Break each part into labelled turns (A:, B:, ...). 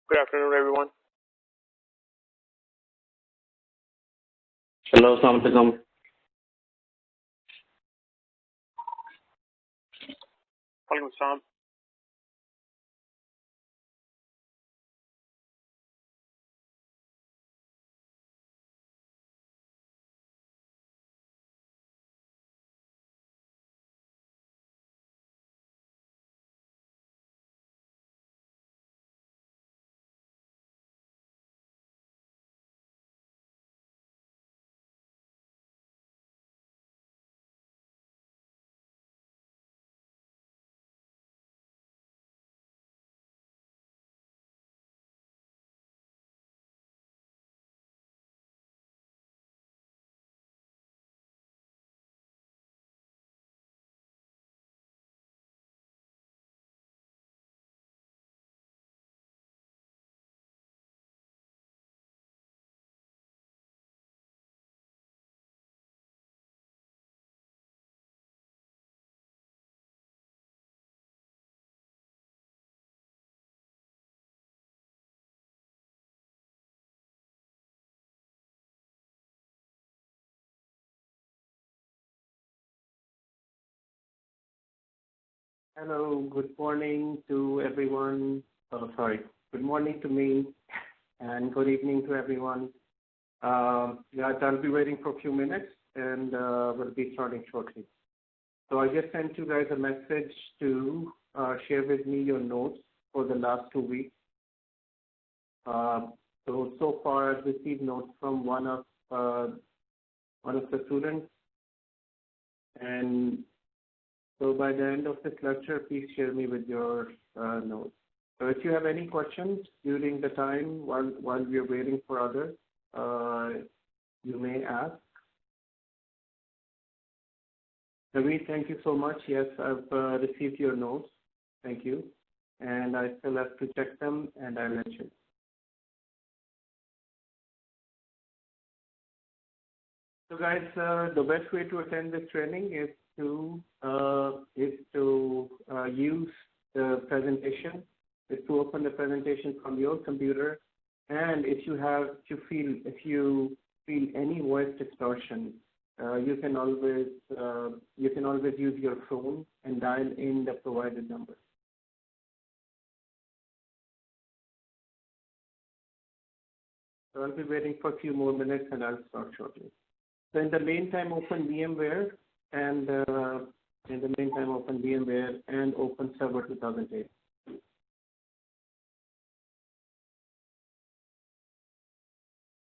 A: Good afternoon, everyone.
B: Hello, Assalamu alaikum.
A: Welcome, Sam.
C: Hello, good morning to everyone. Good morning to me and good evening to everyone. I'll be waiting for a few minutes and we'll be starting shortly. So I just sent you guys a message to share with me your notes for the last 2 weeks. So far I've received notes from one of the students, and so by the end of this lecture, please share me with your notes. So if you have any questions during the time while we're waiting for others, you may ask. Ravi, thank you so much. Yes, I've received your notes. Thank you. And I still have to check them, and I'll let you know. So guys, the best way to attend this training is to use the presentation, is to open the presentation from your computer, and if you feel any voice distortion, you can always use your phone and dial in the provided number. So I'll be waiting for a few more minutes, and I'll start shortly. So in the meantime, open VMware and open Server 2008.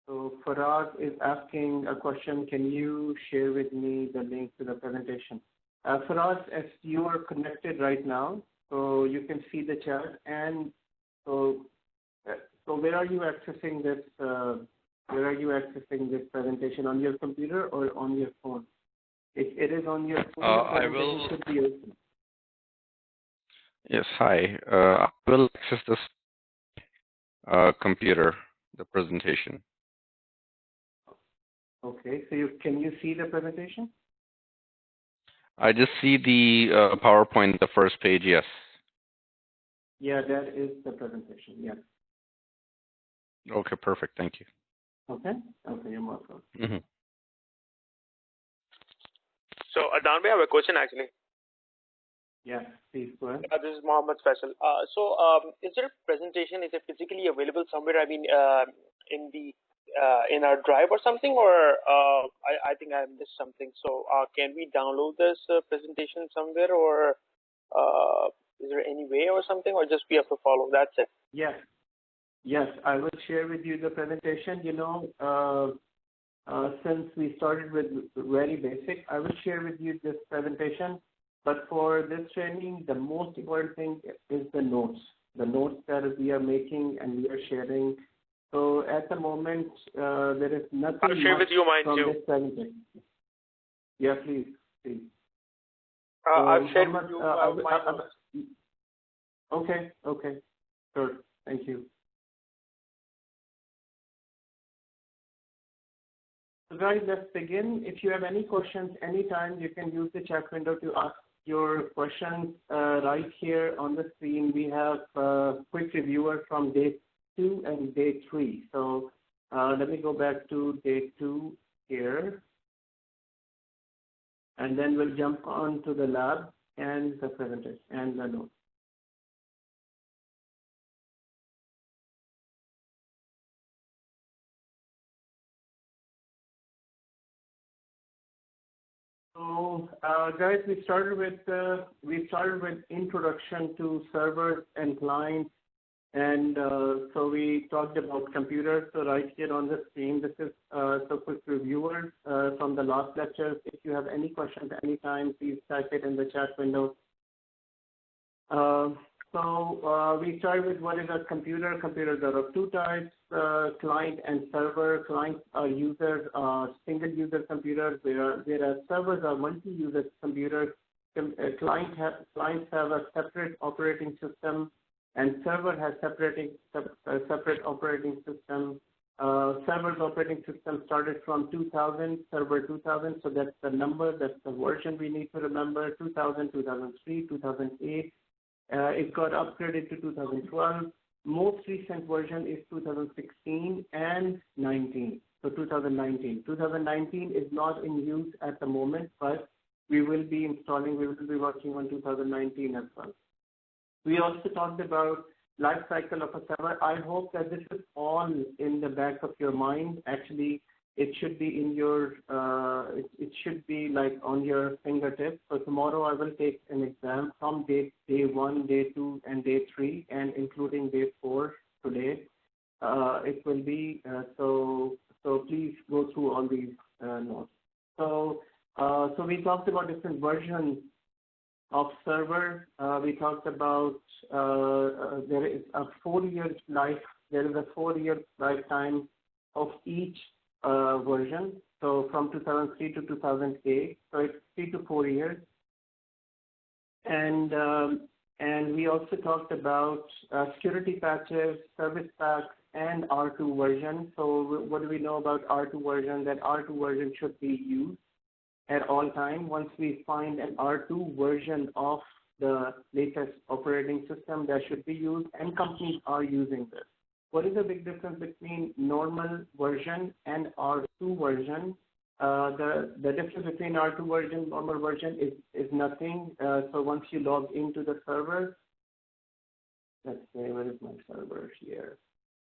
C: So Faraz is asking a question. Can you share with me the link to the presentation? Faraz, as you are connected right now, so you can see the chat. And so where are you accessing this? Where are you accessing this presentation, on your computer or on your phone? If it is on your phone,
D: I will.
C: Should be open.
D: Yes, hi. I will access this computer, the presentation.
C: Okay, so can you see the presentation?
D: I just see the PowerPoint, the first page, yes.
C: Yeah, that is the presentation, yeah.
D: Okay, perfect. Thank you.
C: Okay, you're welcome.
D: Mm-hmm.
A: So, Adnan, I have a question actually.
C: Yeah, please go ahead.
A: This is Mohammed Faisal. Is there a presentation? Is it physically available somewhere? I mean, in our drive or something, or I think I missed something. So, can we download this presentation somewhere, or is there any way or something, or just we have to follow? That's it.
C: Yes, I will share with you the presentation. Since we started with very basic, I will share with you this presentation. But for this training, the most important thing is the notes that we are making and we are sharing. So at the moment, there is nothing
A: I'll share with you mine
C: from
A: too.
C: this presentation. Yeah, please.
A: I'll share with you my notes.
C: Okay, sure. Thank you. So guys, let's begin. If you have any questions anytime, you can use the chat window to ask your questions right here on the screen. We have a quick reviewer from day 2 and day 3. So let me go back to day 2 here, and then we'll jump on to the lab and the presentation and the notes. So, guys, we started with introduction to servers and clients, and so we talked about computers. So right here on the screen, this is so quick reviewers from the last lecture. If you have any questions at any time, please type it in the chat window. We started with what is a computer. Computers are of two types, client and server. Clients are single-user computers, whereas servers are multi-user computers. Clients have a separate operating system, and server has separate operating system. Server's operating system started from 2000, server 2000, so that's the number, that's the version we need to remember, 2000, 2003, 2008. It got upgraded to 2012. Most recent version is 2016 and 19. So 2019. 2019 is not in use at the moment, but we will be working on 2019 as well. We also talked about life cycle of a server. I hope that this is all in the back of your mind. Actually, it should be in your, it should be like on your fingertips. So tomorrow I will take an exam from day 1, day 2, and day 3, and including day 4 today. It will be, so please go through all these notes. So we talked about different versions of server. We talked about there is a 4-year life. There is a 4-year lifetime of each version. So from 2003 to 2008, so it's 3 to 4 years. And we also talked about security patches, service packs, and R2 version. So what do we know about R2 version? That R2 version should be used at all time. Once we find an R2 version of the latest operating system, that should be used, and companies are using this. What is the big difference between normal version and R2 version? The difference between R2 version and normal version is nothing. So once you log into the server, let's say, where is my server here?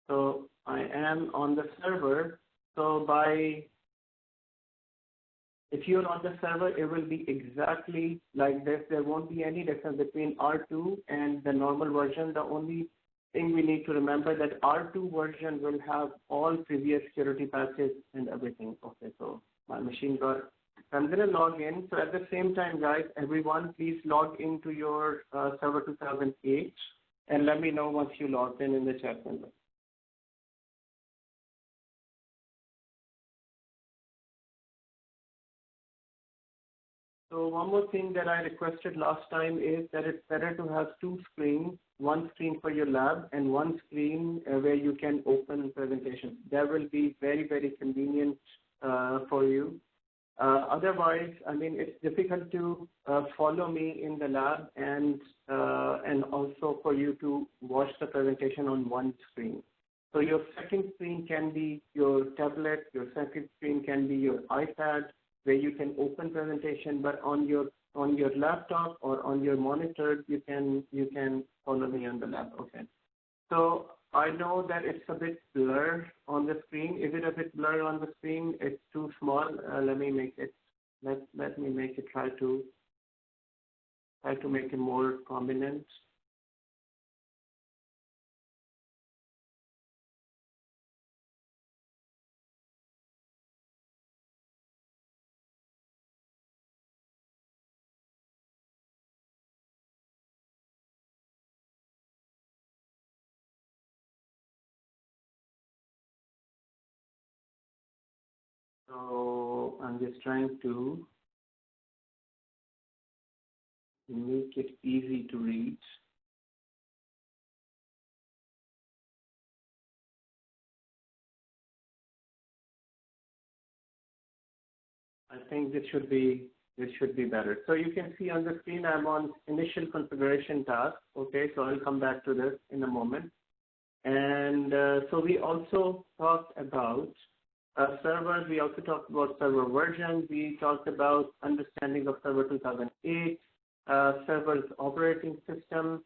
C: So I am on the server. So if you're on the server, it will be exactly like this. There won't be any difference between R2 and the normal version. The only thing we need to remember that R2 version will have all previous security patches and everything. Okay, so my machine got, I'm going to log in. So at the same time, guys, everyone, please log into your server 2008 and let me know once you logged in the chat window. So one more thing that I requested last time is that it's better to have 2 screens, one screen for your lab and one screen where you can open presentations. That will be very, very convenient for you. Otherwise, I mean, it's difficult to follow me in the lab and also for you to watch the presentation on one screen. So your second screen can be your tablet, your second screen can be your iPad, where you can open presentation, but on your laptop or on your monitor, you can follow me on the lab. Okay. So I know that it's a bit blurred on the screen. Is it a bit blurred on the screen? It's too small. Let me make it. Let me make it. Try to make it more prominent. So I'm just trying to make it easy to read. I think this should be better. So you can see on the screen I'm on initial configuration task. Okay, so I'll come back to this in a moment. And so we also talked about servers. We also talked about server versions. We talked about understanding of Server 2008, server's operating system.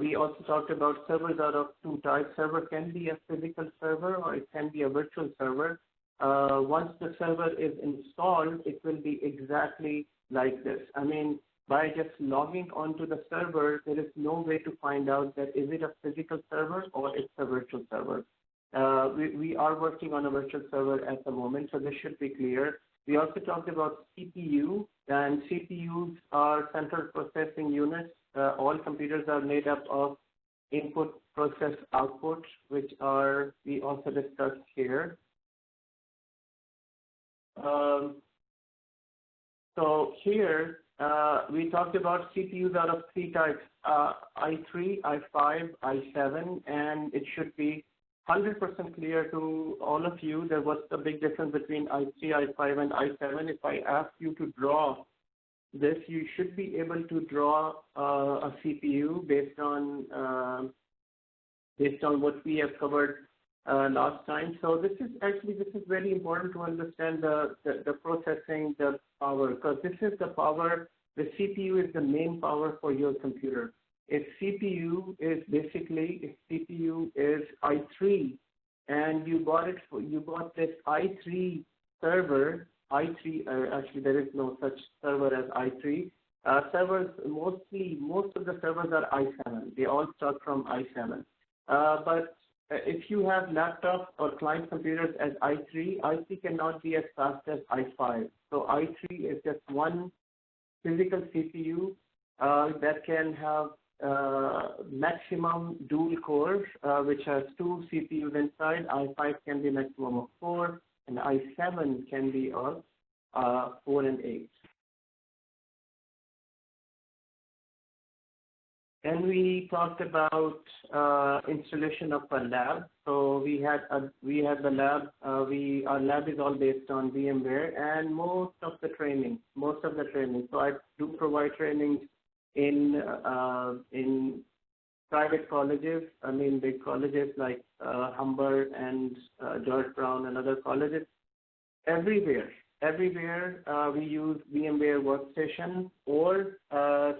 C: We also talked about servers out of two types. Server can be a physical server or it can be a virtual server. Once the server is installed, it will be exactly like this. I mean, by just logging onto the server, there is no way to find out that is it a physical server or it's a virtual server. We are working on a virtual server at the moment, so this should be clear. We also talked about CPU, and CPUs are central processing units. All computers are made up of input, process, output, which are we also discussed here. So here we talked about CPUs out of three types, i3, i5, i7, and it should be 100% clear to all of you that what's the big difference between i3, i5, and i7. If I ask you to draw this, you should be able to draw a CPU based on what we have covered last time. So this is very important to understand the processing, the power, because this is the power. The CPU is the main power for your computer. If CPU is i3 and you bought this i3 server, actually there is no such server as i3. Most of the servers are i7. They all start from i7. But if you have laptops or client computers as i3 cannot be as fast as i5. So i3 is just one physical CPU that can have maximum dual cores, which has two CPUs inside. i5 can be maximum of 4, and i7 can be of 4 and 8. Then we talked about installation of a lab. So we had the lab. Our lab is all based on VMware, and most of the training. So I do provide trainings in private colleges. I mean, big colleges like Humber and George Brown and other colleges. Everywhere we use VMware Workstation or a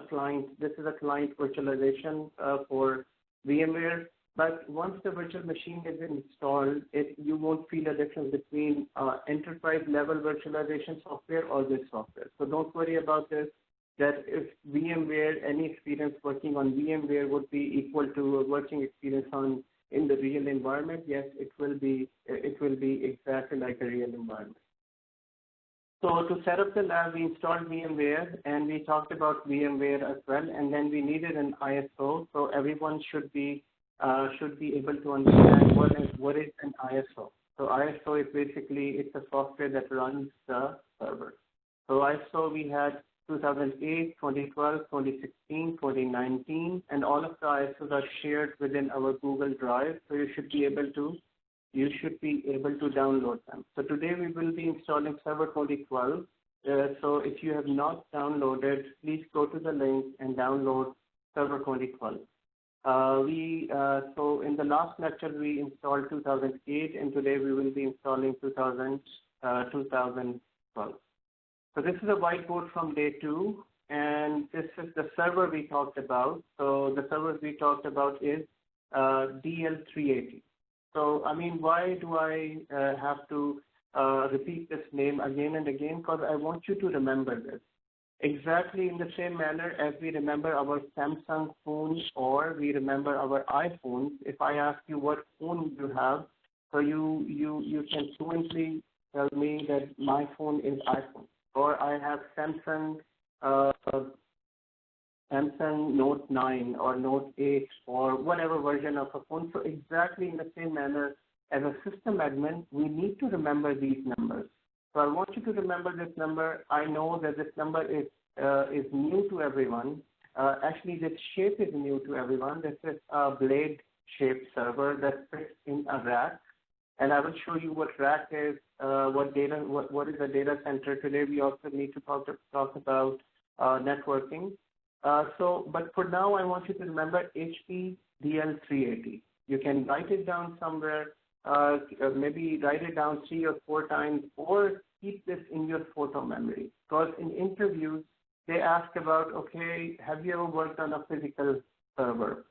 C: client. This is a client virtualization for VMware. But once the virtual machine is installed, you won't feel a difference between enterprise level virtualization software or this software. So don't worry about this. That if VMware, any experience working on VMware would be equal to a working experience in the real environment, yes, it will be exactly like a real environment. So to set up the lab, we installed VMware, and we talked about VMware as well, and then we needed an ISO, so everyone should be able to understand what is an ISO. So ISO is it's a software that runs the server. So ISO we had 2008, 2012, 2016, 2019, and all of the ISOs are shared within our Google Drive, so you should be able to download them. So today we will be installing Server 2012. So if you have not downloaded, please go to the link and download Server 2012. So in the last lecture we installed 2008, and today we will be installing 2012. So this is a whiteboard from day 2, and this is the server we talked about. So the server we talked about is DL380. So, I mean, why do I have to repeat this name again and again? Because I want you to remember this. Exactly in the same manner as we remember our Samsung phones or we remember our iPhones. If I ask you what phone you have, so you can fluently tell me that my phone is iPhone, or I have Samsung Note 9 or Note 8 or whatever version of a phone. So exactly in the same manner, as a system admin, we need to remember these numbers. So I want you to remember this number. I know that this number is new to everyone. Actually, this shape is new to everyone. This is a blade-shaped server that fits in a rack. And I will show you what rack is, what is a data center. Today we also need to talk about networking. But for now, I want you to remember HP DL380. write it down somewhere, maybe write it down 3 or 4 times, or keep this in your photo memory. Because in interviews, they ask about, okay, have you ever worked on a physical server?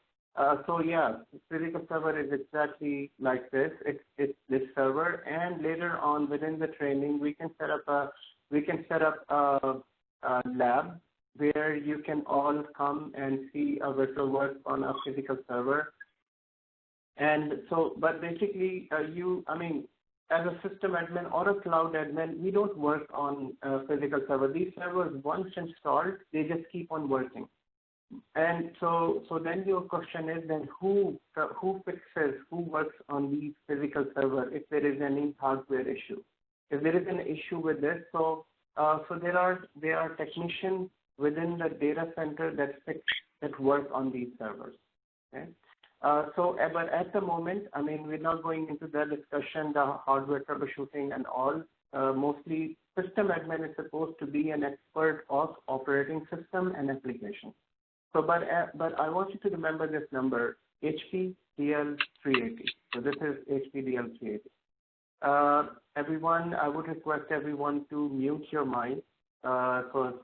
C: So yeah, physical server is exactly like this. It's this server, and later on within the training, we can set up a lab where you can all come and see a virtual work on a physical server. And so, but basically, as a system admin or a cloud admin, we don't work on physical server. These servers, once installed, they just keep on working. And so then your question is, then who fixes, who works on these physical servers if there is any hardware issue? If there is an issue with this, so there are technicians within the data center that work on these servers. Okay. But at the moment, we're not going into the discussion, the hardware troubleshooting and all. Mostly, system admin is supposed to be an expert of operating system and application. So, but I want you to remember this number, HPDL380. So this is HPDL380. Everyone, I would request everyone to mute your mic, because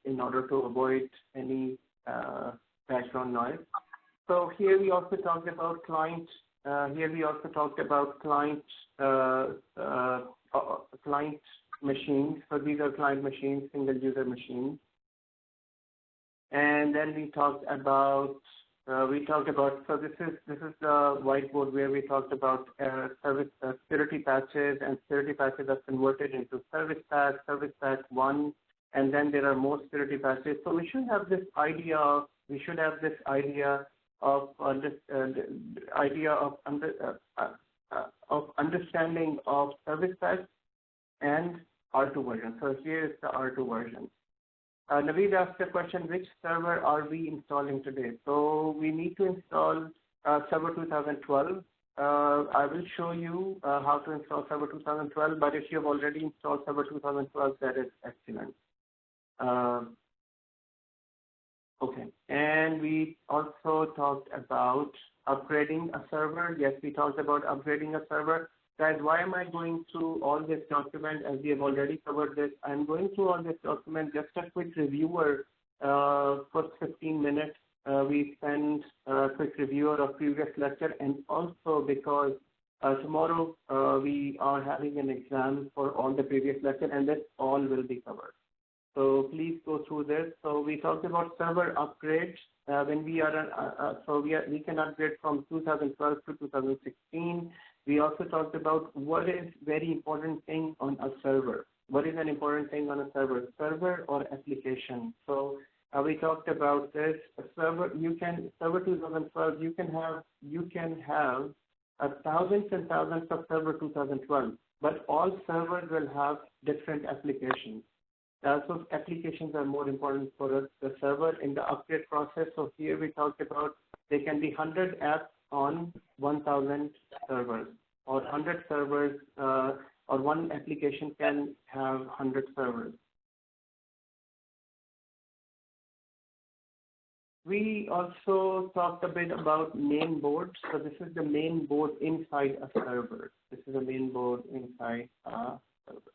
C: in order to avoid any background noise. So here we also talked about client. Client machines. So these are client machines, single user machines. And then we talked about. So this is the whiteboard where we talked about security patches, and security patches are converted into service patch 1, and then there are more security patches. So we should have this idea of understanding of service patch and R2 version. So here is the R2 version. Naveed asked a question, which server are we installing today? So we need to install Server 2012. I will show you how to install Server 2012, but if you have already installed Server 2012, that is excellent. Okay, and we also talked about upgrading a server. Yes, we talked about upgrading a server. Guys, why am I going through all this document as we have already covered this? I'm going through all this document, just a quick reviewer. For 15 minutes, we spend a quick reviewer of previous lecture, and also because tomorrow we are having an exam for all the previous lecture, and that all will be covered. So please go through this. So we talked about server upgrades. When we are, we can upgrade from 2012 to 2016. We also talked about what is very important thing on a server. What is an important thing on a server? Server or application. So we talked about this. Server 2012. You can have thousands and thousands of server 2012, but all servers will have different applications. So applications are more important for us, the server in the upgrade process. So here we talked about there can be 100 apps on 1,000 servers, or 100 servers, or one application can have 100 servers. We also talked a bit about main board. So this is the main board inside a server. This is a main board inside a server.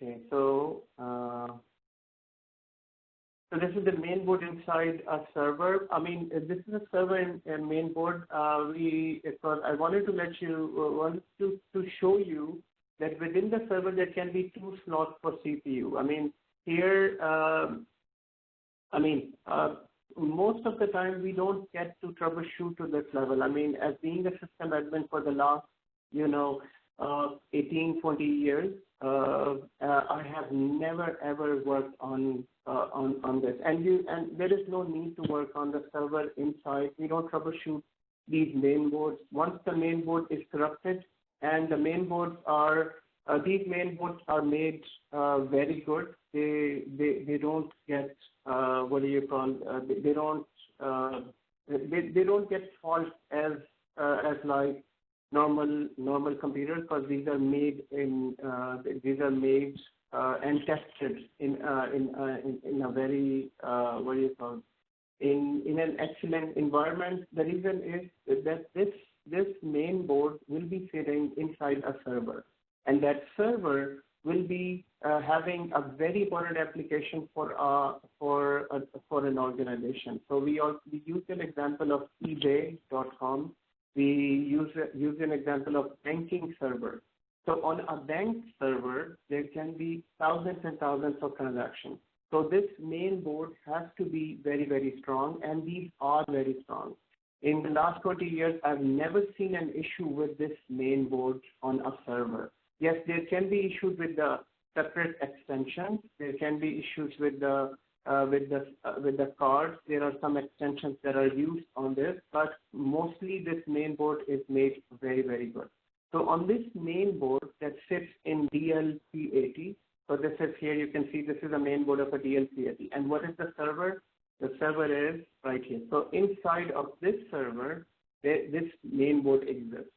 C: Okay, so this is the main board inside a server. This is a server in main board. Because I wanted to show you that within the server there can be 2 slots for CPU. Most of the time we don't get to troubleshoot to this level. As being a system admin for the last, 18, 20 years, I have never ever worked on this, and there is no need to work on the server inside. We don't troubleshoot these main boards. Once the main board is corrupted, and the main boards are these main boards are made very good. They don't get they don't they don't get faults as like normal computers, because these are made and tested in a very what do you call, in an excellent environment. The reason is that this main board will be sitting inside a server, and that server will be having a very important application for an organization. So we use an example of eBay.com. We use an example of banking server. So on a bank server, there can be thousands and thousands of transactions. So this main board has to be very, very strong, and these are very strong. In the last 20 years, I've never seen an issue with this main board on a server. Yes, there can be issues with the separate extensions. There can be issues with the cards. There are some extensions that are used on this, but mostly this main board is made very, very good. So on this main board that sits in DL380, so this is here, you can see this is a main board of a DL380. And what is the server? The server is right here. So inside of this server, this main board exists.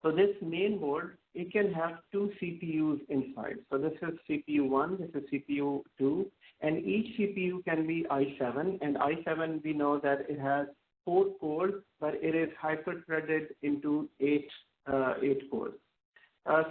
C: So this main board, it can have two CPUs inside. So this is CPU 1, this is CPU 2, and each CPU can be i7, and i7 we know that it has 4 cores, but it is hyper-threaded into 8 cores.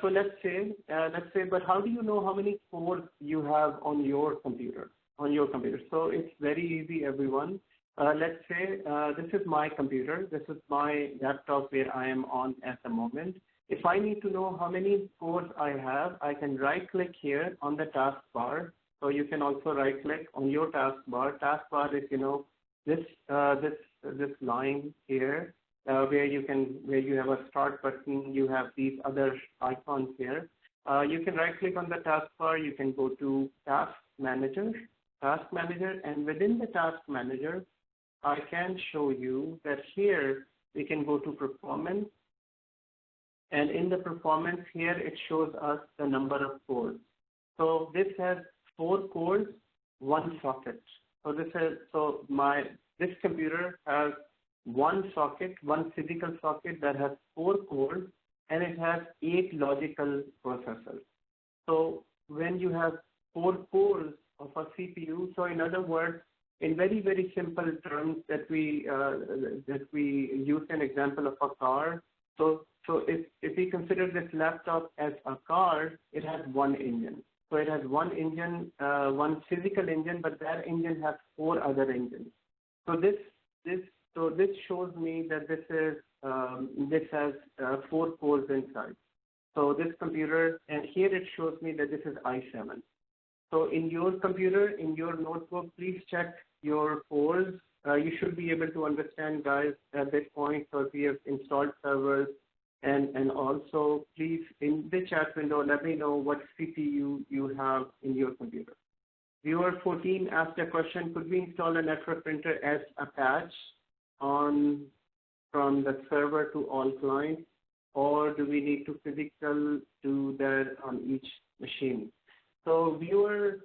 C: So let's say, but how do you know how many cores you have on your computer? So it's very easy, everyone. Let's say this is my computer. This is my laptop where I am on at the moment. If I need to know how many cores I have, I can right-click here on the taskbar. So you can also right-click on your taskbar. Taskbar is, this line here where you have a start button. You have these other icons here. You can right-click on the taskbar. You can go to Task Manager, and within the Task Manager, I can show you that here we can go to Performance, and in the Performance here it shows us the number of cores. So this has 4 cores, 1 socket. So this computer has one socket, one physical socket that has 4 cores, and it has 8 logical processors. So when you have 4 cores of a CPU, so in other words, in very, very simple terms that we use an example of a car. So if we consider this laptop as a car, it has one engine. So it has one engine, one physical engine, but that engine has 4 other engines. So this shows me that this has 4 cores inside. So this computer, and here it shows me that this is i7. So in your computer, in your notebook, please check your cores. You should be able to understand, guys, at this point, so if you have installed servers, and also please in the chat window, let me know what CPU you have in your computer. Viewer 14 asked a question, could we install a network printer as a patch from the server to all clients, or do we need to physical do that on each machine? So viewer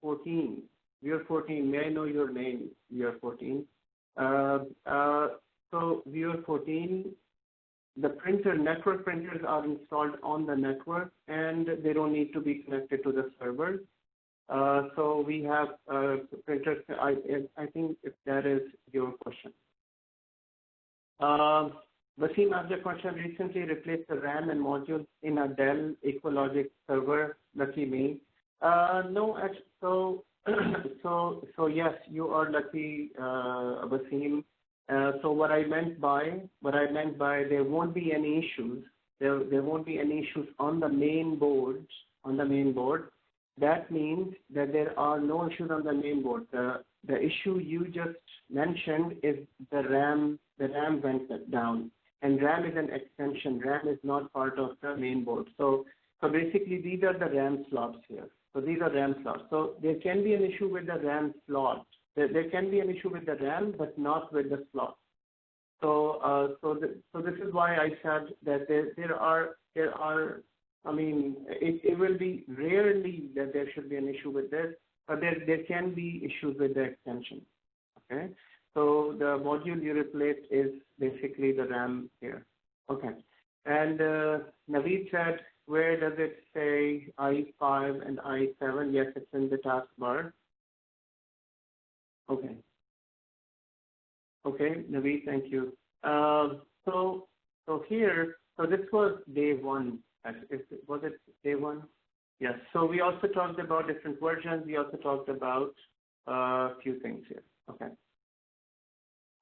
C: 14, may I know your name, viewer 14? So viewer 14, the network printers are installed on the network, and they don't need to be connected to the server. So we have printers, I think if that is your question. Wasim asked a question, recently replaced the RAM and modules in a Dell Equalogic server, lucky me. No, actually, so yes, you are lucky, Wasim. So what I meant by there won't be any issues. There won't be any issues on the main board. That means that there are no issues on the main board. The issue you just mentioned is the RAM. The RAM went down, and RAM is an extension. RAM is not part of the main board. So basically, these are the RAM slots here. So these are RAM slots. So there can be an issue with the RAM slot. There can be an issue with the RAM, but not with the slot. So this is why I said that there are. I mean, it will be rarely that there should be an issue with this, but there can be issues with the extension. Okay. So the module you replaced is basically the RAM here. Okay. And Naveed said, where does it say I5 and I7? Yes, it's in the taskbar. Okay. Okay, Naveed, thank you. So here, so this was day one. Was it day one? Yes. So we also talked about different versions. We also talked about a few things here. Okay.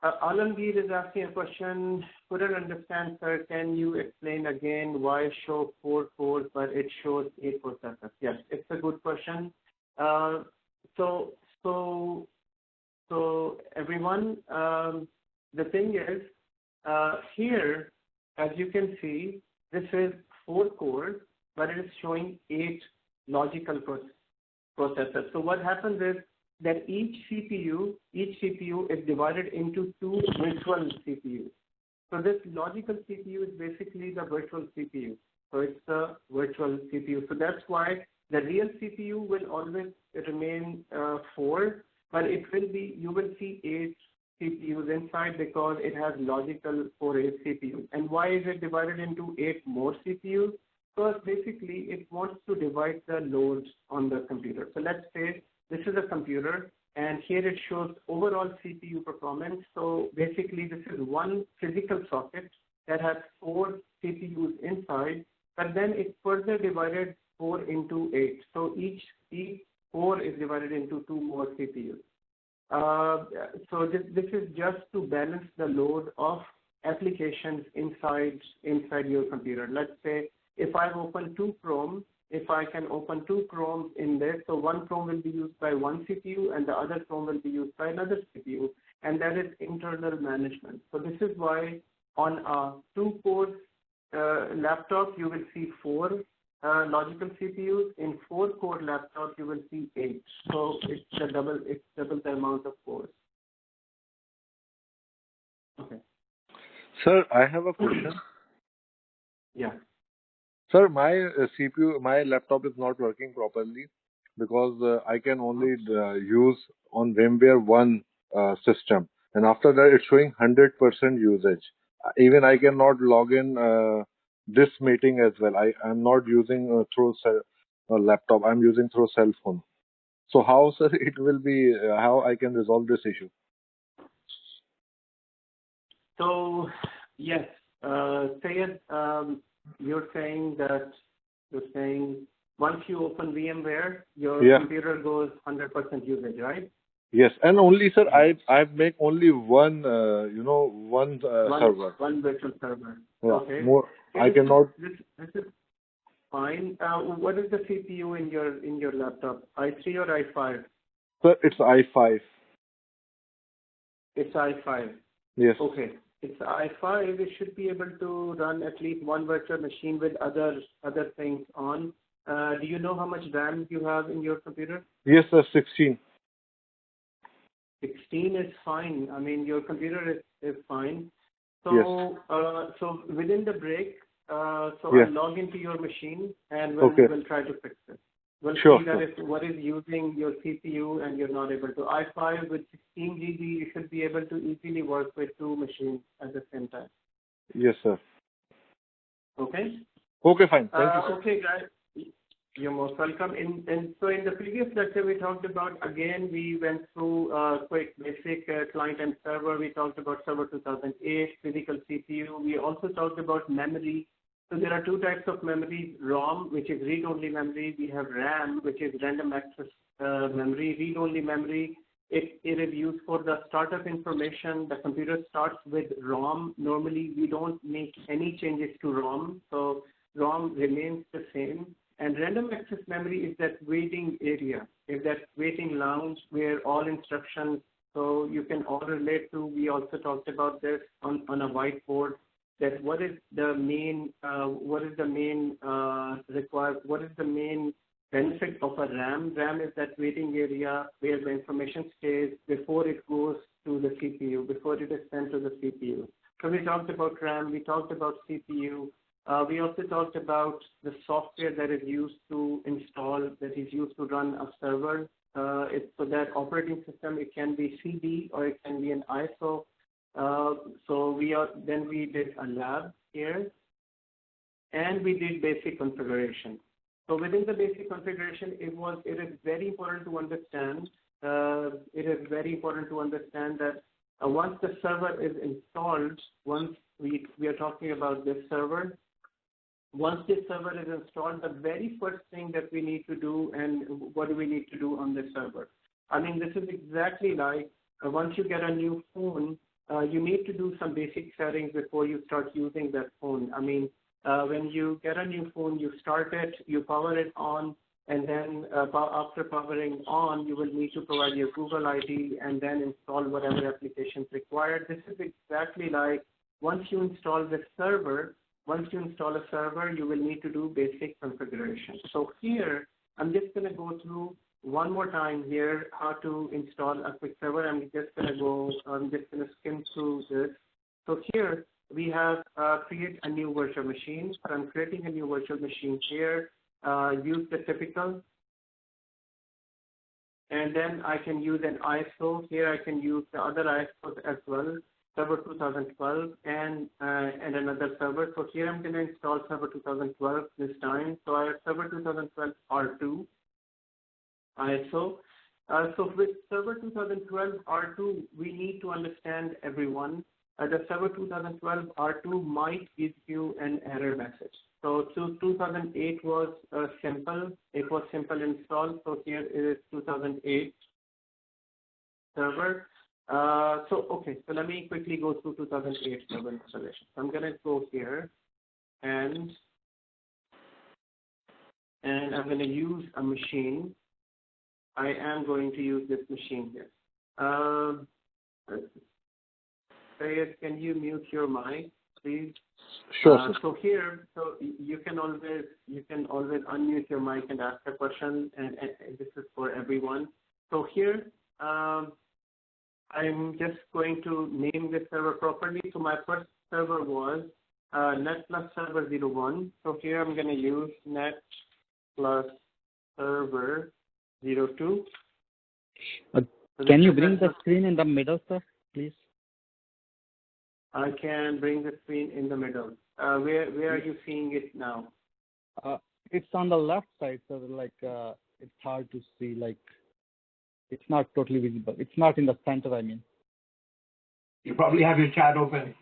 C: Alamgir is asking a question. Couldn't understand, sir. Can you explain again why show 4 cores but it shows 8 processors? Yes, it's a good question. So everyone, the thing is, here, as you can see, this is 4 cores, but it is showing 8 logical processors. So what happens is that each CPU is divided into 2 virtual CPUs. So this logical CPU is basically the virtual CPU. So it's the virtual CPU. So that's why the real CPU will always remain 4, but it will be, you will see 8 CPUs inside because it has logical for 8 CPUs. And why is it divided into 8 more CPUs? Because basically it wants to divide the loads on the computer. So let's say this is a computer and here it shows overall CPU performance. So basically this is one physical socket that has 4 CPUs inside, but then it's further divided 4 into 8. So each 4 is divided into 2 more CPUs. So this is just to balance the load of applications inside your computer. Let's say if I open 2 Chrome, if I can open 2 Chromes in this, so one Chrome will be used by one CPU and the other Chrome will be used by another CPU, and that is internal management. So this is why on a 2-core laptop you will see 4 logical CPUs. In 4-core laptop you will see 8. So it's double the amount of cores. Okay.
B: Sir, I have a question.
C: Yeah.
B: Sir, my CPU, my laptop is not working properly because I can only use on VMware 1 system, and after that it's showing 100% usage. Even I cannot log in this meeting as well. I'm not using through laptop. I'm using through cell phone. So how, sir, it will be? How I can resolve this issue?
C: So yes, Sayed, you're saying once you open VMware, your computer goes 100% usage, right?
B: Yes, and only, sir, I make only one server.
C: One virtual server.
B: Yeah,
C: okay.
B: More I cannot.
C: This is fine. What is the CPU in your laptop? i3 or i5?
B: Sir, it's i5.
C: It's i5.
B: Yes.
C: Okay. It's i5. It should be able to run at least one virtual machine with other things on. Do you know how much RAM you have in your computer?
B: Yes, sir, 16.
C: 16 is fine. I mean, your computer is fine. So,
B: yes.
C: So within the break, I'll log into your machine and we'll try to fix it. We'll see that if what is using your CPU and you're not able to. i5 with 16 GB, you should be able to easily work with 2 machines at the same time.
B: Yes, sir.
C: Okay?
B: Okay, fine. Thank you, sir.
C: Okay, guys. You're most welcome. So in the previous lecture, we talked about, again, we went through quick basic client and server. We talked about Server 2008, physical CPU. We also talked about memory. So there are 2 types of memory: ROM, which is read-only memory. We have RAM, which is random access memory. Read-only memory, it is used for the startup information. The computer starts with ROM. Normally, we don't make any changes to ROM, so ROM remains the same. And random access memory is that waiting area, is that waiting lounge where all instructions, so you can all relate to. We also talked about this on a whiteboard. That what is the main benefit of a RAM? RAM is that waiting area where the information stays before it goes to the CPU, before it is sent to the CPU. So we talked about RAM, we talked about CPU. We also talked about the software that is used to install, that is used to run a server. So that operating system, it can be CD or it can be an ISO. Then we did a lab here, and we did basic configuration. So within the basic configuration, it is very important to understand. It is very important to understand that once the server is installed, once we are talking about this server, once this server is installed, the very first thing that we need to do, and what do we need to do on this server? I mean, this is exactly like once you get a new phone, you need to do some basic settings before you start using that phone. I mean, when you get a new phone, you start it, you power it on, and then after powering on, you will need to provide your Google ID and then install whatever applications required. This is exactly like once you install this server, once you install a server, you will need to do basic configuration. So here, I'm just going to go through one more time here how to install a quick server. I'm just going to skim through this. So here we have create a new virtual machine. So I'm creating a new virtual machine here. Use the typical. And then I can use an ISO. Here I can use the other ISOs as well. Server 2012 and another server. So here I'm going to install Server 2012 this time. So I have Server 2012 R2 ISO. So with Server 2012 R2, we need to understand everyone. The Server 2012 R2 might give you an error message. So 2008 was simple. It was simple install. So here is 2008 server. So let me quickly go through 2008 server installation. So I'm going to go here and I'm going to use a machine. I am going to use this machine here. Sayed, can you mute your mic, please?
B: Sure.
C: So here, so you can always unmute your mic and ask a question, and this is for everyone. So here, I'm just going to name this server properly. So my first server was net plus server 01. So here I'm going to use net plus server 02.
E: Can you bring the screen in the middle, sir, please?
C: I can bring the screen in the middle. Where are you seeing it now?
E: It's on the left side, so it's hard to see. It's not totally visible. It's not in the center, I mean.
F: You probably have your chat open.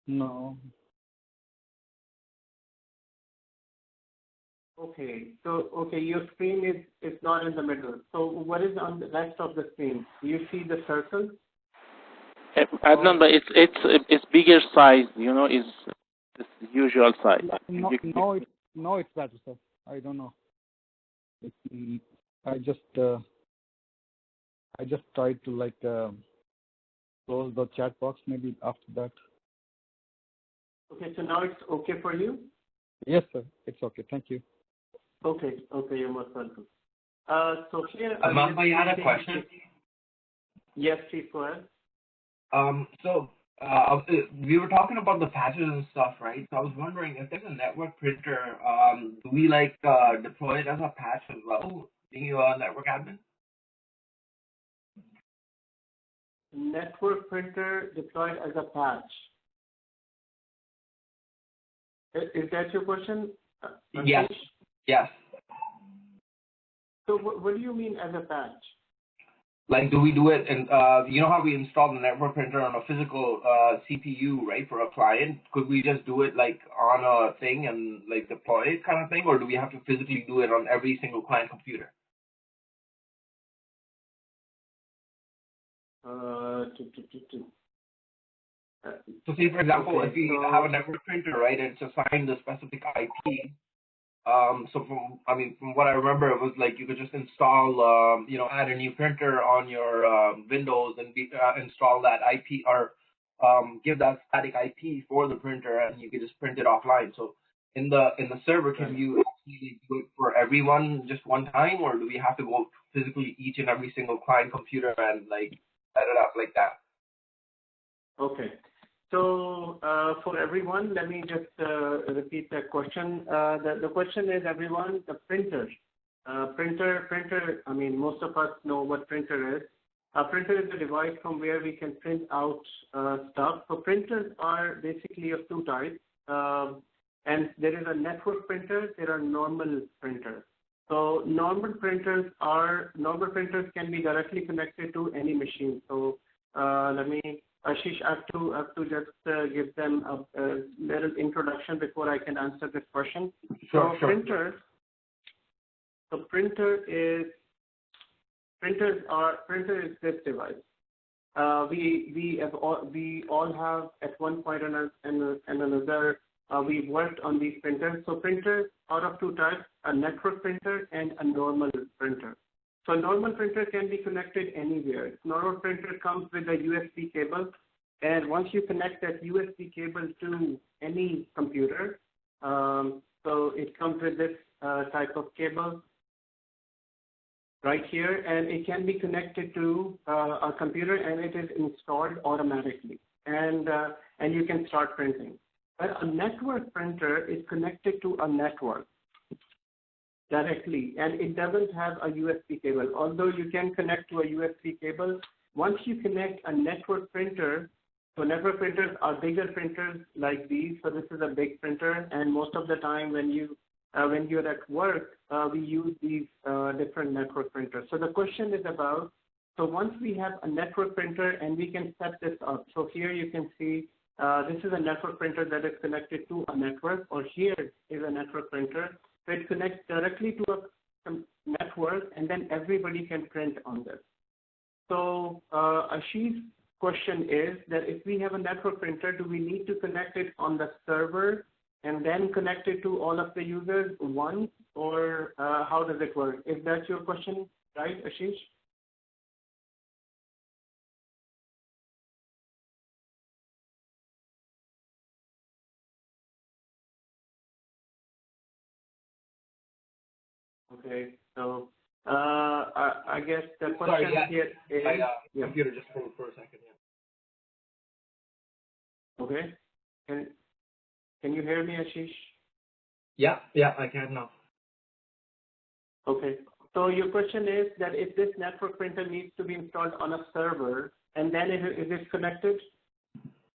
E: No.
C: Okay. So your screen is not in the middle. So what is on the rest of the screen? Do you see the circle?
G: Adnan, but it's bigger size. You know, is this usual size.
E: No, it's better, sir. I don't know. I just tried to close the chat box. Maybe after that.
C: Okay, so now it's okay for you?
E: Yes, sir. It's okay. Thank you.
C: Okay, you're most welcome. So here.
F: Amanda, you had a question?
C: Yes, please go ahead.
F: We were talking about the patches and stuff, right? So I was wondering if there's a network printer, do we deploy it as a patch as well, being a network admin?
C: Network printer deployed as a patch. Is that your question?
F: Yes. Yes.
C: So what do you mean as a patch?
F: Like, do we do it? And you know how we install the network printer on a physical CPU, right, for a client? Could we just do it on a thing and deploy it, kind of thing, or do we have to physically do it on every single client computer? So, say for example, if we have a network printer, right, and it's assigned a specific IP. So from what I remember, it was you could just install, add a new printer on your Windows and install that IP or give that static IP for the printer, and you could just print it offline. So in the server, can you actually do it for everyone just one time, or do we have to go physically each and every single client computer and set it up like that?
C: Okay. So for everyone, let me just repeat that question. The question is, everyone, the printer. Printer, I mean, most of us know what printer is. A printer is a device from where we can print out stuff. So printers are basically of two types. And there is a network printer, there are normal printers. So normal printers can be directly connected to any machine. So Ashish, I have to just give them a little introduction before I can answer this question.
F: Sure.
C: Printer is this device. We all have at one point and another we've worked on these printers. So printers are of two types: a network printer and a normal printer. So a normal printer can be connected anywhere. Normal printer comes with a USB cable, and once you connect that USB cable to any computer, so it comes with this type of cable right here, and it can be connected to a computer, and it is installed automatically, and you can start printing. But a network printer is connected to a network directly, and it doesn't have a USB cable. Although you can connect to a USB cable, once you connect a network printer, so network printers are bigger printers like these. So this is a big printer, and most of the time when you're at work, we use these different network printers. So the question is about, so once we have a network printer and we can set this up. So here you can see this is a network printer that is connected to a network, or here is a network printer. So it connects directly to a network, and then everybody can print on this. So Ashish's question is that if we have a network printer, do we need to connect it on the server and then connect it to all of the users once, or how does it work? Is that your question, right, Ashish? Okay, so I guess the question here is...
F: Computer just hold for a second,
C: Okay. Can you hear me, Ashish?
F: Yeah, I can now.
C: Okay. So your question is that if this network printer needs to be installed on a server, and then is it connected?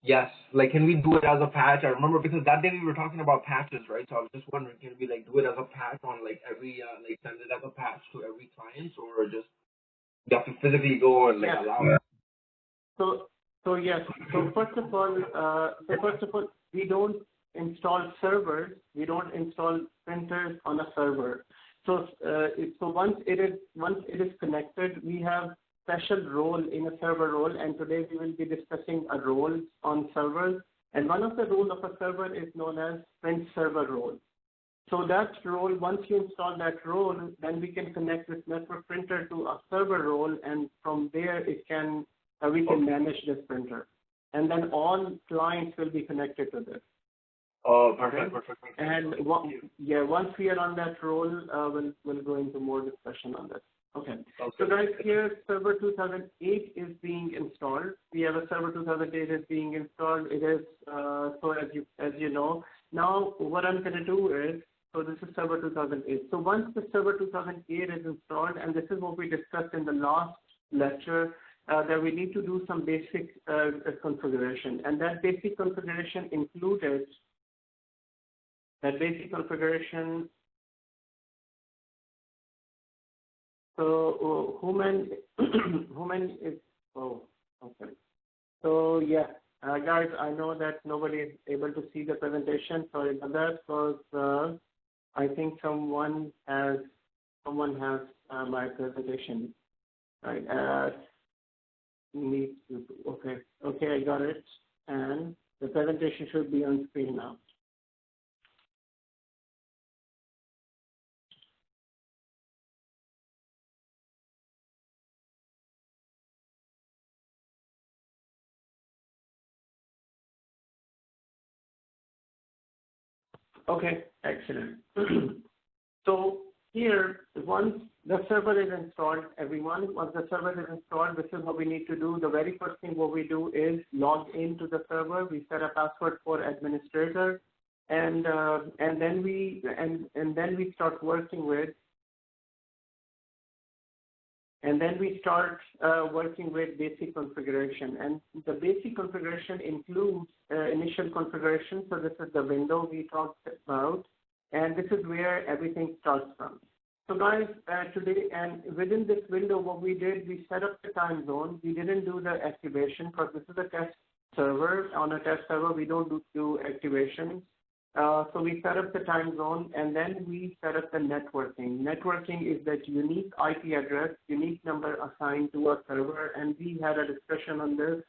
F: Yes. Like, can we do it as a patch? I remember because that day we were talking about patches, right? So I was just wondering, can we do it as a patch on every send it as a patch to every client, or just you have to physically go and allow it?
C: So yes. So first of all, we don't install servers. We don't install printers on a server. So once it is connected, we have special role in a server role, and today we will be discussing a role on servers. And one of the role of a server is known as print server role. So that role, once you install that role, then we can connect this network printer to a server role, and from there we can manage this printer, and then all clients will be connected to this.
F: Oh, perfect.
C: And once we are on that role, we'll go into more discussion on this. Okay. So guys, here Server 2008 is being installed. We have a Server 2008 is being installed. It is so as you know. Now what I'm going to do is, so this is Server 2008. So once the Server 2008 is installed, and this is what we discussed in the last lecture, that we need to do some basic configuration, and that basic configuration included. So Human is, oh, okay. So yeah, guys, I know that nobody is able to see the presentation. Sorry about that, because I think someone has my presentation. Right. Okay, I got it, and the presentation should be on screen now. Okay, excellent. So here, once The server is installed, everyone. Once the server is installed, this is what we need to do. The very first thing what we do is log into the server. We set a password for administrator, and then we start working with. And then we start working with basic configuration. And the basic configuration includes initial configuration. So this is the window we talked about. And this is where everything starts from. So guys, today, and within this window, what we did, we set up the time zone. We didn't do the activation because this is a test server. On a test server, we don't do activation. So we set up the time zone, and then we set up the networking. Networking is that unique IP address, unique number assigned to a server, and we had a discussion on this.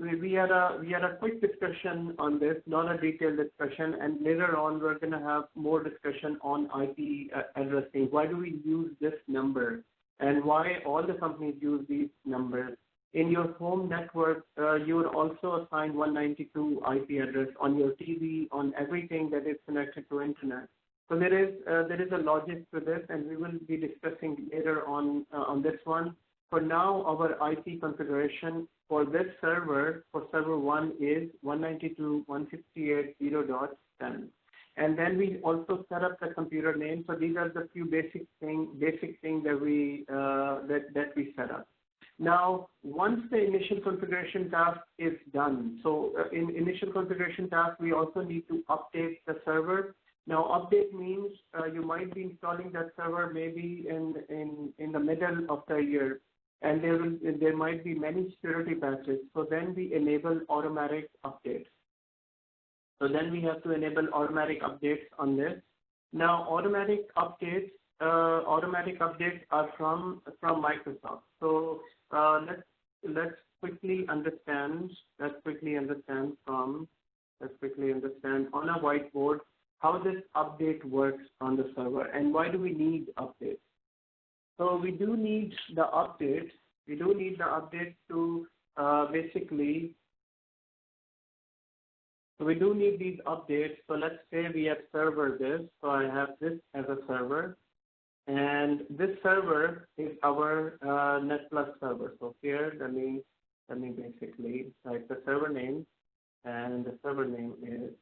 C: We had a quick discussion on this, not a detailed discussion, and later on we're going to have more discussion on IP addressing. Why do we use this number, and why all the companies use these numbers? In your home network, you will also assign 192 IP address on your TV, on everything that is connected to internet. So there is a logic to this, and we will be discussing later on this one. For now, our IP configuration for this server, for server 1, is 192.168.0.10. And then we also set up the computer name. So these are the few basic things that we set up. Now, once the initial configuration task is done, so in initial configuration task, we also need to update the server. Now, update means you might be installing that server maybe in the middle of the year, and there might be many security patches. So then we enable automatic updates. So then we have to enable automatic updates on this. Now, automatic updates are from Microsoft. So let's quickly understand on a whiteboard how this update works on the server and why do we need updates. So we do need the updates. We do need the updates to basically. So we do need these updates. So let's say we have server this. So I have this as a server. And this server is our NetPlus server. So here, let me basically type the server name, and the server name is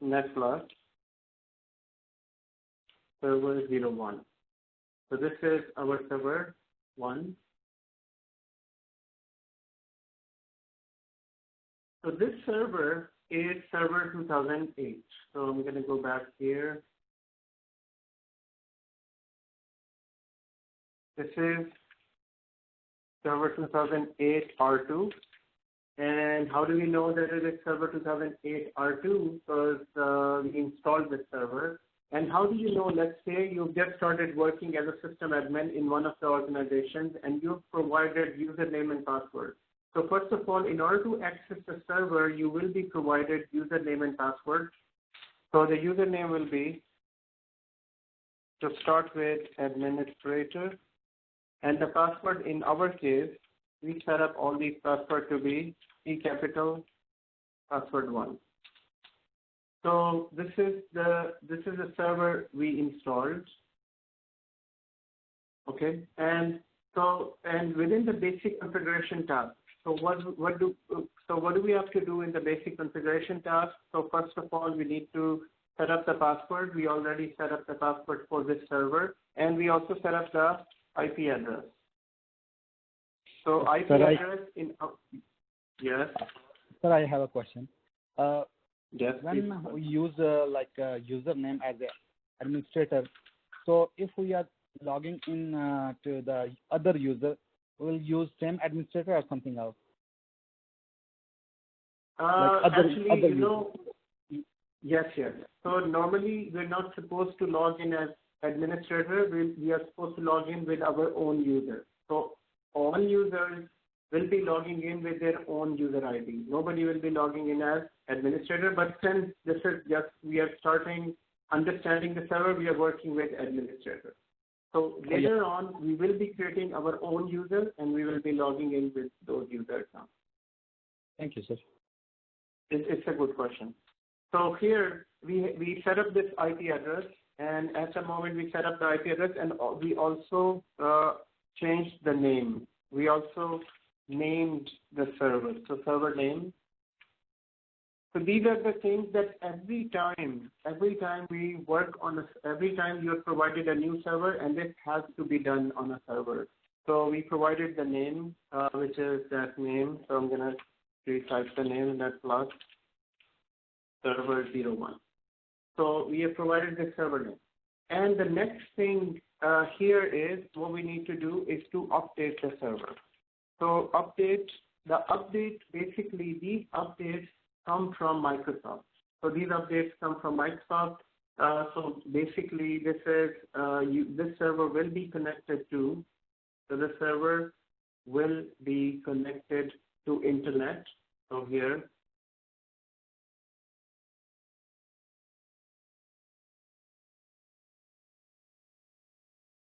C: NetPlus server 01. So this is our server 1. So this server is server 2008. So I'm going to go back here. This is server 2008 R2. And how do we know that it is server 2008 R2? Because we installed this server. And how do you know, let's say you've just started working as a system admin in one of the organizations and you've provided username and password. So first of all, in order to access the server, you will be provided username and password. So the username will be, to start with, administrator. And the password, in our case, we set up all these passwords to be E capital password 1. So this is the server we installed. Okay, and within the basic configuration task. So what do we have to do in the basic configuration task? So first of all, we need to set up the password. We already set up the password for this server, and we also set up the IP address. So IP address in yes.
E: Sir, I have a question.
C: Yes.
E: When we use like a username as an administrator, so if we are logging in to the other user, we'll use same administrator or something else?
C: Yes. So normally we're not supposed to log in as administrator. We are supposed to log in with our own user. So all users will be logging in with their own user ID. Nobody will be logging in as administrator. But since this is just we are starting understanding the server, we are working with administrator. So later on, we will be creating our own user and we will be logging in with those user accounts.
E: Thank you, sir.
C: It's a good question. So here we set up this IP address, and at the moment we set up the IP address, and we also changed the name. We also named the server. So server name. So these are the things that every time we work on every time you're provided a new server, and this has to be done on a server. So we provided the name, which is that name. So I'm gonna retype the name in that plot, server 01. So we have provided the server name. And the next thing here is what we need to do is to update the server. So basically these updates come from Microsoft. So these updates come from Microsoft. So basically this is, this server will be connected to, so the server will be connected to internet. So here,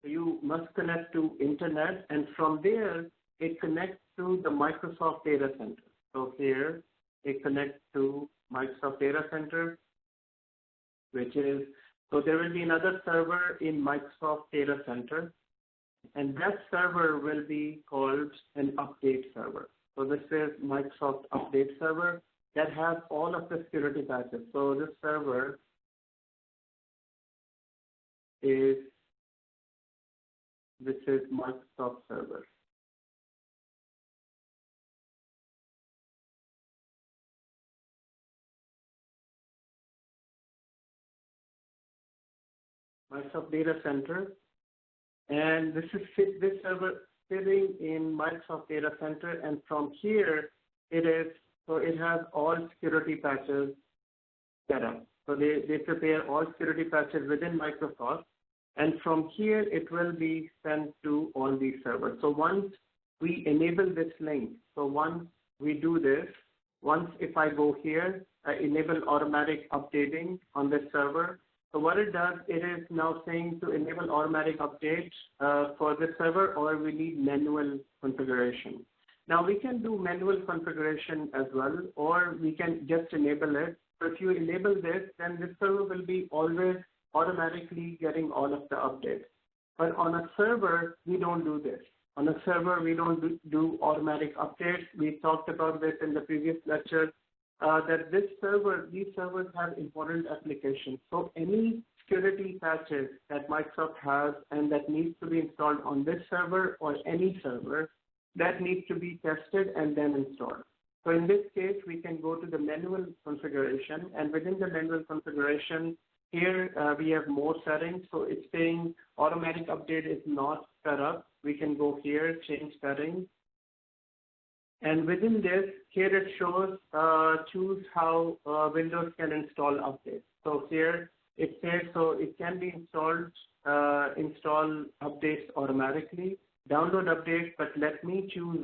C: you must connect to internet, and from there it connects to the Microsoft data center. So here it connects to Microsoft data center, which is, so there will be another server in Microsoft data center, and that server will be called an update server. So this is Microsoft update server that has all of the security patches. So this server is, this is Microsoft server. Microsoft data center, and this server sitting in Microsoft data center, and from here it has all security patches set up. So they prepare all security patches within Microsoft, and from here it will be sent to all these servers. So once we enable this link, so once we do this, once if I go here, I enable automatic updating on this server. So what it does, it is now saying to enable automatic updates for this server, or we need manual configuration. Now we can do manual configuration as well, or we can just enable it. So if you enable this, then this server will be always automatically getting all of the updates. But on a server, we don't do this. On a server, we don't do automatic updates. We talked about this in the previous lecture. That these servers have important applications. So any security patches that Microsoft has and that needs to be installed on this server or any server, that needs to be tested and then installed. So in this case, we can go to the manual configuration, and within the manual configuration, here we have more settings. So it's saying automatic update is not set up. We can go here, change settings. And within this, here it shows choose how Windows can install updates. So here it says, so it can be install updates automatically, download updates, but let me choose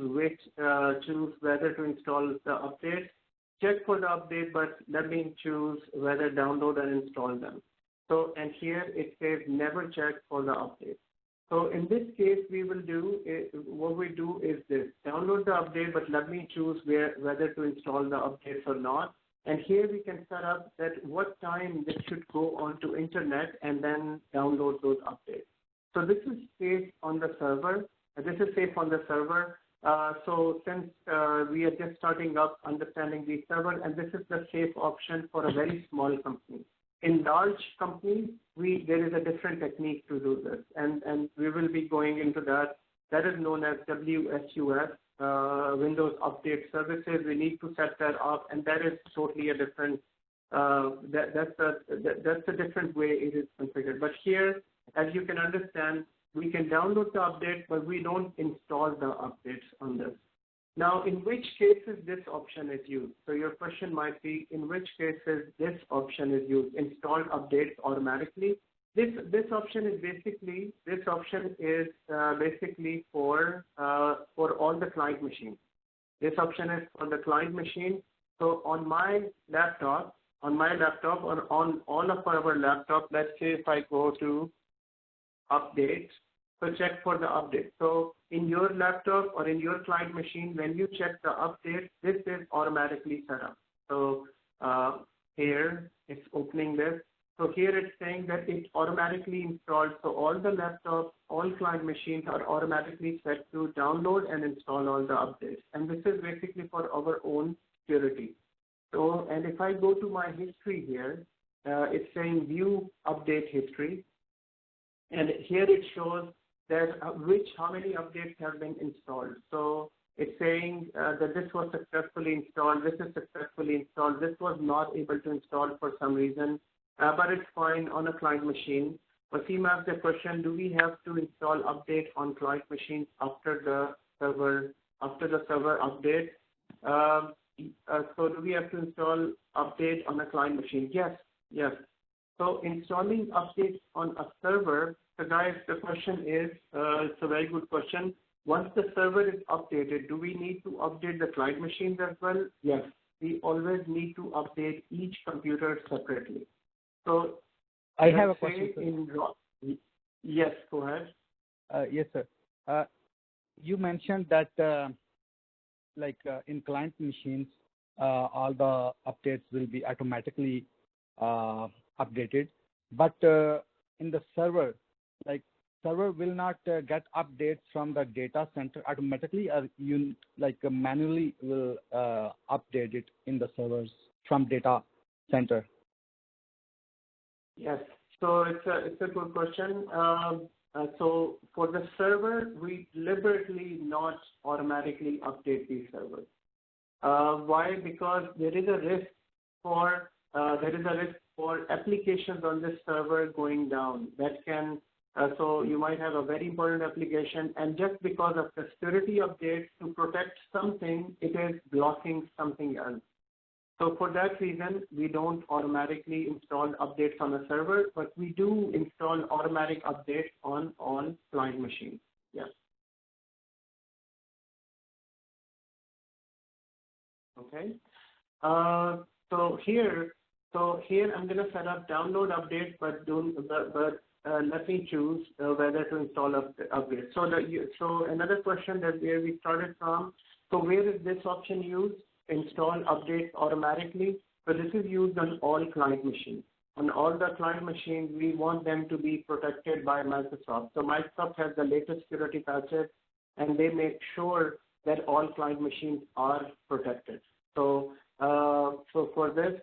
C: whether to install the updates, check for the update, but let me choose whether download and install them. So, and here it says never check for the update. So in this case, what we do is this, download the update, but let me choose whether to install the updates or not. And here we can set up that what time this should go onto internet and then download those updates. So this is safe on the server. So since we are just starting up understanding the server, and this is the safe option for a very small company. In large companies, there is a different technique to do this, and we will be going into that. That is known as WSUS, Windows Update Services. We need to set that up, and that is totally a different. That's a different way it is configured. But here, as you can understand, we can download the update, but we don't install the updates on this. Now, in which cases this option is used? So your question might be, in which cases this option is used? Install updates automatically. This option is basically for all the client machines. This option is for the client machine. So on my laptop, on my laptop or on all of our laptop, let's say if I go to updates, so check for the update. So in your laptop or in your client machine, when you check the update, this is automatically set up. So here it's opening this. So here it's saying that it automatically installed. So all the laptops, all client machines are automatically set to download and install all the updates. And this is basically for our own security. So, and if I go to my history here, it's saying view update history. And here it shows that how many updates have been installed. So it's saying that this was successfully installed, this is successfully installed, this was not able to install for some reason, but it's fine on a client machine. Wasim asked the question, do we have to install update on client machines after the server update? So do we have to install update on a client machine? Yes. So installing updates on a server, so guys, the question is, it's a very good question. Once the server is updated, do we need to update the client machines as well? Yes, we always need to update each computer separately. So
E: I have a question, sir.
C: Yes, go ahead.
E: Yes, sir. You mentioned that in client machines, all the updates will be automatically updated, but in the server, server will not get updates from the data center automatically, or you manually will update it in the servers from data center?
C: Yes, so it's a good question. So for the server, we deliberately not automatically update these servers. Why? Because there is a risk for applications on this server going down. That can so you might have a very important application, and just because of the security update to protect something, it is blocking something else. So for that reason, we don't automatically install updates on a server, but we do install automatic updates on all client machines. Yes. Okay. So here I'm going to set up download updates, but let me choose whether to install updates. So another question that where we started from. So where is this option used? Install updates automatically. So this is used on all client machines. On all the client machines, we want them to be protected by Microsoft. So Microsoft has the latest security patches, and they make sure that all client machines are protected. So for this,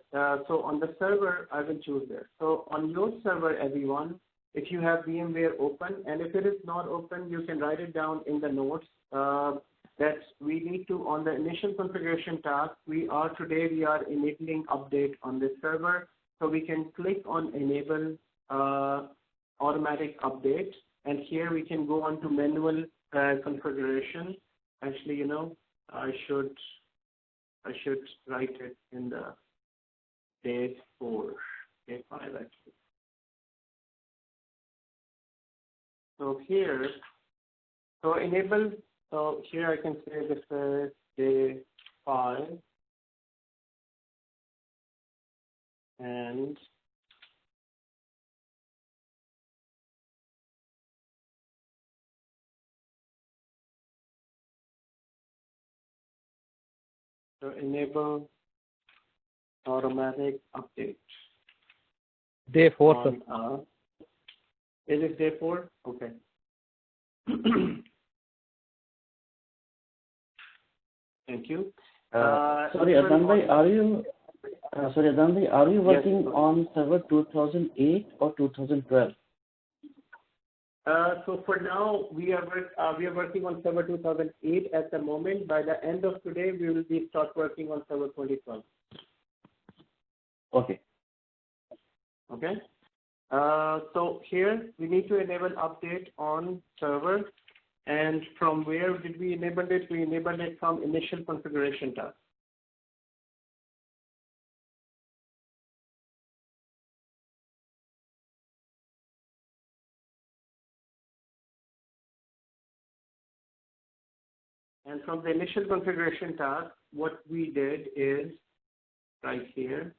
C: so on the server, I will choose this. So on your server, everyone, if you have VMware open, and if it is not open, you can write it down in the notes. That we need to, on the initial configuration task, we are enabling update on this server. So we can click on enable automatic update, and here we can go on to manual configuration. Actually, I should write it in the day 4, day 5 actually. So here, enable. So here I can say this is day 5, and so enable automatic update.
E: Day 4, sir.
C: Is it day 4? Okay. Thank you.
H: Sorry, Adnan bhai, are you working on server 2008 or 2012?
C: So for now, we are working on server 2008 at the moment. By the end of today, we will start working on server 2012.
H: Okay.
C: Okay. So here we need to enable update on server. And from where did we enable it? We enabled it from initial configuration task. And from the initial configuration task, what we did is right here.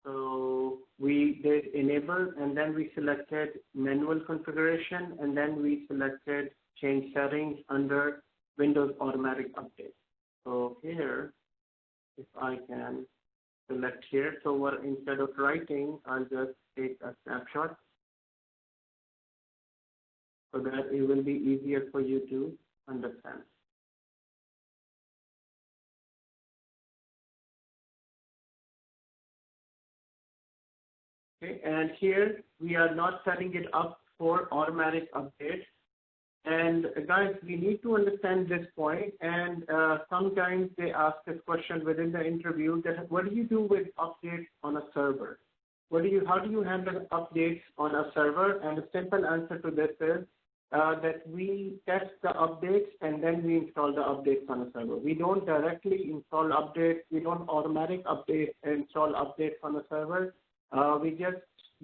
C: So we did enable, and then we selected manual configuration, and then we selected change settings under Windows automatic update. So here, if I can select here, so instead of writing, I'll just take a snapshot so that it will be easier for you to understand. Okay, and here we are not setting it up for automatic updates. And guys, we need to understand this point. And sometimes they ask this question within the interview that what do you do with updates on a server? How do you handle updates on a server? And the simple answer to this is that we test the updates and then we install the updates on a server. We don't directly install updates. We don't automatic install updates on a server. We just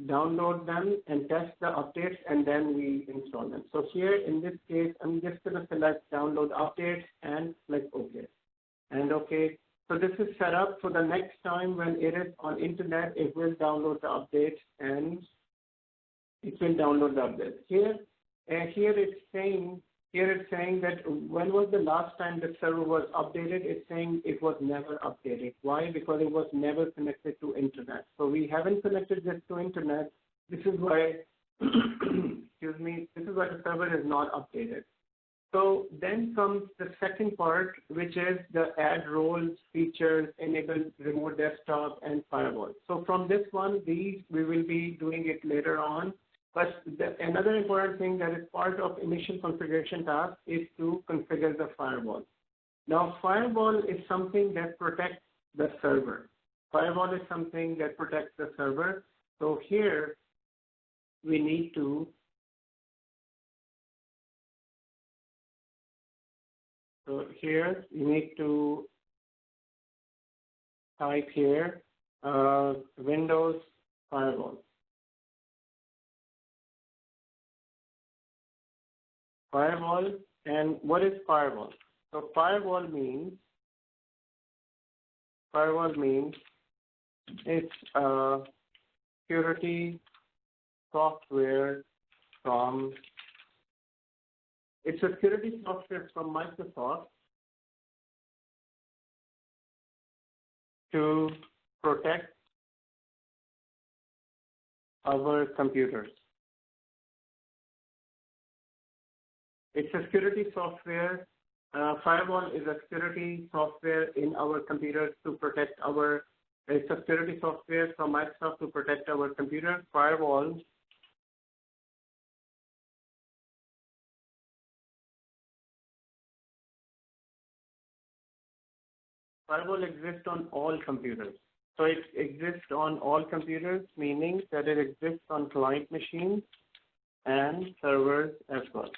C: download them and test the updates and then we install them. So here in this case, I'm just going to select download updates and click OK. And OK. So this is set up for the next time when it is on internet, it will download the updates and it will download the updates. Here it's saying that when was the last time the server was updated? It's saying it was never updated. Why? Because it was never connected to internet. So we haven't connected this to internet. This is why, excuse me, this is why the server is not updated. So then comes the second part, which is the add roles, features, enable remote desktop, and firewall. So from this one, we will be doing it later on. But another important thing that is part of initial configuration task is to configure the firewall. Now, firewall is something that protects the server. Firewall is something that protects the server. So here we need to type here Windows Firewall. Firewall, and what is firewall? So firewall means it's a security software from Microsoft to protect our computers. It's a security software. Firewall is a security software in our computers to protect our. It's a security software from Microsoft to protect our computer. Firewall exists on all computers. So it exists on all computers, meaning that it exists on client machines and servers as well.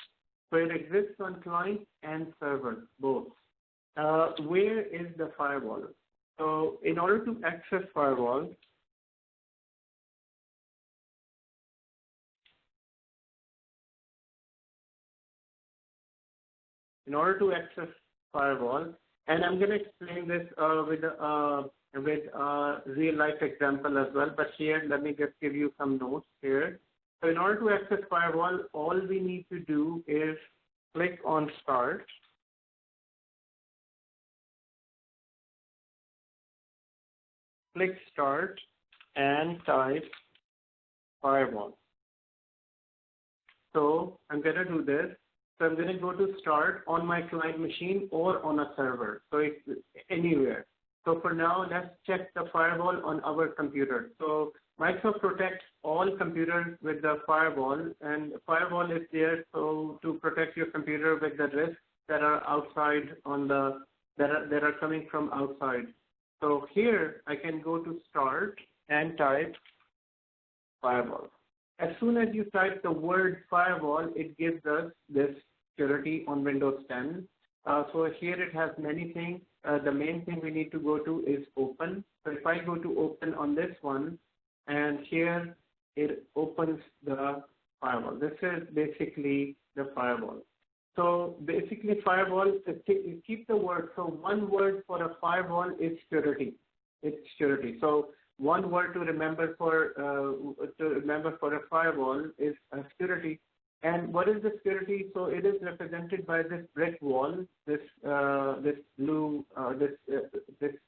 C: So it exists on client and server, both. Where is the firewall? So in order to access firewall, and I'm going to explain this with a real life example as well, but here let me just give you some notes here. So in order to access firewall, all we need to do is click on Start. Click Start and type Firewall. So I'm going to do this. So I'm going to go to Start on my client machine or on a server. So it's anywhere. So for now, let's check the firewall on our computer. So Microsoft protects all computers with the firewall, and firewall is there so to protect your computer with the risks that are outside that are coming from outside. So here I can go to Start and type Firewall. As soon as you type the word firewall, it gives us this security on Windows 10. So here it has many things. The main thing we need to go to is Open. So if I go to Open on this one, and here it opens the firewall. This is basically the firewall. So basically firewall, keep the word. So one word for a firewall is security. It's security. So one word to remember for a firewall is security. And what is the security? So it is represented by this brick wall, this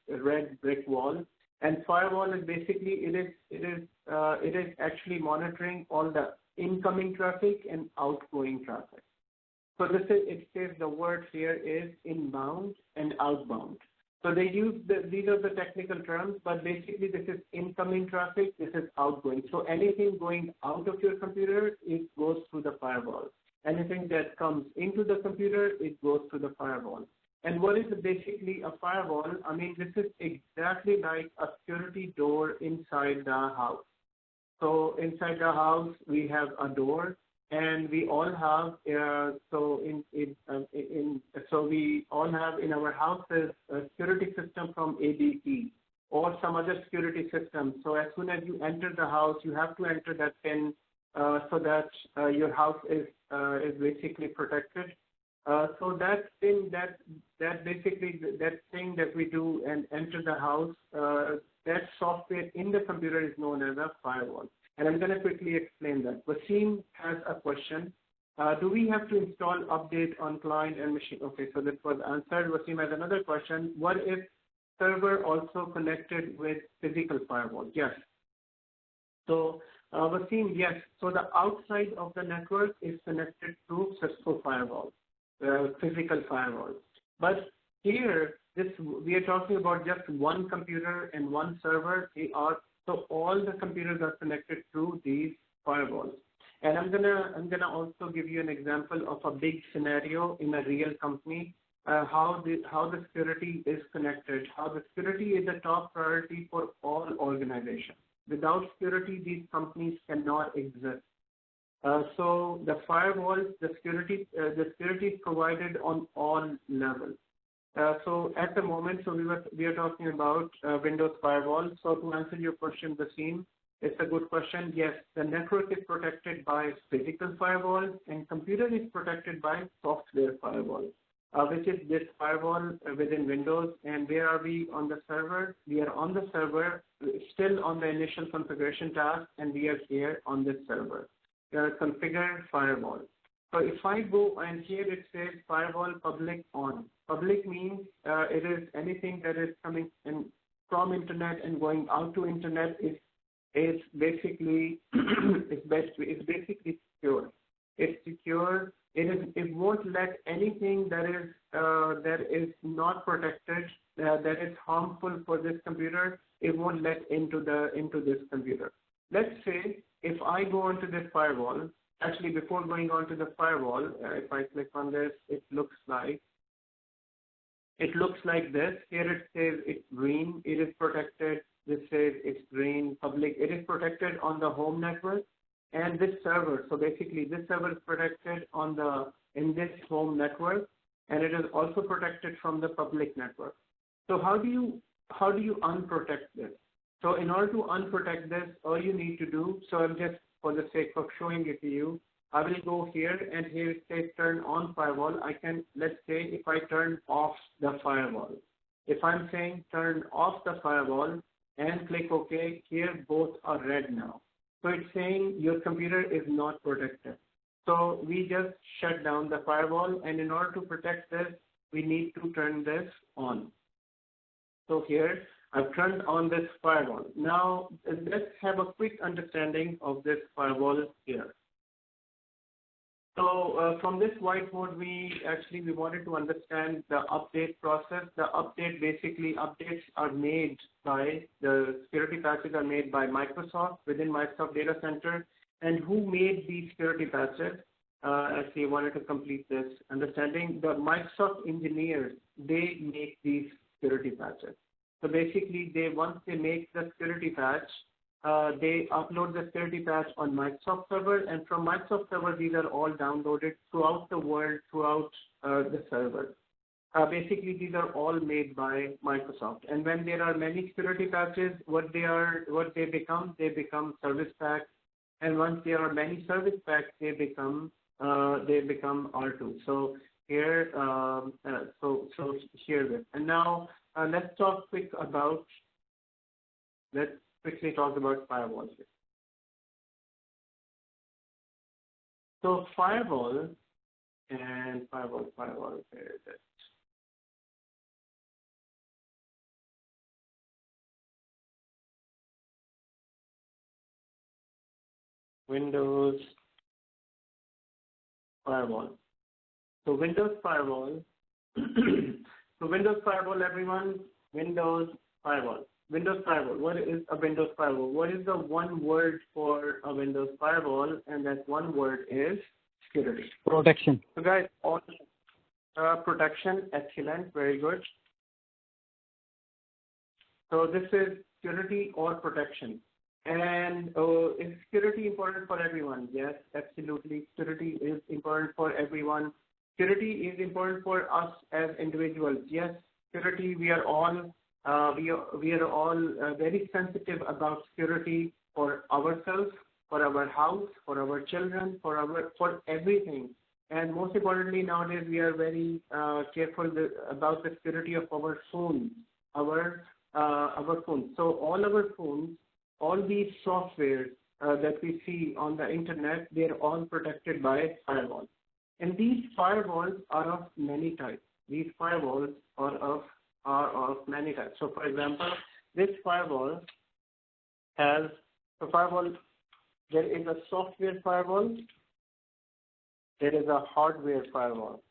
C: red brick wall. And firewall is basically it is actually monitoring all the incoming traffic and outgoing traffic. So it says the word here is inbound and outbound. So they use these are the technical terms, but basically this is incoming traffic, this is outgoing. So anything going out of your computer, it goes through the firewall. Anything that comes into the computer, it goes through the firewall. And what is basically a firewall? I mean, this is exactly like a security door inside the house. So inside the house, we have a door. And we all have we all have in our houses a security system from ADT or some other security system. So as soon as you enter the house, you have to enter that PIN so that your house is basically protected. So that thing that basically that thing that we do and enter the house, that software in the computer is known as a firewall. And I'm going to quickly explain that. Wasim has a question. Do we have to install update on client and machine? Okay, so that was answered. Wasim has another question. What if server also connected with physical firewall? Yes. So Wasim, yes. So the outside of the network is connected to Cisco firewall, physical firewall. But here, we are talking about just one computer and one server. So all the computers are connected through these firewalls. And I'm gonna also give you an example of a big scenario in a real company, how the security is connected. How the security is a top priority for all organizations. Without security, these companies cannot exist. So the firewalls, the security is provided on all levels. So at the moment, we are talking about Windows firewall. So to answer your question, Wasim, it's a good question. Yes, the network is protected by physical firewall and computer is protected by software firewall, which is this firewall within Windows. And where are we on the server? We are on the server, still on the initial configuration task, and we are here on this server. Configure firewall. So if I go and here it says firewall public on. Public means it is anything that is coming in from internet and going out to internet is basically it's basically secure. It's secure. It won't let anything that is not protected, that is harmful for this computer. It won't let into this computer. Let's say if I go onto this firewall. Actually, before going on to the firewall, if I click on this, it looks like this. Here it says it's green. It is protected. This says it's green, public. It is protected on the home network and this server. So basically, this server is protected in this home network, and it is also protected from the public network. So how do you unprotect this? So in order to unprotect this, all you need to do. So I'm just for the sake of showing it to you, I will go here and here it says turn on firewall. Let's say if I turn off the firewall. If I'm saying turn off the firewall and click OK, here both are red now. So it's saying your computer is not protected. So we just shut down the firewall, and in order to protect this, we need to turn this on. So here, I've turned on this firewall. Now, let's have a quick understanding of this firewall here. So from this whiteboard, we wanted to understand the update process. The updates are made by, the security patches are made by Microsoft within Microsoft Data Center. And who made these security patches? Actually, I wanted to complete this understanding. The Microsoft engineers, they make these security patches. So basically, once they make the security patch, they upload the security patch on Microsoft server, and from Microsoft server, these are all downloaded throughout the world, throughout the server. Basically, these are all made by Microsoft. And when there are many security patches, what they become service packs. And once there are many service packs, they become R2. So here, here. And now let's talk quick about quickly talk about firewalls. So firewall, where is it? Windows Firewall. So Windows Firewall. So Windows Firewall, everyone. Windows Firewall. Windows Firewall. What is a Windows Firewall? What is the one word for a Windows Firewall? And that one word is security.
E: Protection.
C: So guys, all protection, excellent, very good. So this is security or protection. And is security important for everyone? Yes, absolutely. Security is important for everyone. Security is important for us as individuals. Yes, security. We are all very sensitive about security for ourselves, for our house, for our children, for everything. And most importantly, nowadays we are very careful about the security of our phones, our phones. So all our phones, all these software that we see on the internet, they're all protected by firewalls. And these firewalls are of many types. These firewalls are of many types. So for example, this firewall has a firewall. There is a software firewall. There is a hardware firewall.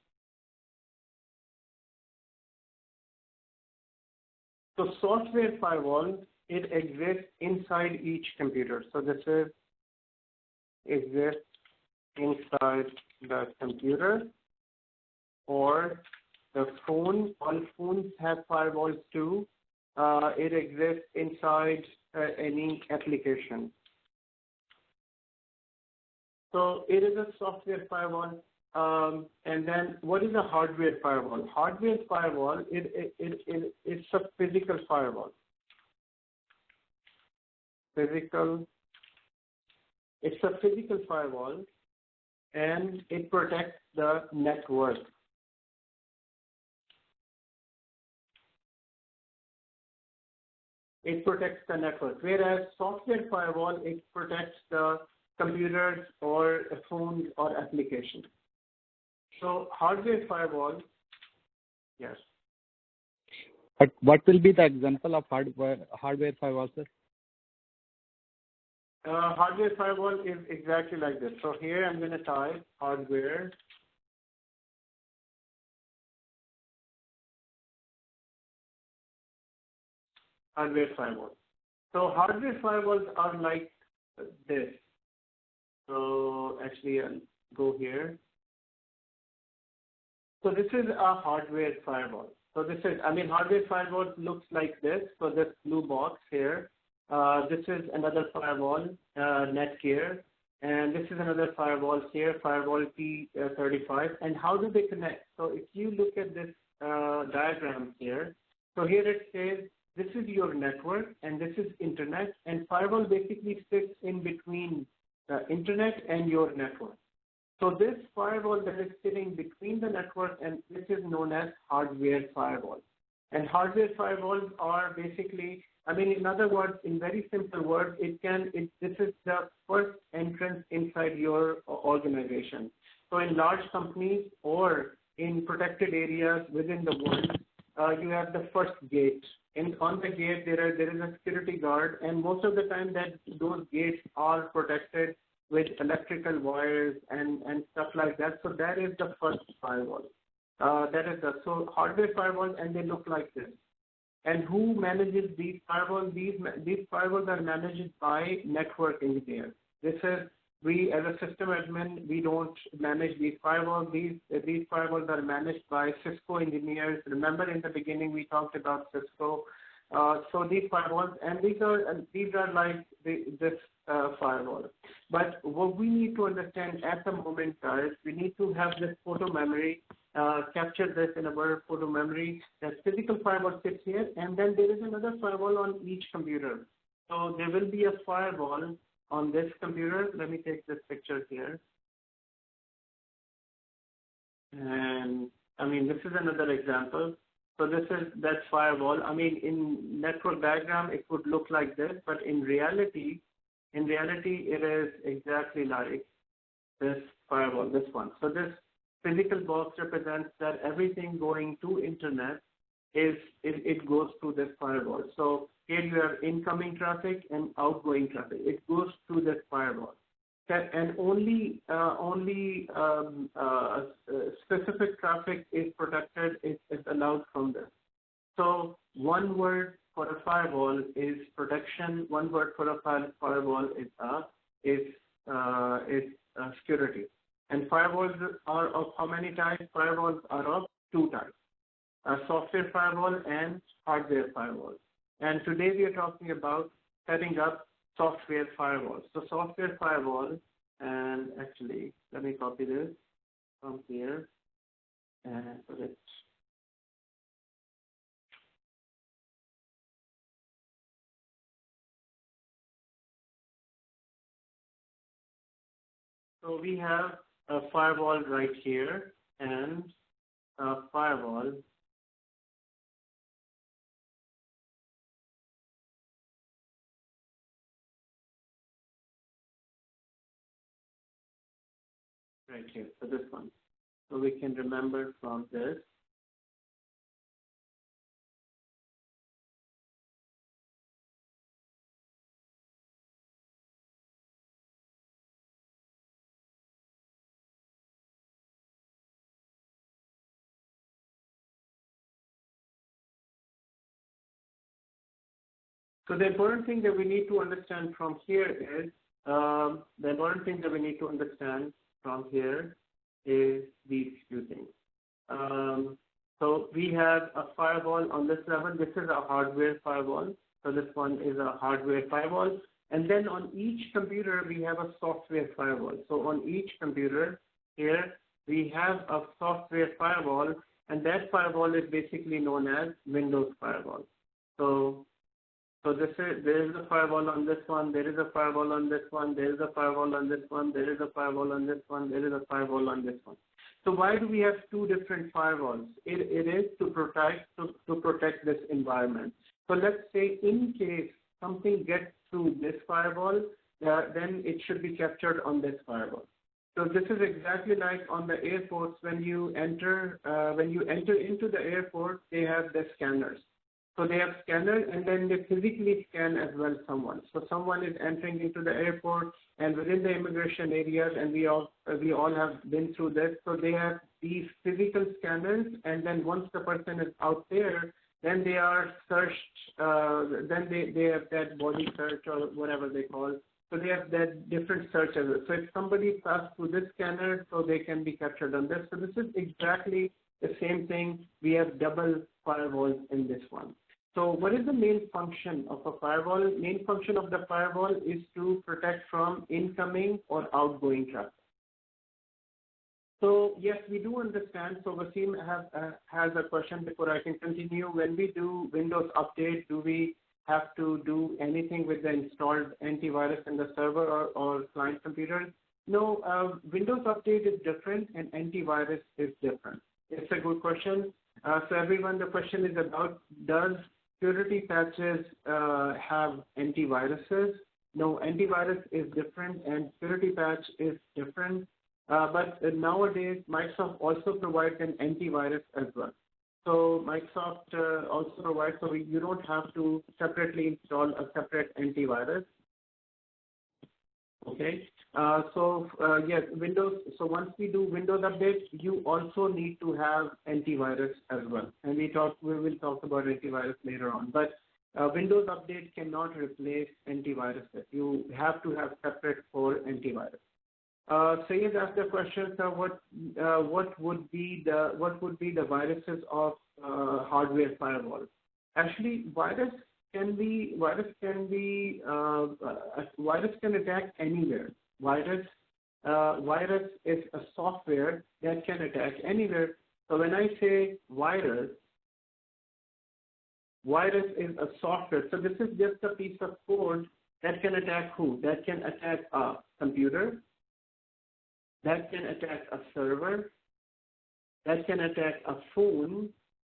C: So software firewall, it exists inside each computer. So this exists inside the computer or the phone. All phones have firewalls too. It exists inside any application. So it is a software firewall. And then what is a hardware firewall? Hardware firewall, it's a physical firewall. It's a physical firewall, and it protects the network. It protects the network, whereas software firewall, it protects the computers or phones or applications. So hardware firewall, yes.
E: But what will be the example of hardware firewall, sir?
C: Hardware firewall is exactly like this. So here I'm going to type hardware. Hardware firewall. So hardware firewalls are like this. So actually I'll go here. So this is a hardware firewall. So this is, hardware firewall looks like this. So this blue box here. This is another firewall, Netgear, and this is another firewall here, firewall P35. And how do they connect? So if you look at this diagram here, so here it says this is your network and this is internet, and firewall basically sits in between the internet and your network. So this firewall that is sitting between the network, and this is known as hardware firewall. And hardware firewalls are basically, in other words, in very simple words, this is the first entrance inside your organization. So in large companies or in protected areas within the world, you have the first gate. And on the gate, there is a security guard, and most of the time those gates are protected with electrical wires and stuff like that. So that is the first firewall. So hardware firewalls, and they look like this. And who manages these firewalls? These firewalls are managed by network engineers. We as a system admin, we don't manage these firewalls. These firewalls are managed by Cisco engineers. Remember in the beginning we talked about Cisco. So these firewalls, and these are like this firewall. But what we need to understand at the moment, guys, we need to have this photo memory, capture this in our photo memory. That physical firewall sits here, and then there is another firewall on each computer. So there will be a firewall on this computer. Let me take this picture here. And this is another example. So that's firewall. I mean, in network diagram, it would look like this, but in reality, it is exactly like this firewall, this one. So this physical box represents that everything going to internet it goes through this firewall. So here you have incoming traffic and outgoing traffic. It goes through this firewall. And only specific traffic is protected, is allowed from this. So one word for a firewall is protection. One word for a firewall is security. And firewalls are of how many types? Firewalls are of two types: a software firewall and hardware firewall. And today we are talking about setting up software firewalls. So software firewall, and actually, let me copy this from here and put it. So we have a firewall right here and a firewall right here, so this one. So we can remember from this. So the important thing that we need to understand from here is these few things. So we have a firewall on this level. This is a hardware firewall. So this one is a hardware firewall. And then on each computer, we have a software firewall. So on each computer here, we have a software firewall, and that firewall is basically known as Windows firewall. So there is a firewall on this one, there is a firewall on this one, there is a firewall on this one, there is a firewall on this one, there is a firewall on this one. So why do we have two different firewalls? It is to protect this environment. So let's say in case something gets through this firewall, then it should be captured on this firewall. So this is exactly like on the airports. When you enter into the airport, they have the scanners. So they have scanners, and then they physically scan as well someone. So someone is entering into the airport, and within the immigration areas, and we all have been through this. So they have these physical scanners, and then once the person is out there, then they are searched. Then they have that body search or whatever they call. So they have that different searches. So if somebody passed through this scanner, so they can be captured on this. So this is exactly the same thing. We have double firewalls in this one. So what is the main function of a firewall? Main function of the firewall is to protect from incoming or outgoing traffic. So yes, we do understand. So Wasim has a question before I can continue. When we do Windows update, do we have to do anything with the installed antivirus in the server or client computer? No, Windows update is different and antivirus is different. It's a good question. So everyone, the question is about, does security patches have antiviruses? No, antivirus is different and security patch is different. But nowadays, Microsoft also provides an antivirus as well. So Microsoft also provides, so you don't have to separately install a separate antivirus. Okay. Yes, Windows. So once we do Windows updates, you also need to have antivirus as well. And we will talk about antivirus later on. But Windows update cannot replace antiviruses. You have to have separate for antivirus. Sayed asked the question, what would be the viruses of hardware firewall? Actually, virus can attack anywhere. Virus is a software that can attack anywhere. So when I say virus is a software. So this is just a piece of code that can attack who? That can attack a computer, that can attack a server, that can attack a phone,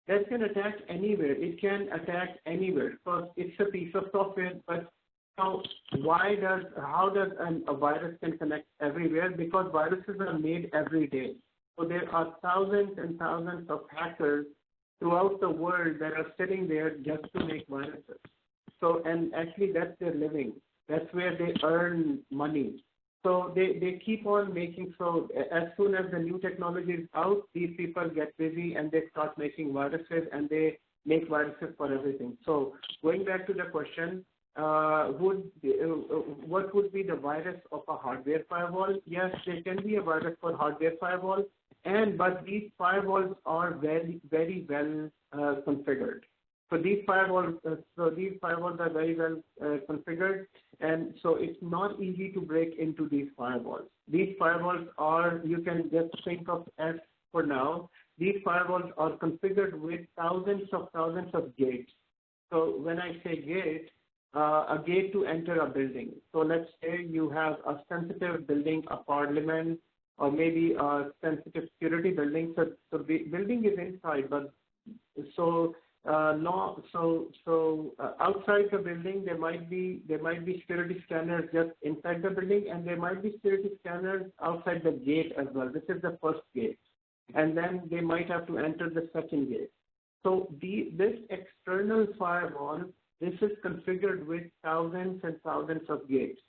C: that can attack anywhere. It can attack anywhere because it's a piece of software. But how does a virus can connect everywhere? Because viruses are made every day. So there are thousands and thousands of hackers throughout the world that are sitting there just to make viruses. So, and actually that's their living. That's where they earn money. So they keep on making, so as soon as the new technology is out, these people get busy and they start making viruses and they make viruses for everything. So going back to the question, what would be the virus of a hardware firewall? Yes, there can be a virus for hardware firewall, but these firewalls are very, very well configured. So these firewalls are very well configured, and so it's not easy to break into these firewalls. These firewalls are, you can just think of as for now, these firewalls are configured with thousands of gates. So when I say gate, a gate to enter a building. So let's say you have a sensitive building, a parliament, or maybe a sensitive security building. So the building is inside, but outside the building there might be security scanners just inside the building, and there might be security scanners outside the gate as well. This is the first gate, and then they might have to enter the second gate. So this external firewall, this is configured with thousands and thousands of gates.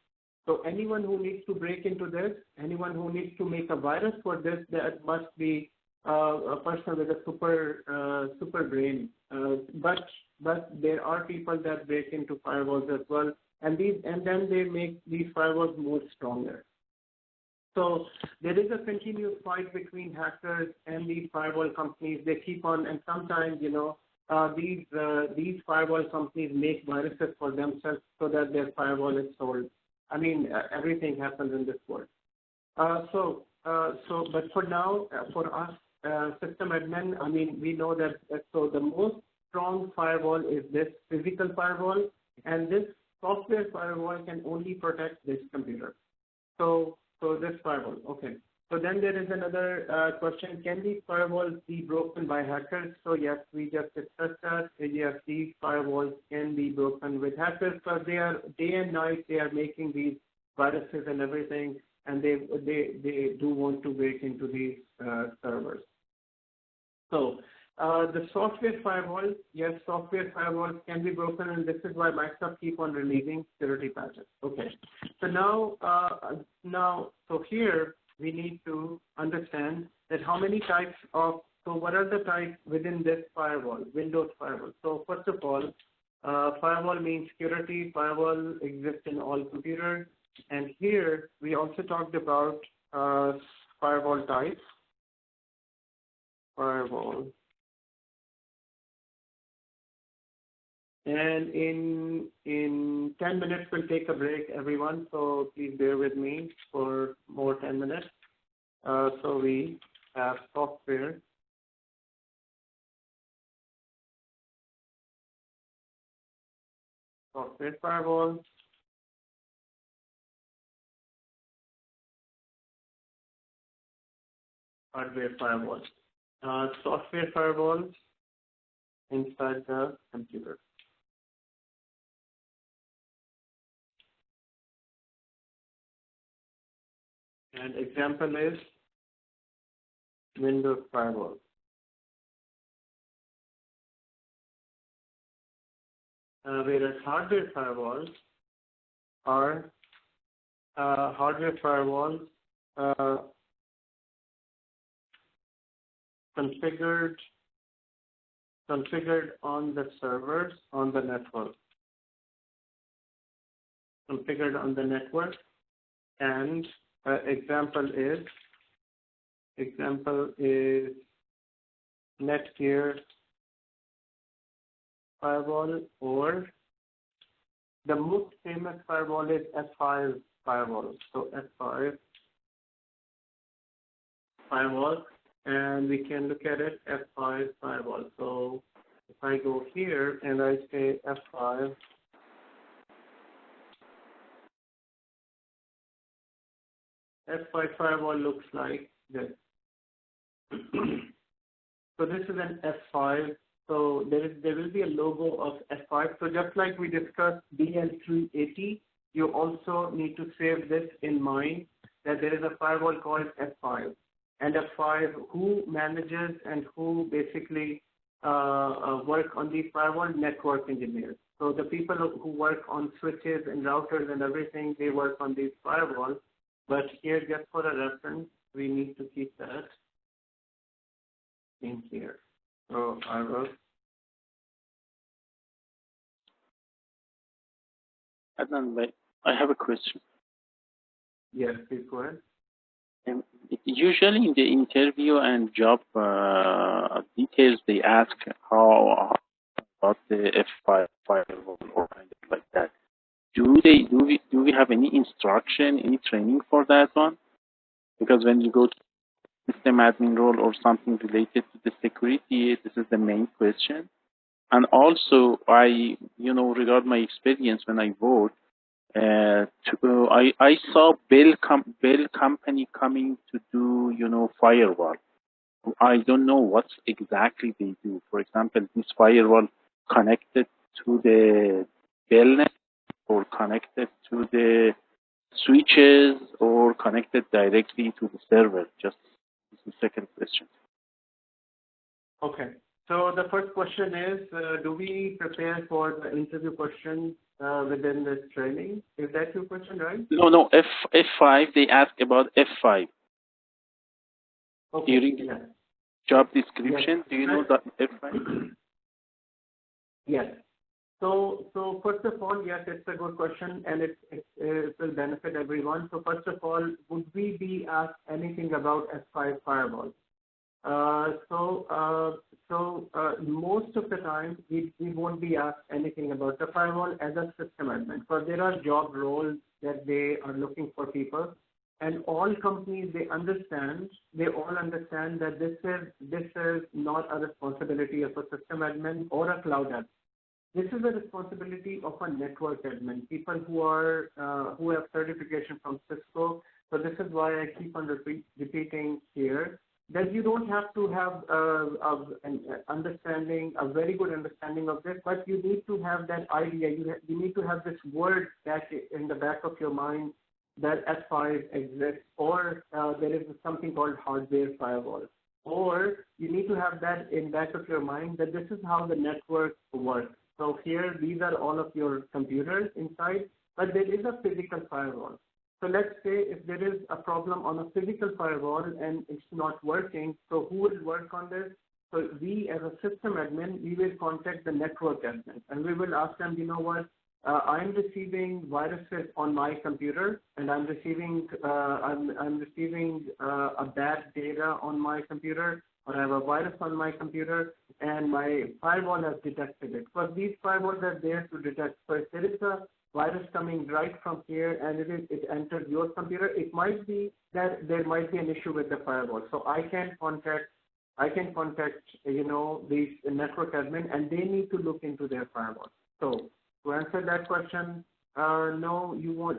C: So anyone who needs to break into this, anyone who needs to make a virus for this, that must be a person with a super brain. But there are people that break into firewalls as well, and then they make these firewalls more stronger. So there is a continuous fight between hackers and these firewall companies. They keep on, and sometimes these firewall companies make viruses for themselves so that their firewall is sold. I mean, everything happens in this world. But for now, for us, system admin, I mean, we know that, so the most strong firewall is this physical firewall, and this software firewall can only protect this computer. So this firewall, okay. So then there is another question, can these firewalls be broken by hackers? So yes, we just discussed that. Yes, these firewalls can be broken with hackers, but they are day and night, they are making these viruses and everything, and they do want to break into these servers. So the software firewalls, yes, software firewalls can be broken, and this is why Microsoft keep on releasing security patches. Okay. So so here we need to understand that how many types of, so what are the types within this firewall, Windows firewall. So first of all, firewall means security. Firewall exists in all computers. And here we also talked about firewall types. Firewall. And in 10 minutes, we'll take a break, everyone. So please bear with me for more 10 minutes. So we have software. Software firewall. Hardware firewall. Software firewalls inside the computer. And example is Windows Firewall. Whereas hardware firewalls are configured on the servers on the network. Configured on the network, and example is Netgear firewall, or the most famous firewall is F5 firewall. So F5 firewall, and we can look at it, F5 firewall. So if I go here and I say F5, F5 firewall looks like this. So So this is an F5. So there will be a logo of F5. So just like we discussed BL380, you also need to save this in mind that there is a firewall called F5. And F5, who manages and who basically work on these firewall network engineers. So the people who work on switches and routers and everything, they work on these firewalls. But here, just for a reference, we need to keep that in here. So I will.
G: Adnan, I have a question.
C: Yes, please go ahead.
G: Usually in the interview and job details, they ask how about the F5 firewall or kind of like that. Do we have any instruction, any training for that one? Because when you go to system admin role or something related to the security, this is the main question. And also, regard my experience when I worked, I saw Bell company coming to do, firewall. I don't know what exactly they do. For example, this firewall connected to the Bell or connected to the switches or connected directly to the server? Just the second question.
C: Okay. So the first question is, do we prepare for the interview questions within this training? Is that your question, right?
G: No. F5, they ask about F5.
C: Okay.
G: During
C: yes.
G: Job description,
C: yes.
G: do you know that F5?
C: Yes. So first of all, yes, it's a good question, and it will benefit everyone. So first of all, would we be asked anything about F5 firewall? Most of the time, we won't be asked anything about the firewall as a system admin, because there are job roles that they are looking for people, and all companies, they all understand that this is not a responsibility of a system admin or a cloud admin. This is a responsibility of a network admin, people who have certification from Cisco. So this is why I keep on repeating here that you don't have to have a very good understanding of this, but you need to have that idea. You need to have this word that in the back of your mind that F5 exists, or there is something called hardware firewall. Or you need to have that in back of your mind that this is how the network works. So here, these are all of your computers inside, but there is a physical firewall. So let's say if there is a problem on a physical firewall and it's not working, so who will work on this? So we as a system admin, we will contact the network admin and we will ask them, you know what, I'm receiving viruses on my computer and I'm receiving a bad data on my computer, or I have a virus on my computer and my firewall has detected it. Because these firewalls are there to detect. So if there is a virus coming right from here and it entered your computer, it might be that there might be an issue with the firewall. So I can contact these network admin and they need to look into their firewall. So to answer that question, no,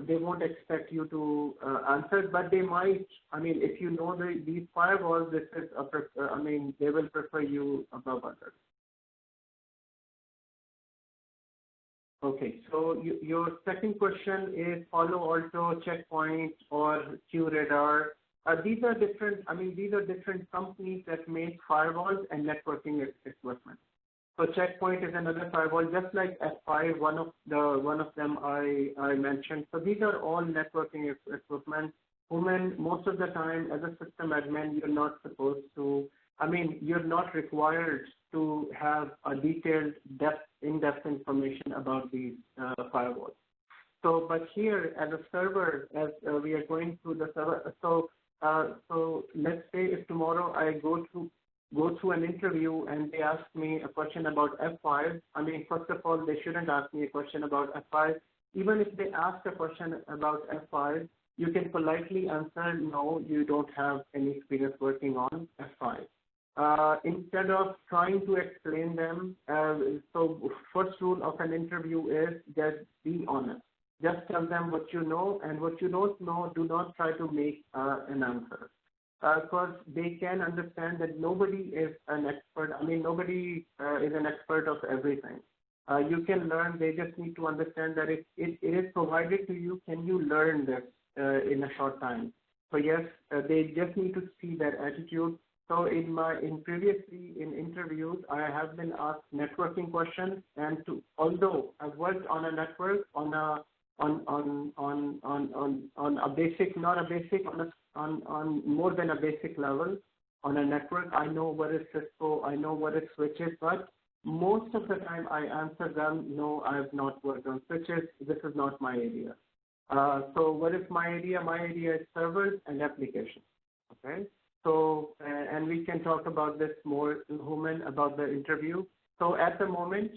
C: they won't expect you to answer, but they might. I mean, if you know these firewalls, this is they will prefer you above others. Okay, so your second question is Palo Alto, Checkpoint, or QRadar. These are different. These are different companies that make firewalls and networking equipment. So Checkpoint is another firewall, just like F5. One of them I mentioned. So these are all networking equipment. Most of the time, as a system admin, you're not supposed to. You're not required to have a detailed, in-depth information about these firewalls. So, but here as a server, as we are going through the server, so let's say if tomorrow I go through an interview and they ask me a question about F5, first of all, they shouldn't ask me a question about F5. Even if they ask a question about F5, you can politely answer, no, you don't have any experience working on F5. Instead of trying to explain them, so first rule of an interview is just be honest. Just tell them what you know, and what you don't know, do not try to make an answer. because they can understand that nobody is an expert. I mean, nobody is an expert of everything. You can learn. They just need to understand that if it is provided to you, can you learn this in a short time? So yes, they just need to see that attitude. So previously in interviews, I have been asked networking questions, and although I've worked on a network on a basic, not a basic, on more than a basic level on a network, I know what is Cisco, I know what is switches, but most of the time I answer them, no, I have not worked on switches. This is not my area. So what is my area? My area is servers and applications. Okay. So, and we can talk about this more, Human, about the interview. So at the moment,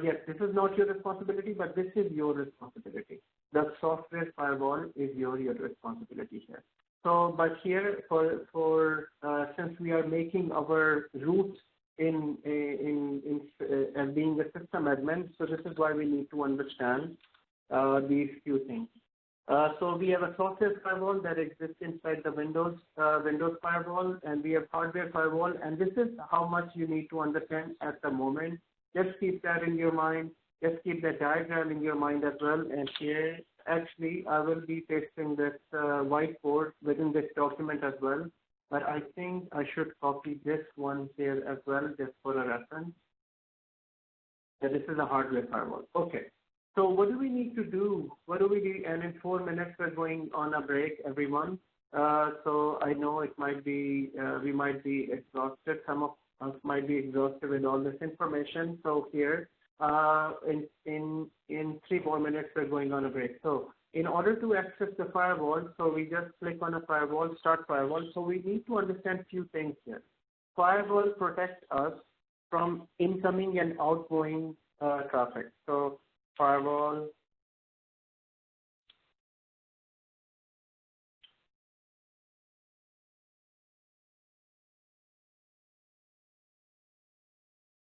C: yes, this is not your responsibility, but this is your responsibility. The software firewall is your responsibility here. So, but here, since we are making our roots in as being a system admin, so this is why we need to understand these few things. So we have a software firewall that exists inside the Windows firewall, and we have hardware firewall, and this is how much you need to understand at the moment. Just keep that in your mind. Just keep the diagram in your mind as well. And here, actually, I will be pasting this whiteboard within this document as well. But I think I should copy this one here as well, just for a reference. So this is a hardware firewall. Okay. So what do we need to do? What do we do? And in 4 minutes, we're going on a break, everyone. So I know it might be, we might be exhausted. Some of us might be exhausted with all this information. So here, in 3 more minutes, we're going on a break. So in order to access the firewall, so we just click on a firewall, start firewall. So we need to understand a few things here. Firewall protects us from incoming and outgoing traffic. So firewall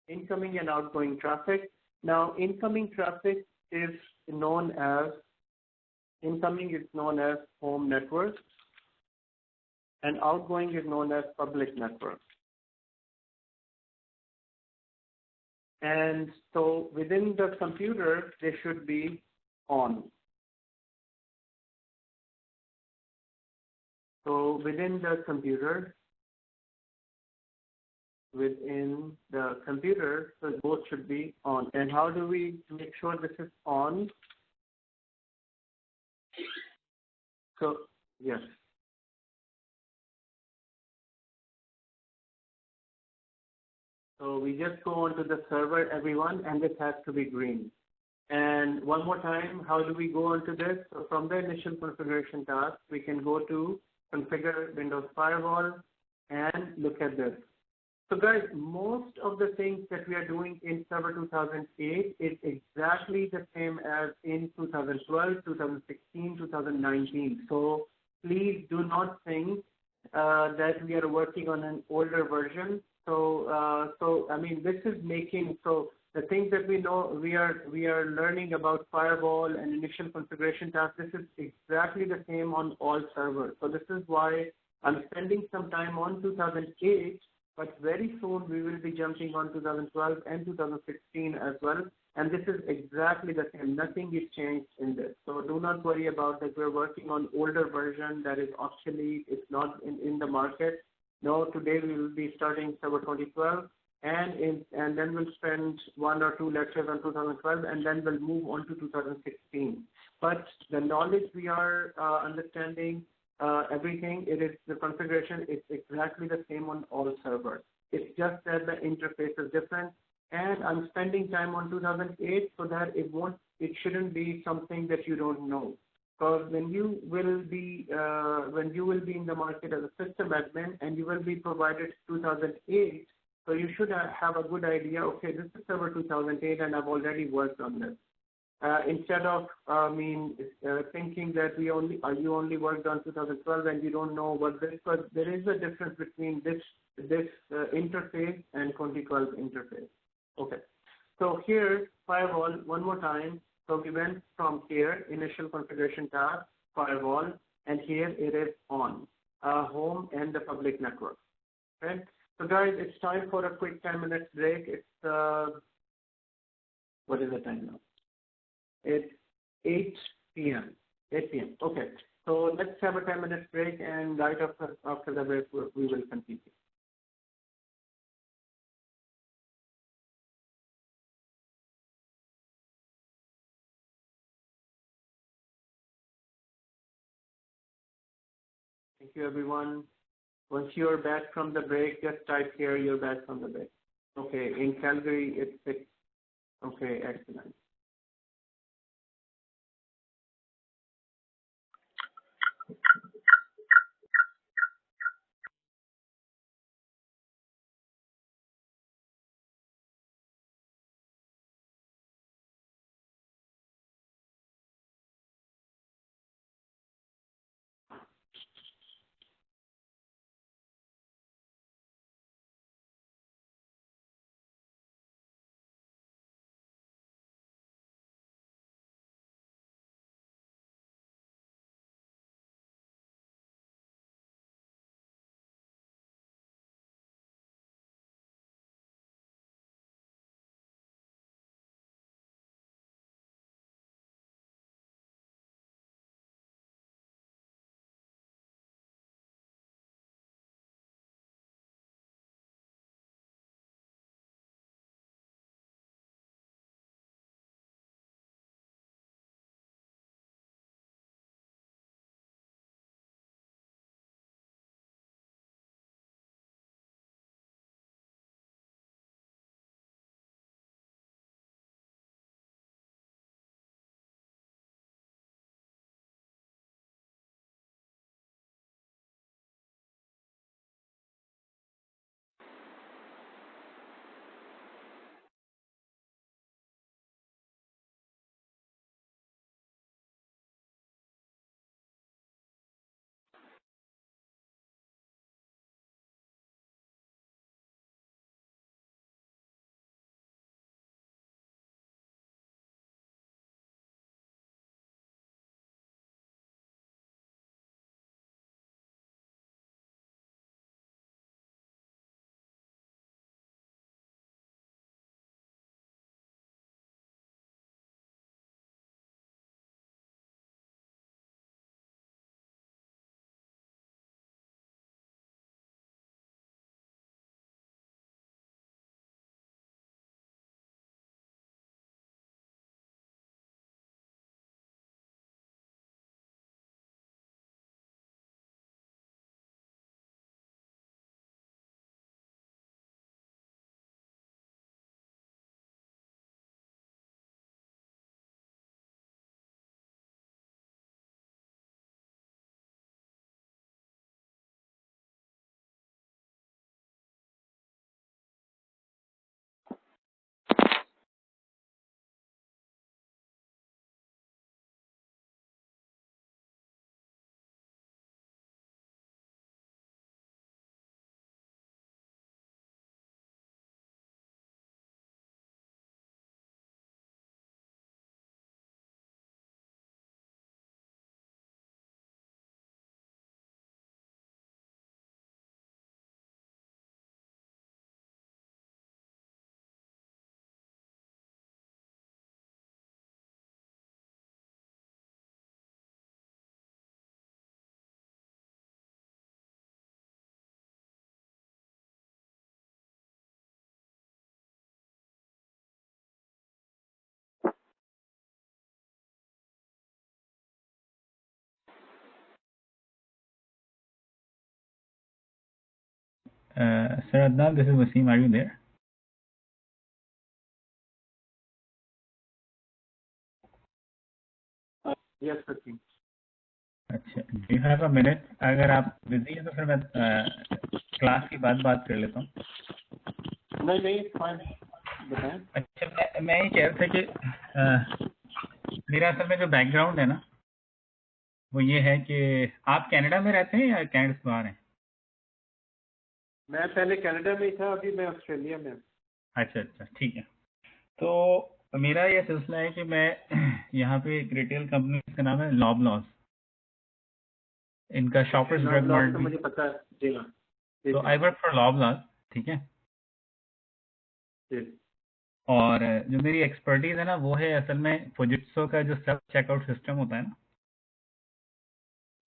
C: incoming and outgoing traffic. Now, incoming traffic is known as home network, and outgoing is known as public network. And so within the computer, they should be on. So within the computer, so both should be on. And how do we make sure this is on? So, yes. So we just go onto the server, everyone, and this has to be green. And one more time, how do we go onto this? So from the initial configuration task, we can go to configure Windows Firewall and look at this. So guys, most of the things that we are doing in Server 2008 is exactly the same as in 2012, 2016, 2019. So please do not think that we are working on an older version. So I mean, this is making, so the things that we know, we are learning about firewall and initial configuration tasks. This is exactly the same on all servers. So this is why I'm spending some time on 2008, but very soon we will be jumping on 2012 and 2016 as well. And this is exactly the same. Nothing is changed in this. So do not worry about that we're working on older version that is obsolete. It's not in the market. No, today we will be starting Server 2012, and then we'll spend 1 or 2 lectures on 2012, and then we'll move on to 2016. But the knowledge we are understanding, everything, it is the configuration is exactly the same on all servers. It's just that the interface is different, and I'm spending time on 2008 so that it shouldn't be something that you don't know. Because when you will be in the market as a system admin and you will be provided 2008, so you should have a good idea. Okay, this is Server 2008, and I've already worked on this. Instead of thinking that you only worked on 2012 and you don't know what this. But there is a difference between this interface and 2012 interface. Okay, so here firewall one more time. So we went from here, initial configuration task, firewall, and here it is on. home and the public network. Okay. So guys, it's time for a quick 10-minute break. It's what is the time now? It's 8 p.m. 8 p.m. Okay. So let's have a 10-minute break, and right after the break, we will continue. Thank you, everyone. Once you're back from the break, just type here you're back from the break. Okay. In Calgary, it's 6. Okay. Excellent.
I: Sir Adnan, this is Wasim. Are you there?
C: Yes, Sachin.
I: अच्छा, do you have a minute? अगर आप busy हैं तो फिर मैं class के बाद बात कर लेता हूँ.
C: नहीं, फाइन, बताएं.
I: अच्छा, मैं ये कह रहा था कि मेरा असल में जो बैकग्राउंड है ना, वो ये है कि आप कनाडा में रहते हैं या कनाडा से बाहर हैं?
C: मैं पहले कनाडा में था, अभी मैं ऑस्ट्रेलिया में.
I: अच्छा, ठीक है. तो मेरा ये सिलसिला है कि मैं यहाँ पे एक रिटेल कंपनी का नाम है लॉबलॉस. इनका शॉपर्स ड्रग मार्ट
C: तो
I: भी।
C: मुझे पता है जी। हाँ
I: तो आई वर्क फॉर लॉबलाज, ठीक है।
C: जी।
I: और जो मेरी एक्सपर्टीज है ना वो है असल में फुजित्सो का जो सेल्फ चेकआउट सिस्टम होता है ना,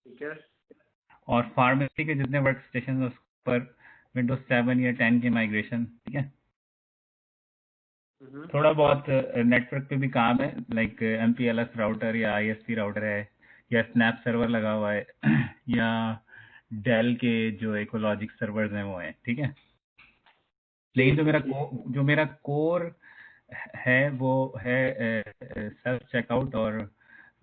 C: ठीक है।
I: और फार्मेसी के जितने वर्क स्टेशन उस पर विंडोज 7 या 10 के माइग्रेशन, ठीक है। थोड़ा बहुत नेटवर्क पे भी काम है, लाइक MPLS राउटर या ISP राउटर है, या स्नैप सर्वर लगा हुआ है या डेल के जो इकोलॉजिक सर्वर्स हैं वो हैं, ठीक है। लेकिन जो मेरा कोर है वो है सेल्फ चेकआउट और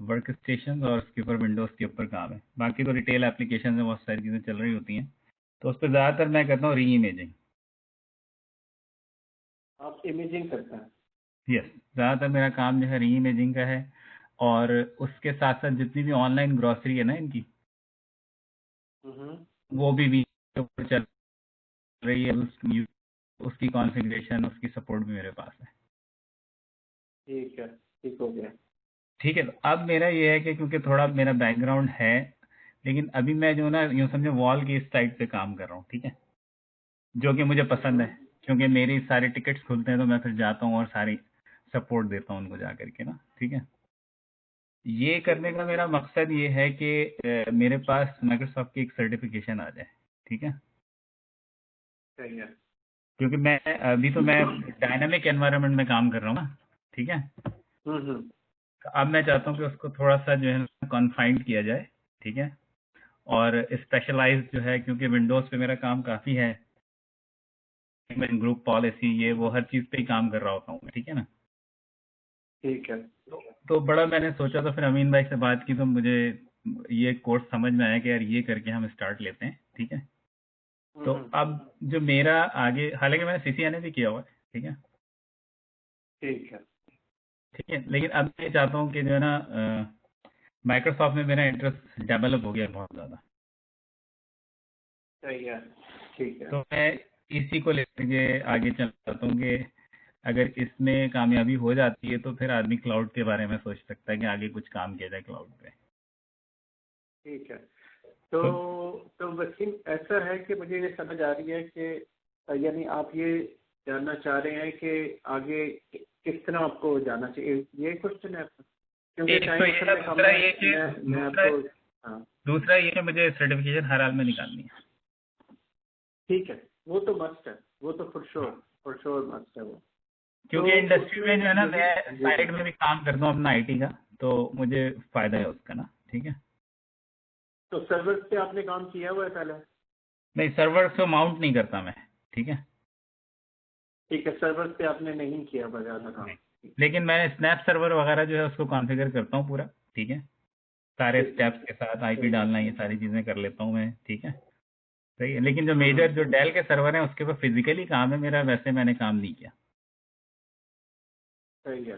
I: वर्क स्टेशन, और उसके ऊपर विंडोज के ऊपर काम है। बाकी तो रिटेल एप्लीकेशन में बहुत सारी चीज़ें चल रही होती हैं, तो उस पर ज़्यादातर मैं करता हूँ री इमेजिंग।
C: आप इमेजिंग करते हैं?
I: यस, ज़्यादातर मेरा काम जो है री इमेजिंग का है, और उसके साथ साथ जितनी भी ऑनलाइन ग्रॉसरी है ना इनकी, वो भी ऊपर चल रही है, उसकी कॉन्फ़िगरेशन, उसकी सपोर्ट भी मेरे पास है।
C: ठीक है, ठीक हो गया।
I: ठीक है, तो अब मेरा ये है कि क्योंकि थोड़ा मेरा बैकग्राउंड है, लेकिन अभी मैं जो ना यूँ समझो वॉल की इस साइड पे काम कर रहा हूँ, ठीक है, जो कि मुझे पसंद है, क्योंकि मेरी सारे टिकट्स खुलते हैं तो मैं फिर जाता हूँ और सारी सपोर्ट देता हूँ उनको जा करके ना, ठीक है। ये करने का मेरा मकसद ये है कि मेरे पास माइक्रोसॉफ्ट की एक सर्टिफिकेशन आ जाए, ठीक है।
C: सही है।
I: क्योंकि मैं अभी तो मैं डायनामिक एनवायरनमेंट में काम कर रहा हूँ ना, ठीक है। तो अब मैं चाहता हूँ कि उसको थोड़ा सा जो है कॉन्फाइंड किया जाए, ठीक है, और स्पेशलाइज जो है, क्योंकि विंडोज पे मेरा काम काफ़ी है, ग्रुप पॉलिसी ये वो हर चीज़ पे ही काम कर रहा होता हूँ, ठीक है ना।
C: ठीक है।
I: तो बड़ा मैंने सोचा, तो फिर अमीन भाई से बात की तो मुझे ये कोर्स समझ में आया कि यार ये करके हम स्टार्ट लेते हैं, ठीक है। तो अब जो मेरा आगे, हालांकि मैंने CCNA भी किया हुआ है, ठीक है,
C: ठीक है,
I: ठीक है, लेकिन अब मैं चाहता हूँ कि जो है ना माइक्रोसॉफ्ट में मेरा इंटरेस्ट डेवलप हो गया बहुत ज़्यादा।
C: सही है। ठीक है।
I: तो मैं इसी को लेकर के आगे चल चाहता हूँ कि अगर इसमें कामयाबी हो जाती है तो फिर आदमी क्लाउड के बारे में सोच सकता है कि आगे कुछ काम किया जाए क्लाउड पे।
C: ठीक है। तो वसीम, ऐसा है कि मुझे ये समझ आ रही है कि यानी आप ये जानना चाह रहे हैं कि आगे किस तरह आपको जाना चाहिए, ये क्वेश्चन है आपका? क्योंकि
I: दूसरा ये कि मुझे सर्टिफिकेशन हर हाल में निकालनी है।
C: ठीक है, वो तो मस्ट है, वो तो फॉर श्योर मस्ट है वो,
I: क्योंकि इंडस्ट्री में जो है ना मैं साइड में भी काम करता हूँ अपना IT का, तो मुझे फायदा है उसका ना, ठीक है।
C: तो सर्वर पे आपने काम किया हुआ है पहले?
I: नहीं, सर्वर को माउंट नहीं करता मैं, ठीक है।
C: ठीक है, सर्वर पे आपने नहीं किया हुआ ज़्यादा काम,
I: लेकिन मैं स्नैप सर्वर वगैरह जो है उसको कॉन्फ़िगर करता हूँ पूरा, ठीक है, सारे स्टेप्स के साथ IP डालना, ये सारी चीज़ें कर लेता हूँ मैं, ठीक है, सही है। लेकिन जो मेजर जो डेल के सर्वर हैं उसके ऊपर फिजिकली काम है मेरा, वैसे मैंने काम नहीं किया।
C: सही है,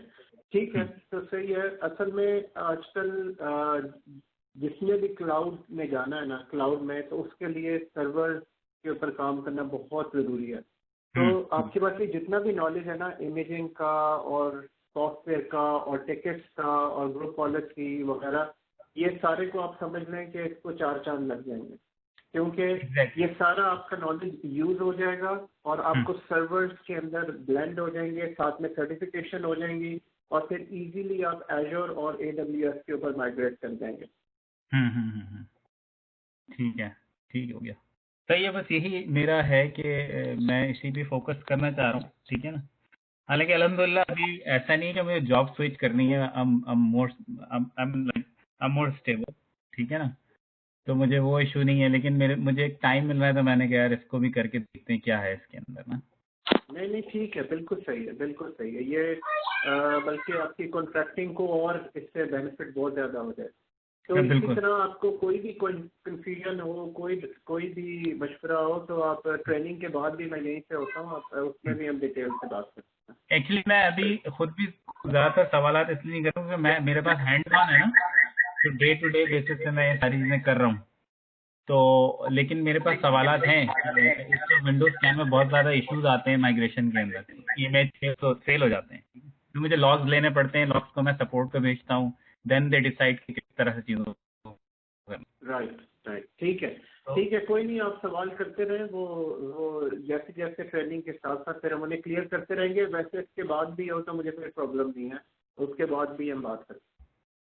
C: ठीक है, तो सही है। असल में आजकल जिसने भी क्लाउड में जाना है ना, क्लाउड में, तो उसके लिए सर्वर के ऊपर काम करना बहुत ज़रूरी है। तो आपके पास जितना भी नॉलेज है ना इमेजिंग का और सॉफ्टवेयर का और टिकट्स का और ग्रुप पॉलिसी वगैरह, ये सारे को आप समझ लें कि इसको 4 चांद लग जाएंगे, क्योंकि ये सारा आपका नॉलेज यूज हो जाएगा और आपको सर्वर्स के अंदर ब्लेंड हो जाएंगे, साथ में सर्टिफिकेशन हो जाएंगी, और फिर इजीली आप एजोर और AWS के ऊपर माइग्रेट कर जाएंगे।
I: ठीक है, ठीक हो गया, सही है। बस यही मेरा है कि मैं इसी पे फोकस करना चाह रहा हूँ, ठीक है ना। हालांकि अल्हम्दुलिल्लाह अभी ऐसा नहीं है कि मुझे जॉब स्विच करनी है, I'm more stable, ठीक है ना, तो मुझे वो इशू नहीं है। लेकिन मुझे एक टाइम मिल रहा है, तो मैंने कहा यार इसको भी करके देखते हैं क्या है इसके अंदर ना।
C: नहीं, ठीक है, बिल्कुल सही है, बिल्कुल सही है। ये बल्कि आपकी कॉन्ट्रैक्टिंग को और इससे बेनिफिट बहुत ज़्यादा हो जाए। तो इसी तरह आपको कोई भी कंफ्यूजन हो, कोई भी मशवरा हो, तो आप ट्रेनिंग के बाद भी, मैं यहीं से होता हूँ, उसमें भी हम डिटेल से बात करते हैं।
I: एक्चुअली मैं अभी खुद भी ज़्यादातर सवाल इसलिए नहीं कर रहा हूँ क्योंकि मेरे पास हैंड ऑन है ना, तो डे टू डे बेसिस पे मैं ये सारी चीज़ें कर रहा हूँ। तो लेकिन मेरे पास सवालात हैं, इससे विंडोज 10 में बहुत ज़्यादा इश्यूज आते हैं माइग्रेशन के अंदर, इमेज फेल हो जाते हैं, तो मुझे लॉग्स लेने पड़ते हैं, लॉग्स को मैं सपोर्ट को भेजता हूँ, देन दे डिसाइड कि किस तरह से चीज़ों को।
C: राइट, राइट, ठीक है, कोई नहीं, आप सवाल करते रहे, वो जैसे जैसे ट्रेनिंग के साथ साथ फिर हम उन्हें क्लियर करते रहेंगे। वैसे इसके बाद भी हो तो मुझे कोई प्रॉब्लम नहीं है, उसके बाद भी हम बात करें।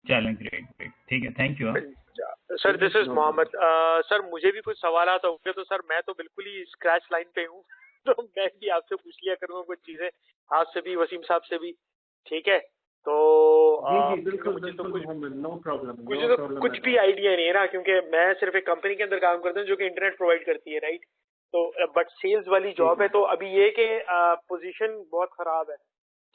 I: चलें, ग्रेट, ठीक है, thank you.
A: Sir this is Mohammed. Sir मुझे भी कुछ सवाल होंगे, तो सर मैं तो बिल्कुल ही स्क्रैच लाइन पे हूँ तो मैं भी आपसे पूछ लिया करूँगा कुछ चीजें, आपसे भी, वसीम साहब से भी, ठीक है? तो
C: जी बिल्कुल, नो प्रॉब्लम,
A: मुझे तो कुछ भी आइडिया नहीं है ना, क्योंकि मैं सिर्फ एक कंपनी के अंदर काम करता हूँ जो कि इंटरनेट प्रोवाइड करती है, राइट? तो बट सेल्स वाली जॉब है, तो अभी ये कि पोजीशन बहुत खराब है,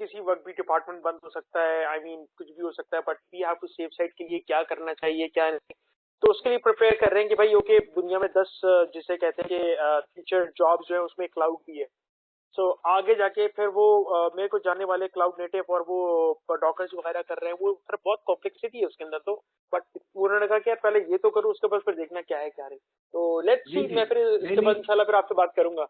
A: किसी वक्त भी डिपार्टमेंट बंद हो सकता है, आई मीन कुछ भी हो सकता है, but we have to safe side के लिए क्या करना चाहिए क्या नहीं, तो उसके लिए प्रिपेयर कर रहे हैं कि भाई ओके, दुनिया में 10 जिसे कहते हैं कि फ्यूचर जॉब्स जो है उसमें क्लाउड भी है। सो आगे जाके फिर वो मेरे को जानने वाले क्लाउड नेटिव और वो डॉकर्स वगैरह कर रहे हैं, वो फिर बहुत कॉम्प्लेक्सिटी है उसके अंदर, तो बट उन्होंने कहा कि यार पहले ये तो करो, उसके बाद फिर देखना क्या है क्या नहीं। तो लेट्स सी, मैं फिर इसके बाद इंशाल्लाह फिर आपसे बात करूंगा।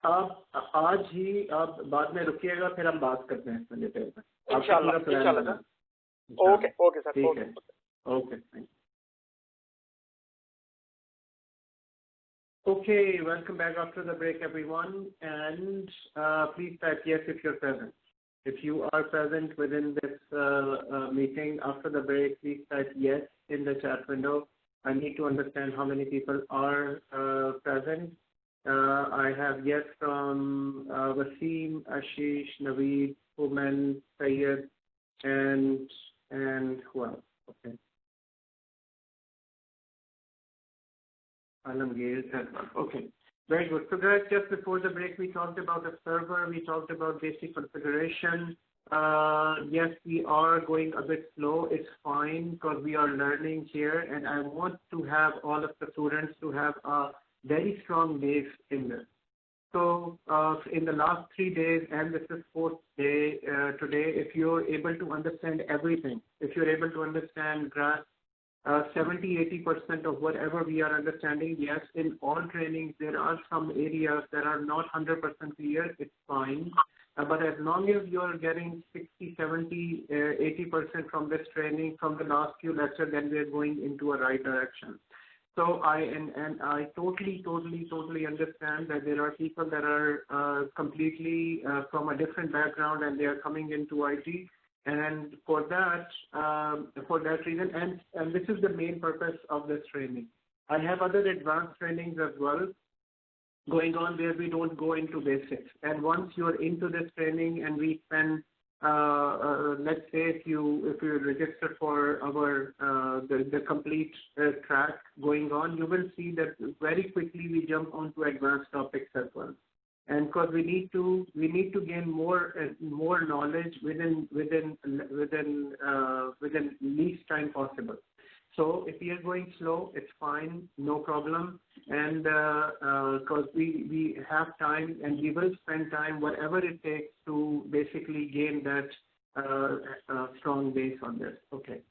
C: आप आज ही, आप बाद में रुकिएगा, फिर हम बात करते हैं इसमें डिटेल में
A: इंशाल्लाह सर। ओके सर,
C: ठीक है, okay, thank you. Okay, welcome back after the break, everyone, and please type yes if you're present. If you are present within this meeting after the break, please type yes in the chat window. I need to understand how many people are present. I have yes from Wasim, Ashish, Naveed, Uman, Sayyed, and who else? Okay. Alamgir as well. Okay, very good. So guys, just before the break, we talked about a server, we talked about basic configuration. Yes, we are going a bit slow. It's fine because we are learning here, and I want to have all of the students to have a very strong base in this. So in the last 3 days, and this is 4th day today, if you're able to understand everything, if you're able to understand, grasp 70-80% of whatever we are understanding, yes, in all trainings there are some areas that are not 100% clear, it's fine. But as long as you're getting 60, 70, 80% from this training, from the last few lectures, then we're going into a right direction. So I totally understand that there are people that are completely from a different background, and they are coming into IT. And for that reason, and this is the main purpose of this training. I have other advanced trainings as well going on where we don't go into basics. And once you're into this training and we spend, let's say if you register for our the complete track going on, you will see that very quickly we jump onto advanced topics as well. And because we need to gain more knowledge within least time possible. So if we are going slow, it's fine, no problem. And because we have time, and we will spend time, whatever it takes, to basically gain that strong base on this. Okay.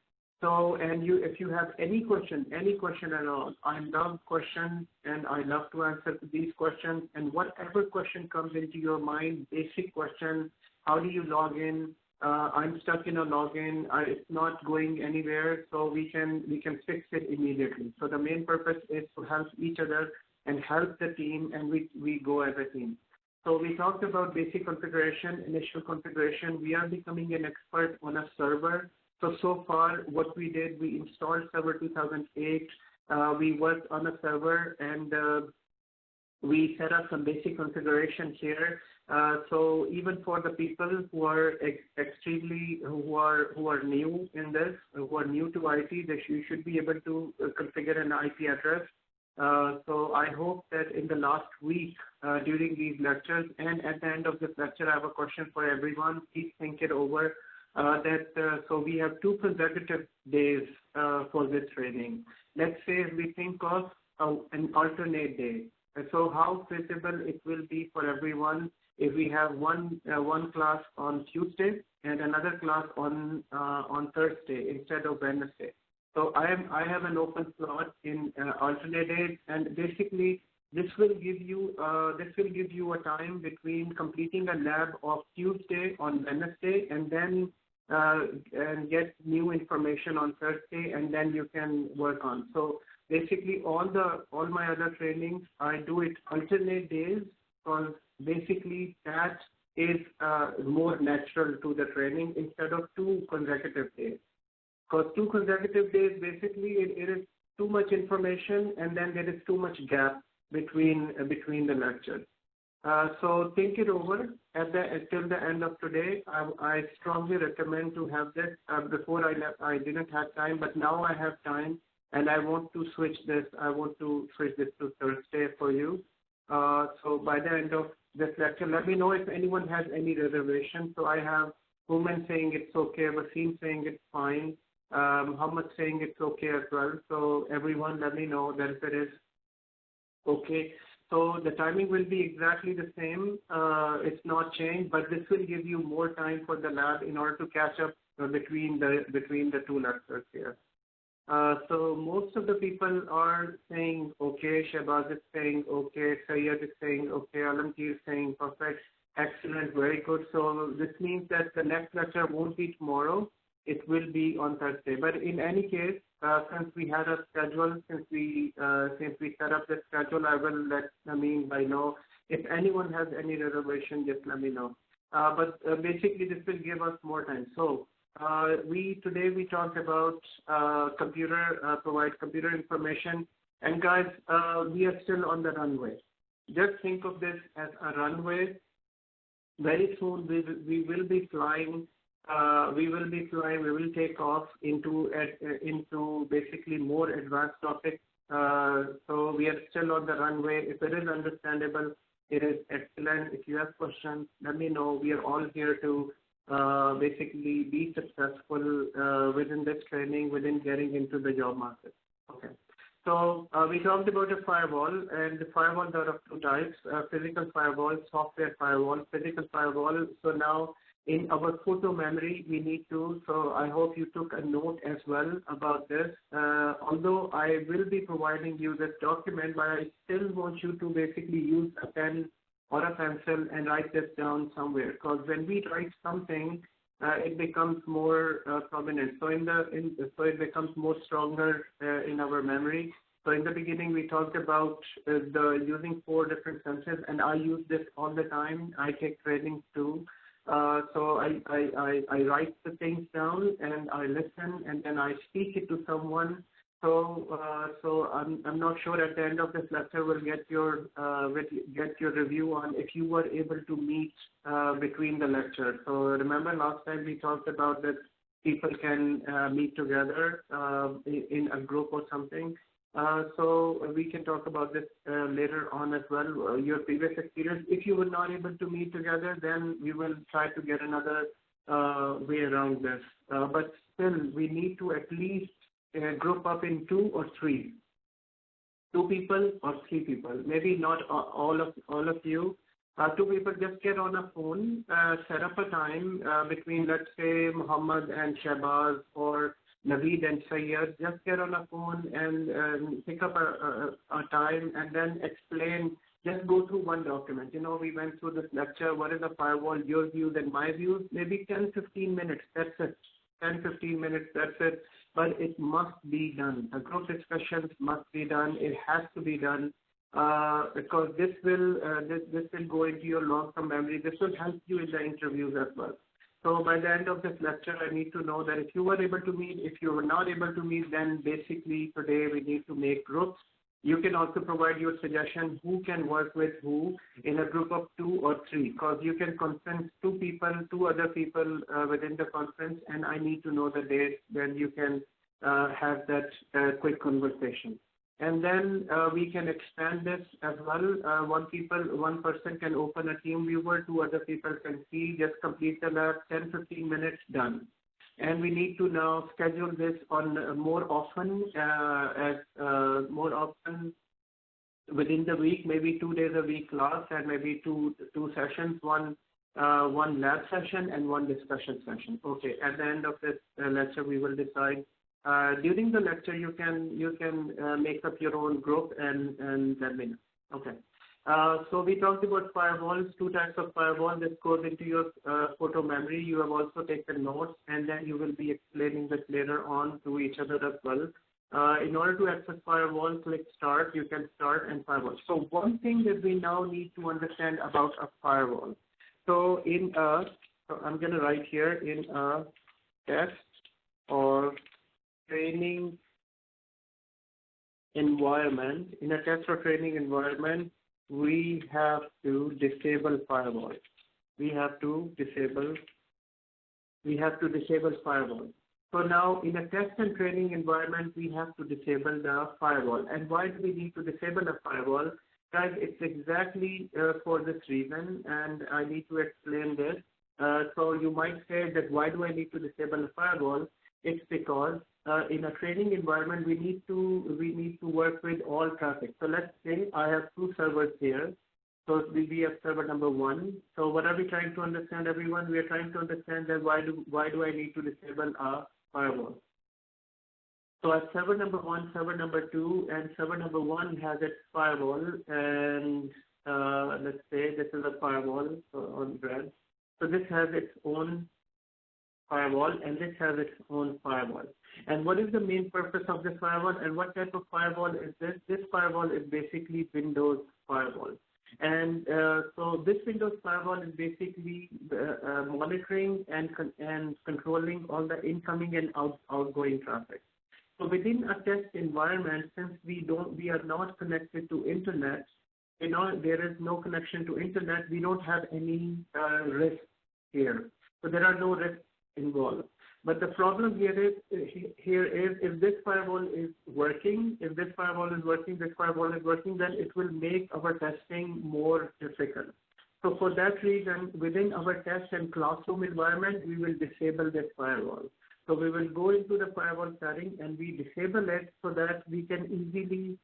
C: So, and if you have any question at all, I love questions, and I love to answer these questions. And whatever question comes into your mind, basic question, how do you log in? I'm stuck in a login. It's not going anywhere, so we can fix it immediately. So the main purpose is to help each other and help the team, and we go as a team. So we talked about basic configuration, initial configuration. We are becoming an expert on a server. So far, what we did, we installed Server 2008. We worked on a server, and we set up some basic configuration here. So even for the people who are who are new in this, who are new to IT, you should be able to configure an IP address. So I hope that in the last week during these lectures, and at the end of this lecture, I have a question for everyone. Please think it over. So we have 2 consecutive days for this training. Let's say we think of an alternate day. So how feasible it will be for everyone if we have one class on Tuesday and another class on Thursday instead of Wednesday. So I have an open slot in alternate days, and basically this will give you a time between completing a lab of Tuesday on Wednesday, and then and get new information on Thursday, and then you can work on. So basically all my other trainings, I do it alternate days, because basically that is more natural to the training instead of 2 consecutive days. Because 2 consecutive days, basically it is too much information, and then there is too much gap between the lectures. So think it over till the end of today. I strongly recommend to have this. Before I didn't have time, but now I have time, and I want to switch this. I want to switch this to Thursday for you. So by the end of this lecture, let me know if anyone has any reservation. So I have Human saying it's okay, Wasim saying it's fine, Muhammad saying it's okay as well. So everyone, let me know that if it is okay. So the timing will be exactly the same. It's not changed, but this will give you more time for the lab in order to catch up between the 2 lectures here. So most of the people are saying okay. Shahbaz is saying okay. Sayyed is saying okay. Alamgir is saying perfect, excellent, very good. So this means that the next lecture won't be tomorrow. It will be on Thursday. But in any case, since we had a schedule, since we set up the schedule, I will let Namin know. If anyone has any reservation, just let me know. But basically, this will give us more time. So today we talked about provide computer information, and guys, we are still on the runway. Just think of this as a runway. Very soon we will be flying. We will take off into basically more advanced topics. So we are still on the runway. If it is understandable, it is excellent. If you have questions, let me know. We are all here to basically be successful within this training, within getting into the job market. Okay. So we talked about a firewall, and the firewalls are of 2 types, physical firewall, software firewall, physical firewall. So now in our photo memory, we need to, so I hope you took a note as well about this. Although I will be providing you this document, but I still want you to basically use a pen or a pencil and write this down somewhere, because when we write something, it becomes more prominent. So so it becomes more stronger in our memory. So in the beginning, we talked about using 4 different senses, and I use this all the time. I take trainings too. So I write the things down, and I listen, and then I speak it to someone. So I'm not sure at the end of this lecture we'll get your review on if you were able to meet between the lectures. So remember last time we talked about that people can meet together in a group or something. So we can talk about this later on as well, your previous experience. If you were not able to meet together, then we will try to get another way around this. But still, we need to at least group up in 2 or 3. 2 people or 3 people. Maybe not all of you. 2 people, just get on a phone, set up a time between, let's say, Muhammad and Shahbaz, or Naveed and Sayyed. Just get on a phone and pick up a time, and then explain. Just go through one document. We went through this lecture. What is a firewall? Your views and my views. Maybe 10-15 minutes. That's it. 10-15 minutes. That's it. But it must be done. The group discussions must be done. It has to be done because this will go into your long-term memory. This will help you in the interviews as well. So by the end of this lecture, I need to know that if you were able to meet, if you were not able to meet, then basically today we need to make groups. You can also provide your suggestion who can work with who in a group of 2 or 3, because you can conference 2 other people within the conference, and I need to know the date when you can have that quick conversation. And then we can expand this as well. One person can open a team viewer, 2 other people can see, just complete the lab, 10-15 minutes, done. And we need to now schedule this on more often within the week, maybe 2 days a week class, and maybe two sessions, one lab session and one discussion session. Okay, at the end of this lecture, we will decide. During the lecture, you can make up your own group and let me know. Okay. So we talked about firewalls, 2 types of firewall. This goes into your photo memory. You have also taken notes, and then you will be explaining this later on to each other as well. In order to access firewall, click start. You can start and firewall. So one thing that we now need to understand about a firewall. So so I'm going to write here in a test or training environment. In a test or training environment, we have to disable firewall. We have to disable firewall. So now in a test and training environment, we have to disable the firewall. And why do we need to disable a firewall? Guys, it's exactly for this reason, and I need to explain this. So you might say that why do I need to disable a firewall? It's because in a training environment, we need to work with all traffic. So let's say I have two servers here. So we have server number 1. So what are we trying to understand, everyone? We are trying to understand that why do I need to disable a firewall? So at server number 1, server number 2, and server number 1 has its firewall, and let's say this is a firewall on red. So this has its own firewall, and this has its own firewall. And what is the main purpose of this firewall, and what type of firewall is this? This firewall is basically Windows firewall. And so this Windows firewall is basically monitoring and controlling all the incoming and outgoing traffic. So within a test environment, since we are not connected to internet, there is no connection to internet, we don't have any risk here. So there are no risks involved. But the problem here is if this firewall is working, then it will make our testing more difficult. So for that reason, within our test and classroom environment, we will disable this firewall. So we will go into the firewall setting and we disable it so that we can easily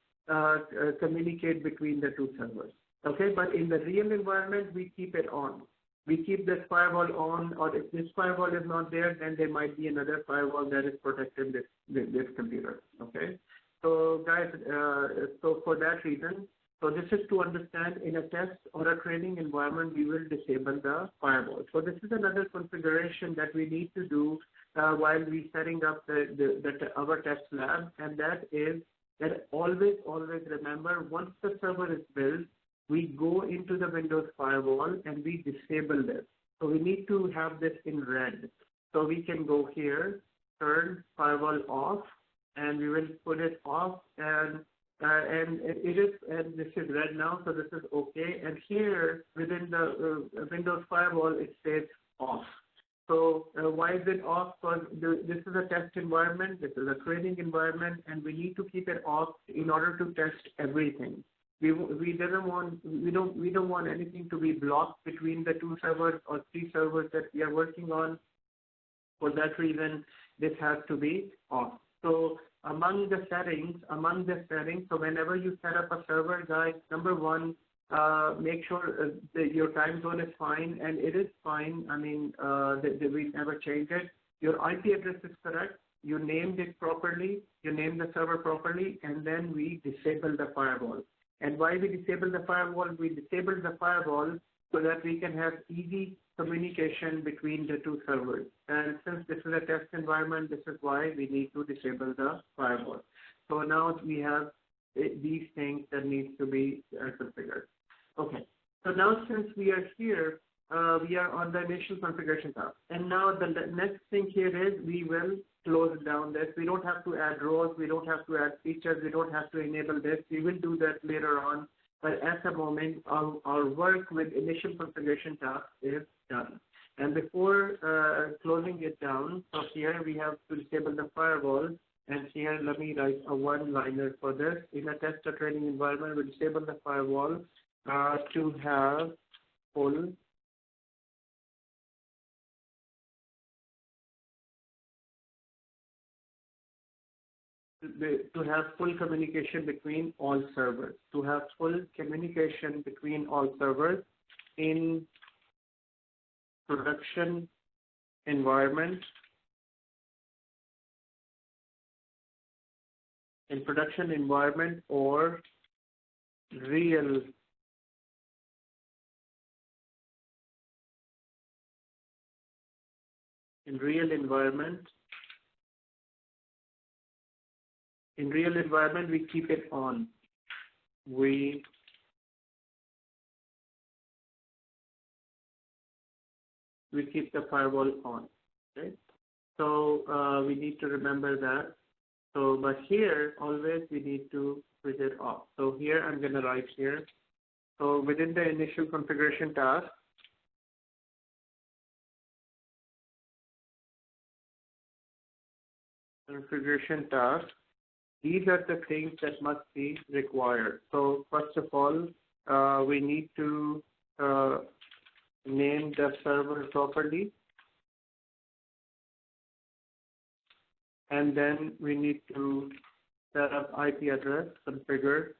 C: communicate between the two servers. Okay, but in the real environment, we keep it on. We keep this firewall on, or if this firewall is not there, then there might be another firewall that is protecting this computer. Okay, so guys, so for that reason, so this is to understand in a test or a training environment, we will disable the firewall. So this is another configuration that we need to do while we setting up our test lab, and that is that always remember, once the server is built, we go into the Windows firewall and we disable this. So we need to have this in red. So we can go here, turn firewall off, and we will put it off, and this is red now, so this is okay. And here within the Windows firewall, it says off. So why is it off? Because this is a test environment, this is a training environment, and we need to keep it off in order to test everything. We don't want anything to be blocked between the 2 servers or 3 servers that we are working on. For that reason, this has to be off. So among the settings, so whenever you set up a server, guys, number 1, make sure that your time zone is fine, and it is fine. I mean, we never change it. Your IP address is correct. You named it properly. You named the server properly, and then we disable the firewall. And why we disable the firewall? We disable the firewall so that we can have easy communication between the 2 servers. And since this is a test environment, this is why we need to disable the firewall. So now we have these things that needs to be configured. Okay. So now since we are here, we are on the initial configuration tab. And now the next thing here is we will close down this. We don't have to add rows. We don't have to add features. We don't have to enable this. We will do that later on. But at the moment, our work with initial configuration tab is done. And before closing it down, so here we have to disable the firewall. And here, let me write a one-liner for this. In a test or training environment, we disable the firewall to have full communication between all servers. To have full communication between all servers in production environment. Or real environment In real environment, we keep it on. We keep the firewall on, right? So we need to remember that. So, but here, always we need to switch it off. So here, I'm going to write here. So within the initial configuration task, these are the things that must be required. So first of all, we need to name the server properly. And then we need to set up IP address, configure.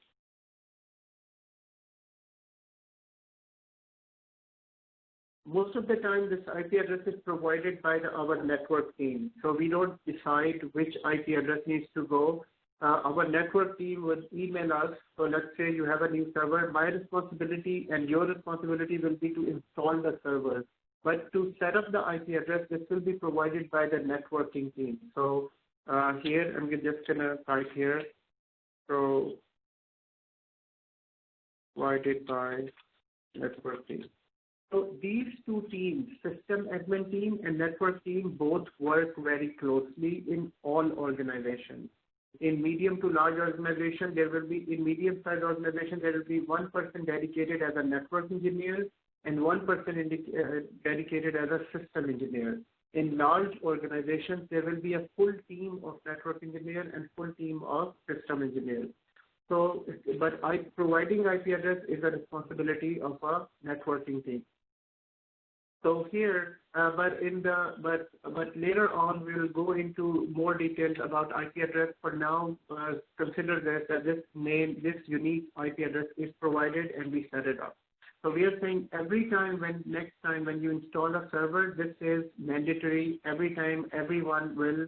C: Most of the time, this IP address is provided by our network team. So we don't decide which IP address needs to go. Our network team will email us. So let's say you have a new server. My responsibility and your responsibility will be to install the server. But to set up the IP address, this will be provided by the networking team. So here, I'm just going to type here, provided by network team. So these two teams, system admin team and network team, both work very closely in all organizations. In medium to large organization, in medium-sized organization, there will be one person dedicated as a network engineer and one person dedicated as a system engineer. In large organizations, there will be a full team of network engineers and full team of system engineers. So, but providing IP address is a responsibility of a networking team. So here, but later on we will go into more details about IP address. For now, consider that this unique IP address is provided and we set it up. So we are saying next time when you install a server, this is mandatory. Every time, everyone will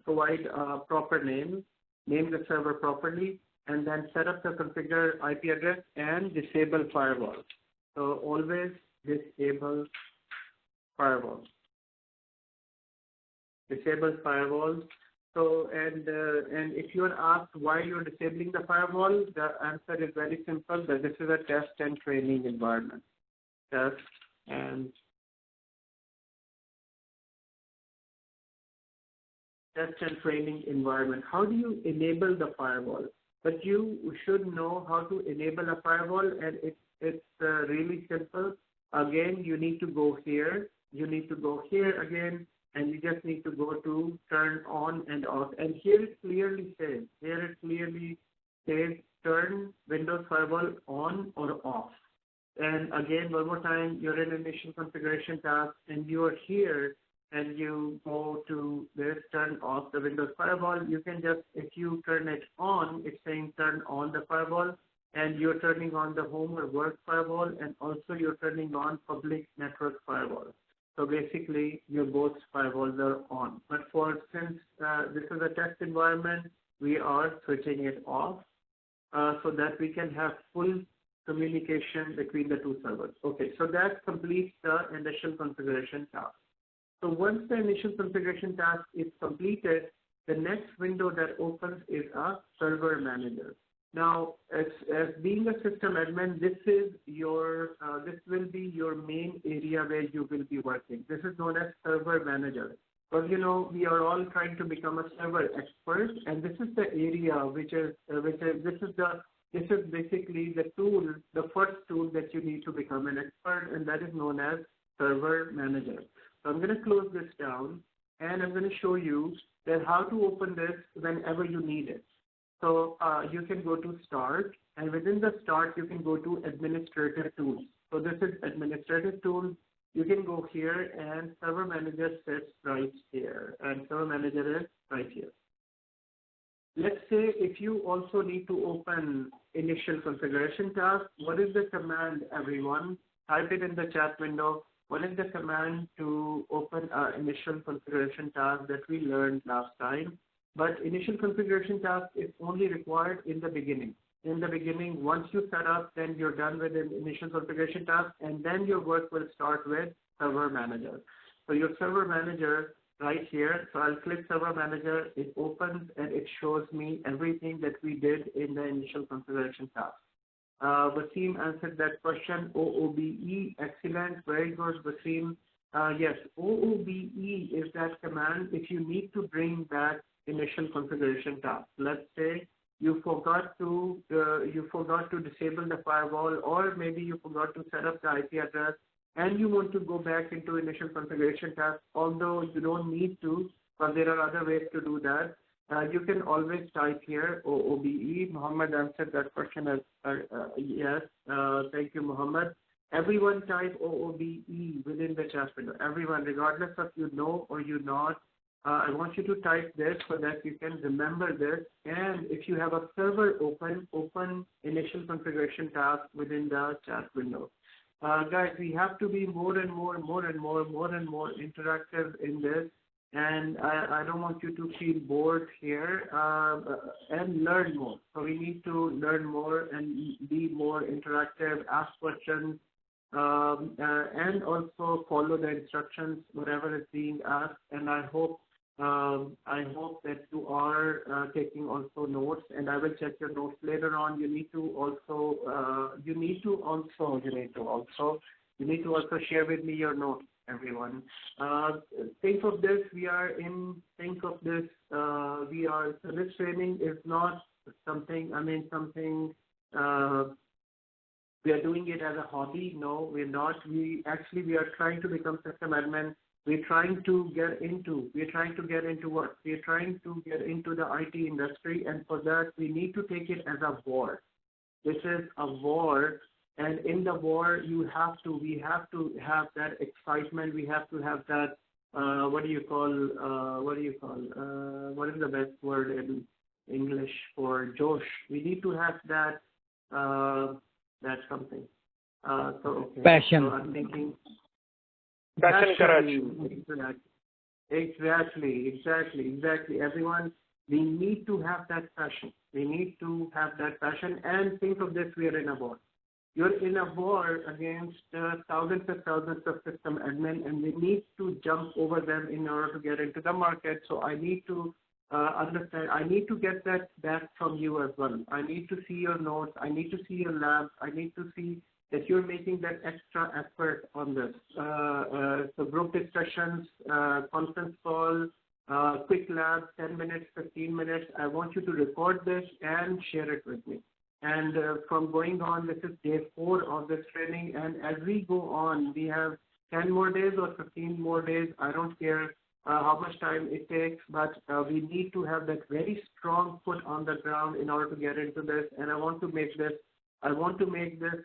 C: provide a proper name the server properly, and then set up the configure IP address and disable firewall. So always disable firewall. Disable firewall. So and if you are asked why you are disabling the firewall, the answer is very simple. That this is a test and training environment. Test and training environment. How do you enable the firewall? But you should know how to enable a firewall, and it's really simple. Again, you need to go here. You need to go here again, and you just need to go to turn on and off. And here it clearly says, turn Windows Firewall on or off. And again, one more time, you're in initial configuration task, and you are here, and you go to this, turn off the Windows Firewall. You can just, if you turn it on, it's saying turn on the firewall, and you're turning on the home or work firewall, and also you're turning on public network firewall. So basically, your both firewalls are on. But since this is a test environment, we are switching it off so that we can have full communication between the two servers. Okay, so that completes the initial configuration task. So once the initial configuration task is completed, the next window that opens is a server manager. Now, as being a system admin, this will be your main area where you will be working. This is known as server manager. Because we are all trying to become a server expert, and this is the area this is basically the first tool that you need to become an expert, and that is known as server manager. So I'm going to close this down, and I'm going to show you that how to open this whenever you need it. So you can go to Start, and within the Start, you can go to Administrative Tools. So this is Administrative Tools. You can go here, and Server Manager sits right here, and Server Manager is right here. Let's say if you also need to open initial configuration task, what is the command, everyone? Type it in the chat window. What is the command to open initial configuration task that we learned last time? But initial configuration task is only required in the beginning. In the beginning, once you set up, then you're done with the initial configuration task, and then your work will start with Server Manager. So your Server Manager right here. So I'll click Server Manager. It opens and it shows me everything that we did in the initial configuration task. Wasim answered that question. OOBE, excellent, very good, Wasim. Yes, OOBE is that command if you need to bring back initial configuration task. Let's say you forgot to disable the firewall, or maybe you forgot to set up the IP address, and you want to go back into initial configuration task, although you don't need to, but there are other ways to do that. You can always type here OOBE. Muhammad answered that question as yes. Thank you, Muhammad. Everyone type OOBE within the chat window. Everyone, regardless of you know or you not, I want you to type this so that you can remember this. And if you have a server open initial configuration task within the chat window. Guys, we have to be more and more interactive in this. And I don't want you to feel bored here and learn more. So we need to learn more and be more interactive, ask questions, and also follow the instructions, whatever is being asked. And I hope that you are taking also notes, and I will check your notes later on. You need to also share with me your notes, everyone. Think of this. This training is not something. We are doing it as a hobby. No, we're not. We are trying to become system admin. We're trying to get into what? We're trying to get into the IT industry, and for that we need to take it as a war. This is a war, and in the war we have to have that excitement. We have to have that. What is the best word in English for Josh? We need to have that. That's something. Okay.
E: Passion.
C: So I'm thinking.
A: Passion, courage. Exactly. Everyone, we need to have that passion. And think of this: we are in a war. You're in a war against thousands and thousands of system admin, and we need to jump over them in order to get into the market. So I need to understand. I need to get that back from you as well. I need to see your notes. I need to see your labs. I need to see that you're making that extra effort on this. So group discussions, conference call, quick lab, 10 minutes, 15 minutes. I want you to record this and share it with me. And from going on, this is day 4 of this training. And as we go on, we have 10 more days or 15 more days. I don't care how much time it takes, but we need to have that very strong foot on the ground in order to get into this. And I want to make this,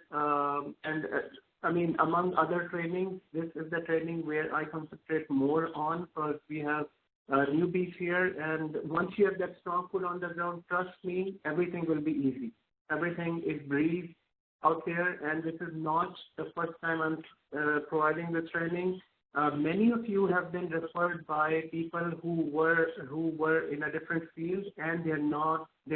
A: among other trainings, this is the training where I concentrate more on, because we have newbies here. And once you have that strong foot on the ground, trust me, everything will be easy. Everything is breeze out there, and this is not the first time I'm providing this training. Many of you have been referred by people who were in a different field, and they're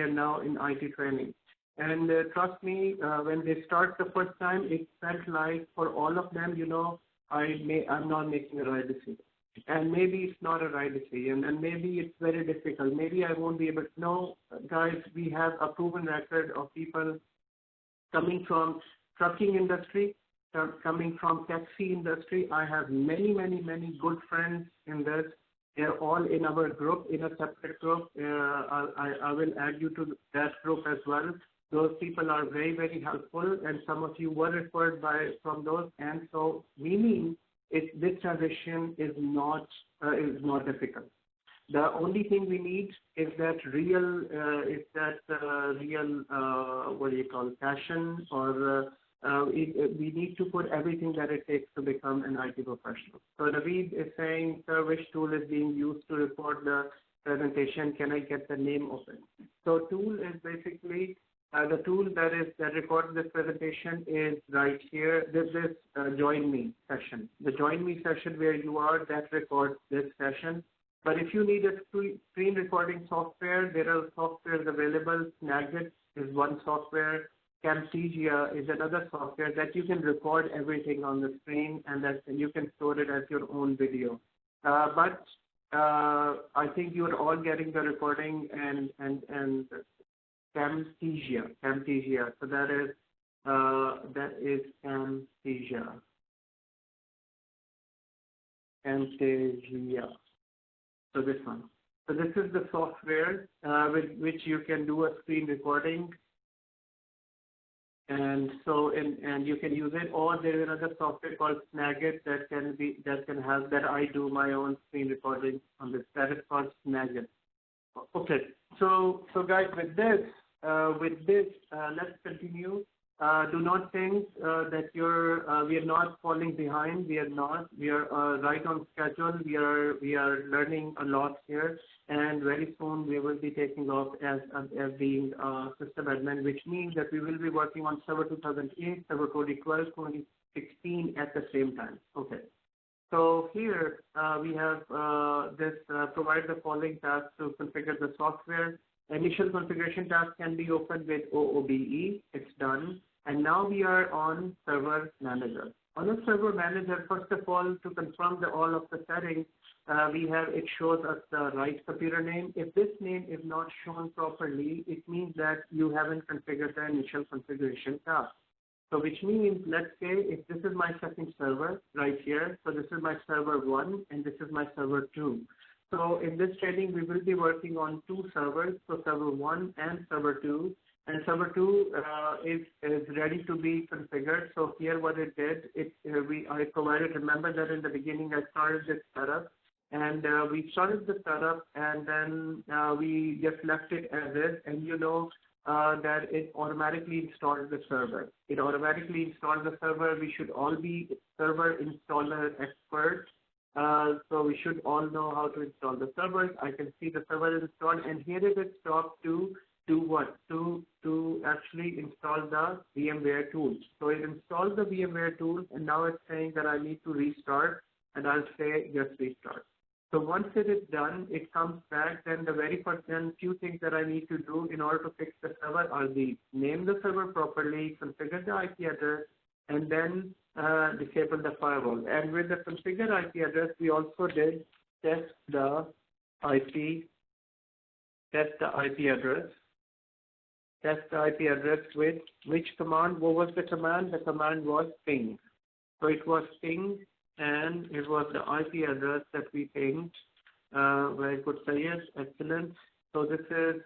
A: now in IT training. And trust me, when they start the first time, it felt like for all of them, I'm not making the right decision. And maybe it's not a right decision, and maybe it's very difficult. Maybe I won't be able to. No, guys, we have a proven record of people coming from trucking industry, coming from taxi industry. I have many good friends in this. They're all in our group, in a separate group. I will add you to that group as well. Those people are very helpful, and some of you were referred from those. And so, meaning, this transition is not difficult. The only thing we need is that real passion, or we need to put everything that it takes to become an IT professional. So Naveed is saying, sir, which tool is being used to record the presentation? Can I get the name of it? So tool is basically the tool that records this presentation is right here. This is Join Me session. The Join Me session where you are, that records this session. But if you need a screen recording software, there are softwares available. Snagit is one software. Camtasia is another software that you can record everything on the screen, and that you can store it as your own video. But
C: I think you are all getting the recording and Camtasia. So that is Camtasia. So this one. So this is the software with which you can do a screen recording, and you can use it. Or there is another software called Snagit that can help. That I do my own screen recording on this. That is called Snagit. Okay. So guys, with this, let's continue. Do not think that we are not falling behind. We are not. We are right on schedule. We are learning a lot here, and very soon we will be taking off as being system admin, which means that we will be working on Server 2008, Server 2012, 2016 at the same time. Okay. So here we have provide the following tasks to configure the software. Initial configuration task can be opened with OOBE. It's done. And now we are on Server Manager. On the Server Manager, first of all, to confirm all of the settings, it shows us the right computer name. If this name is not shown properly, it means that you haven't configured the initial configuration task. So which means, let's say, if this is my second server right here, so this is my server 1 and this is my server 2. So in this training, we will be working on two servers, so server 1 and server 2. And server 2 is ready to be configured. So here what it did, I provided, remember that in the beginning I started this setup, and we started the setup, and then we just left it as is, and that it automatically installed the server. It automatically installed the server. We should all be server installer experts. So we should all know how to install the servers. I can see the server is installed, and here it is stopped to do what? To actually install the VMware tools. So it installed the VMware tools, and now it's saying that I need to restart, and I'll say just restart. So once it is done, it comes back. Then the very first few things that I need to do in order to fix the server are these: name the server properly, configure the IP address, and then disable the firewall. And with the configure IP address, we also did test the IP address. Test the IP address with which command? What was the command? The command was ping. So it was ping, and it was the IP address that we pinged. Very good, Sayed. Excellent. So this is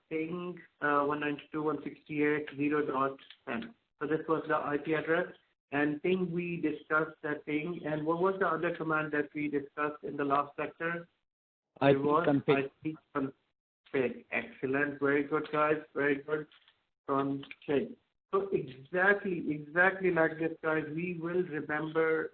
C: ping 192.168.0.10. So this was the IP address. And ping, we discussed that ping. And what was the other command that we discussed in the last lecture?
E: IP config.
C: IP config. Excellent. Very good, guys. Very good. Config. So exactly like this, guys. We will remember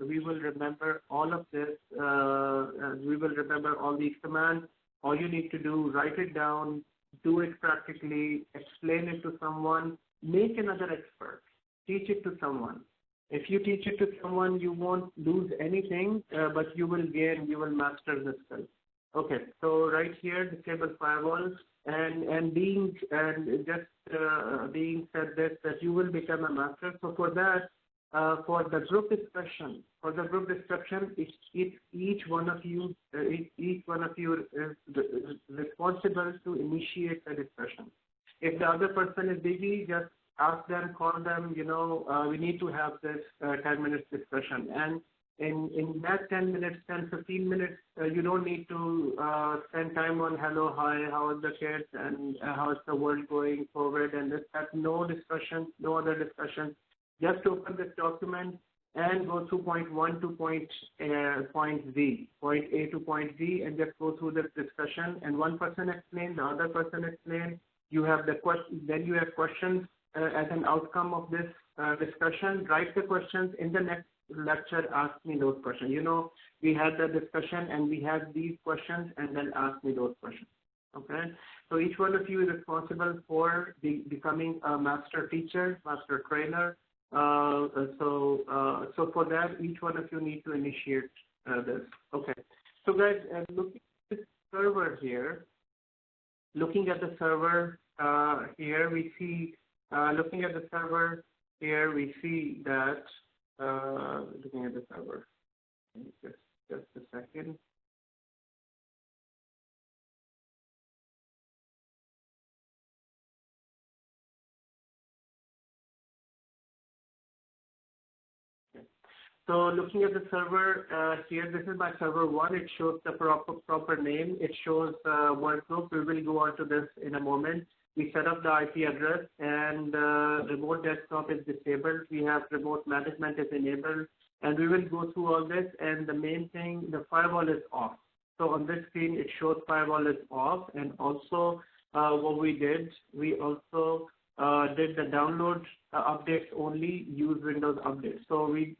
C: all of this. We will remember all these commands. All you need to do, write it down, do it practically, explain it to someone, make another expert, teach it to someone. If you teach it to someone, you won't lose anything, but you will master the skill. Okay, so right here, disable firewalls, and being said this, that you will become a master. So for that, for the group discussion, each one of you is responsible to initiate the discussion. If the other person is busy, just ask them, call them. We need to have this 10 minutes discussion, and in that 10 minutes, 10, 15 minutes, you don't need to spend time on hello, hi, how are the kids, and how is the world going forward, and this, that. No discussion, no other discussion. Just open this document and go through point 1 to point Z, point A to point Z, and just go through this discussion. And one person explain, the other person explain. You have the question, then you have questions as an outcome of this discussion. Write the questions in the next lecture. Ask me those questions. We had the discussion and we had these questions, and then ask me those questions. Okay. So each one of you is responsible for becoming a master teacher, master trainer. So for that, each one of you need to initiate this. Okay. So guys, looking at the server here, we see. Looking at the server here, we see that. Looking at the server, just a second. So looking at the server here, this is my server 1. It shows the proper name. It shows workgroup. We will go on to this in a moment. We set up the IP address, and remote desktop is disabled. We have remote management is enabled, and we will go through all this. And the main thing, the firewall is off. So on this screen, it shows firewall is off, and also what we did, we also did the download updates only, use Windows updates. So we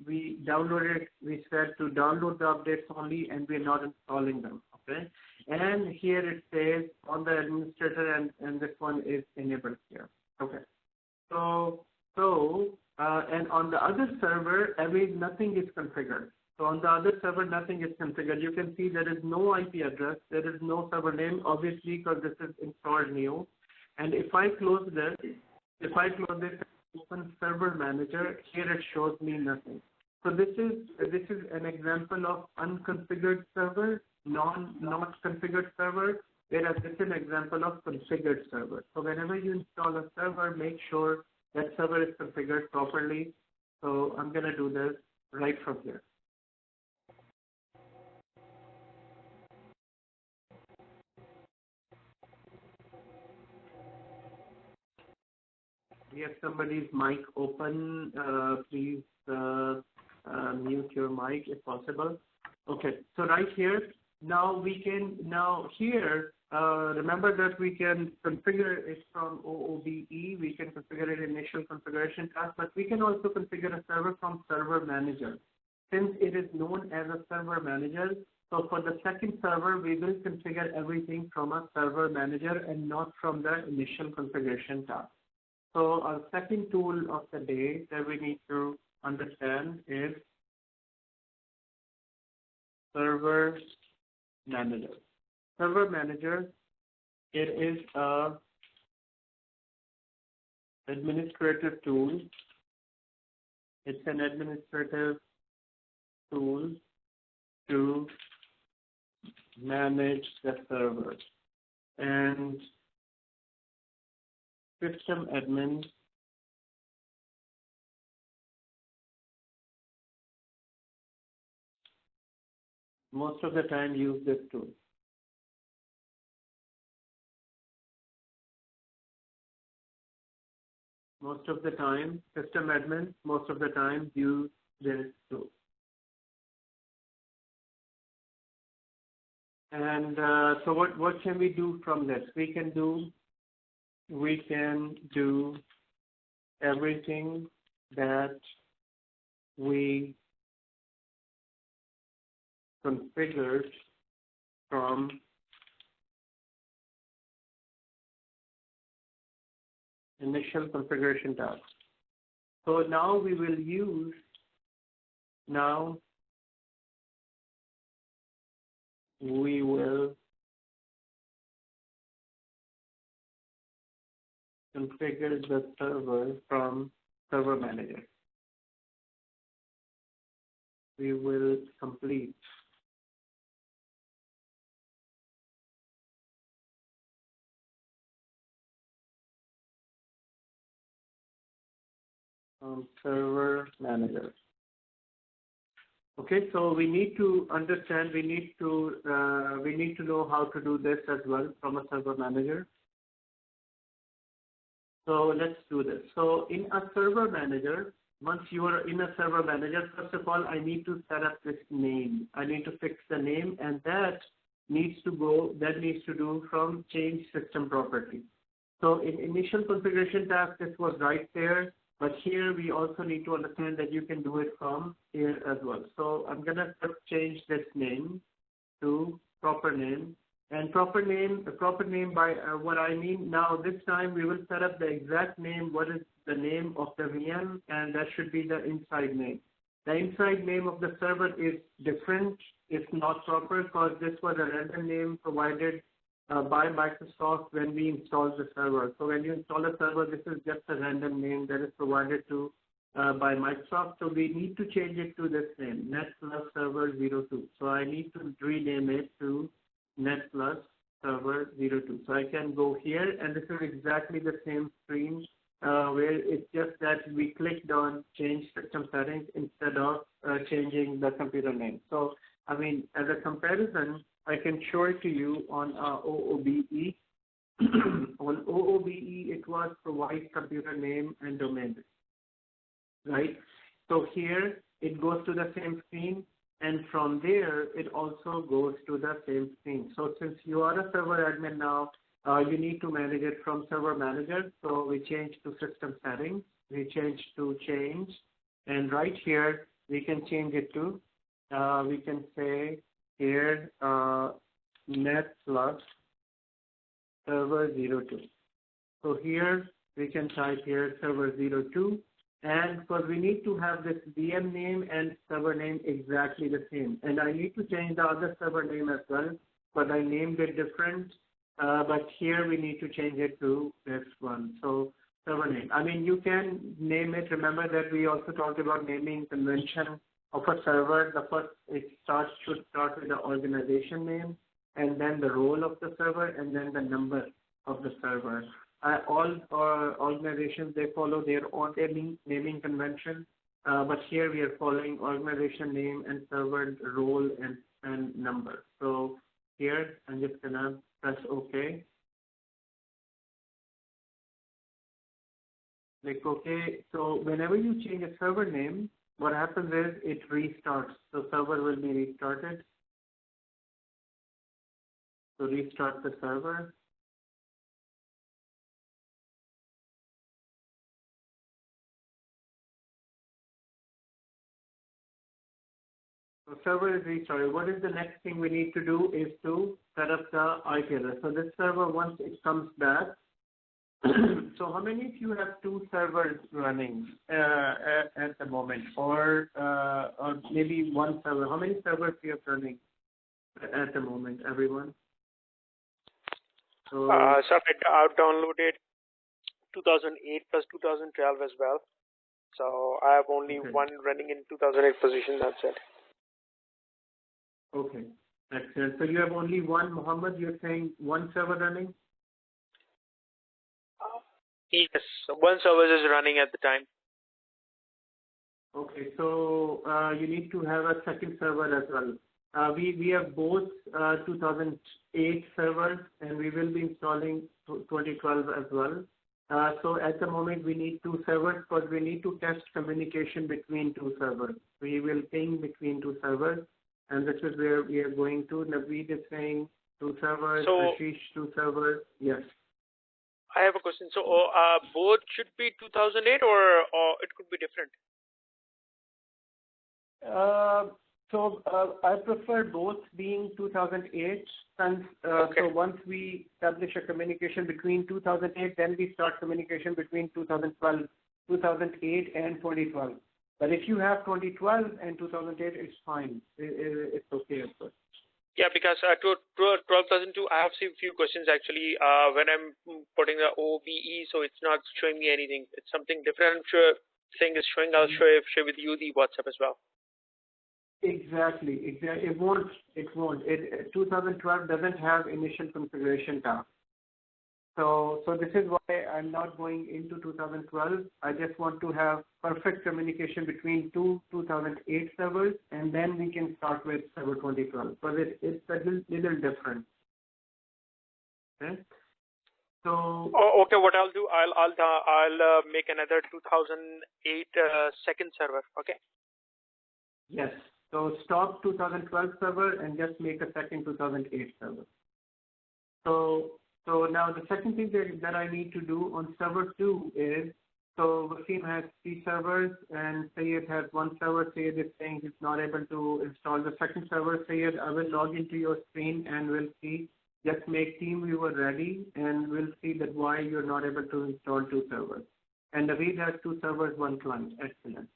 C: downloaded, we said to download the updates only, and we're not installing them, okay? And here it says on the administrator, and this one is enabled here, okay? And on the other server, nothing is configured. So on the other server, nothing is configured. You can see there is no IP address, there is no server name, obviously, because this is installed new. And if I close this, open server manager, here it shows me nothing. So this is an example of unconfigured server, not configured server, whereas this is an example of configured server. So whenever you install a server, make sure that server is configured properly. So I'm going to do this right from here. We have somebody's mic open. Please mute your mic if possible. Okay, so right here, remember that we can configure it from OOBE. We can configure it initial configuration task, but we can also configure a server from server manager. Since it is known as a server manager, so for the second server, we will configure everything from a server manager and not from the initial configuration task. So our second tool of the day that we need to understand is Server Manager. Server Manager, it is a administrative tool. It's an administrative tool to manage the server. And system admin most of the time use this tool. Most of the time, system admin most of the time use this tool. And so what can we do from this? We can do everything that we configured from initial configuration task. So now we will use configure the server from server manager. We will complete server manager. Okay, so we need to understand, we need to know how to do this as well from a server manager. So let's do this. So in a server manager, once you are in a server manager, first of all, I need to set up this name. I need to fix the name, and that needs to do from change system property. So in initial configuration task, this was right there, but here we also need to understand that you can do it from here as well. So I'm going to change this name to proper name. And proper name by what I mean now, this time we will set up the exact name, what is the name of the VM, and that should be the inside name. The inside name of the server is different. It's not proper because this was a random name provided by Microsoft when we installed the server. So when you install a server, this is just a random name that is provided to by Microsoft. So we need to change it to this name, Net Plus Server 02. So I need to rename it to Net Plus Server 02. So I can go here, and this is exactly the same screen where it's just that we clicked on change system settings instead of changing the computer name. So, I mean, as a comparison, I can show it to you on OOBE. On OOBE, it was provide computer name and domain, right? So here it goes to the same screen, and from there it also goes to the same screen. So since you are a server admin now, you need to manage it from server manager. So we change to system settings, we change to change, and right here we can change it to, we can say here net plus server 02. So here we can type here server 02, and because we need to have this VM name and server name exactly the same. And I need to change the other server name as well, but I named it different. But here we need to change it to this one. So server name. I mean, you can name it. Remember that we also talked about naming convention of a server. The first, it should start with the organization name, and then the role of the server, and then the number of the server. All organizations, they follow their own naming convention, but here we are following organization name and server role and number. So here I'm just gonna press OK. Click OK. So whenever you change a server name, what happens is it restarts. So server will be restarted. So restart the server. So server is restarted. What is the next thing we need to do is to set up the IP address. So this server, once it comes back, so how many of you have two servers running at the moment, or maybe one server? How many servers do you have running at the moment, everyone? So,
A: Sir, I've downloaded 2008 plus 2012 as well. So I have only one running in 2008 position, that's it.
C: Okay, excellent. So you have only one, Muhammad, you're saying one server running?
A: Yes, one server is running at the time.
C: Okay, so you need to have a second server as well. We have both 2008 servers, and we will be installing 2012 as well. So at the moment we need two servers because we need to test communication between two servers. We will ping between two servers, and this is where we are going to. Naveed is saying two servers, Ashish two servers. Yes.
A: I have a question. So both should be 2008 or it could be different?
C: So I prefer both being 2008. And so once we establish a communication between 2008, then we start communication between 2008 and 2012. But if you have 2012 and 2008, it's fine. It's okay, of course.
A: Yeah, because 12,002, I have seen a few questions actually. When I'm putting the OBE, so it's not showing me anything. It's something different. I'm sure thing is showing. I'll share with you the WhatsApp as well.
C: Exactly. It won't. 2012 doesn't have initial configuration tab. So this is why I'm not going into 2012. I just want to have perfect communication between two 2008 servers, and then we can start with server 2012. But it's a little different. Okay. So.
A: Okay. What I'll do, I'll make another 2008 second server. Okay.
C: Yes. So stop 2012 server and just make a second 2008 server. So now the second thing that I need to do on server 2 is, so Wasim has 3 servers and Sayed has 1 server. Sayed is saying he's not able to install the second server. Sayed, I will log into your screen and we'll see, just make team viewer ready and we'll see that why you're not able to install 2 servers. And Naveed has 2 servers, 1 client. Excellent.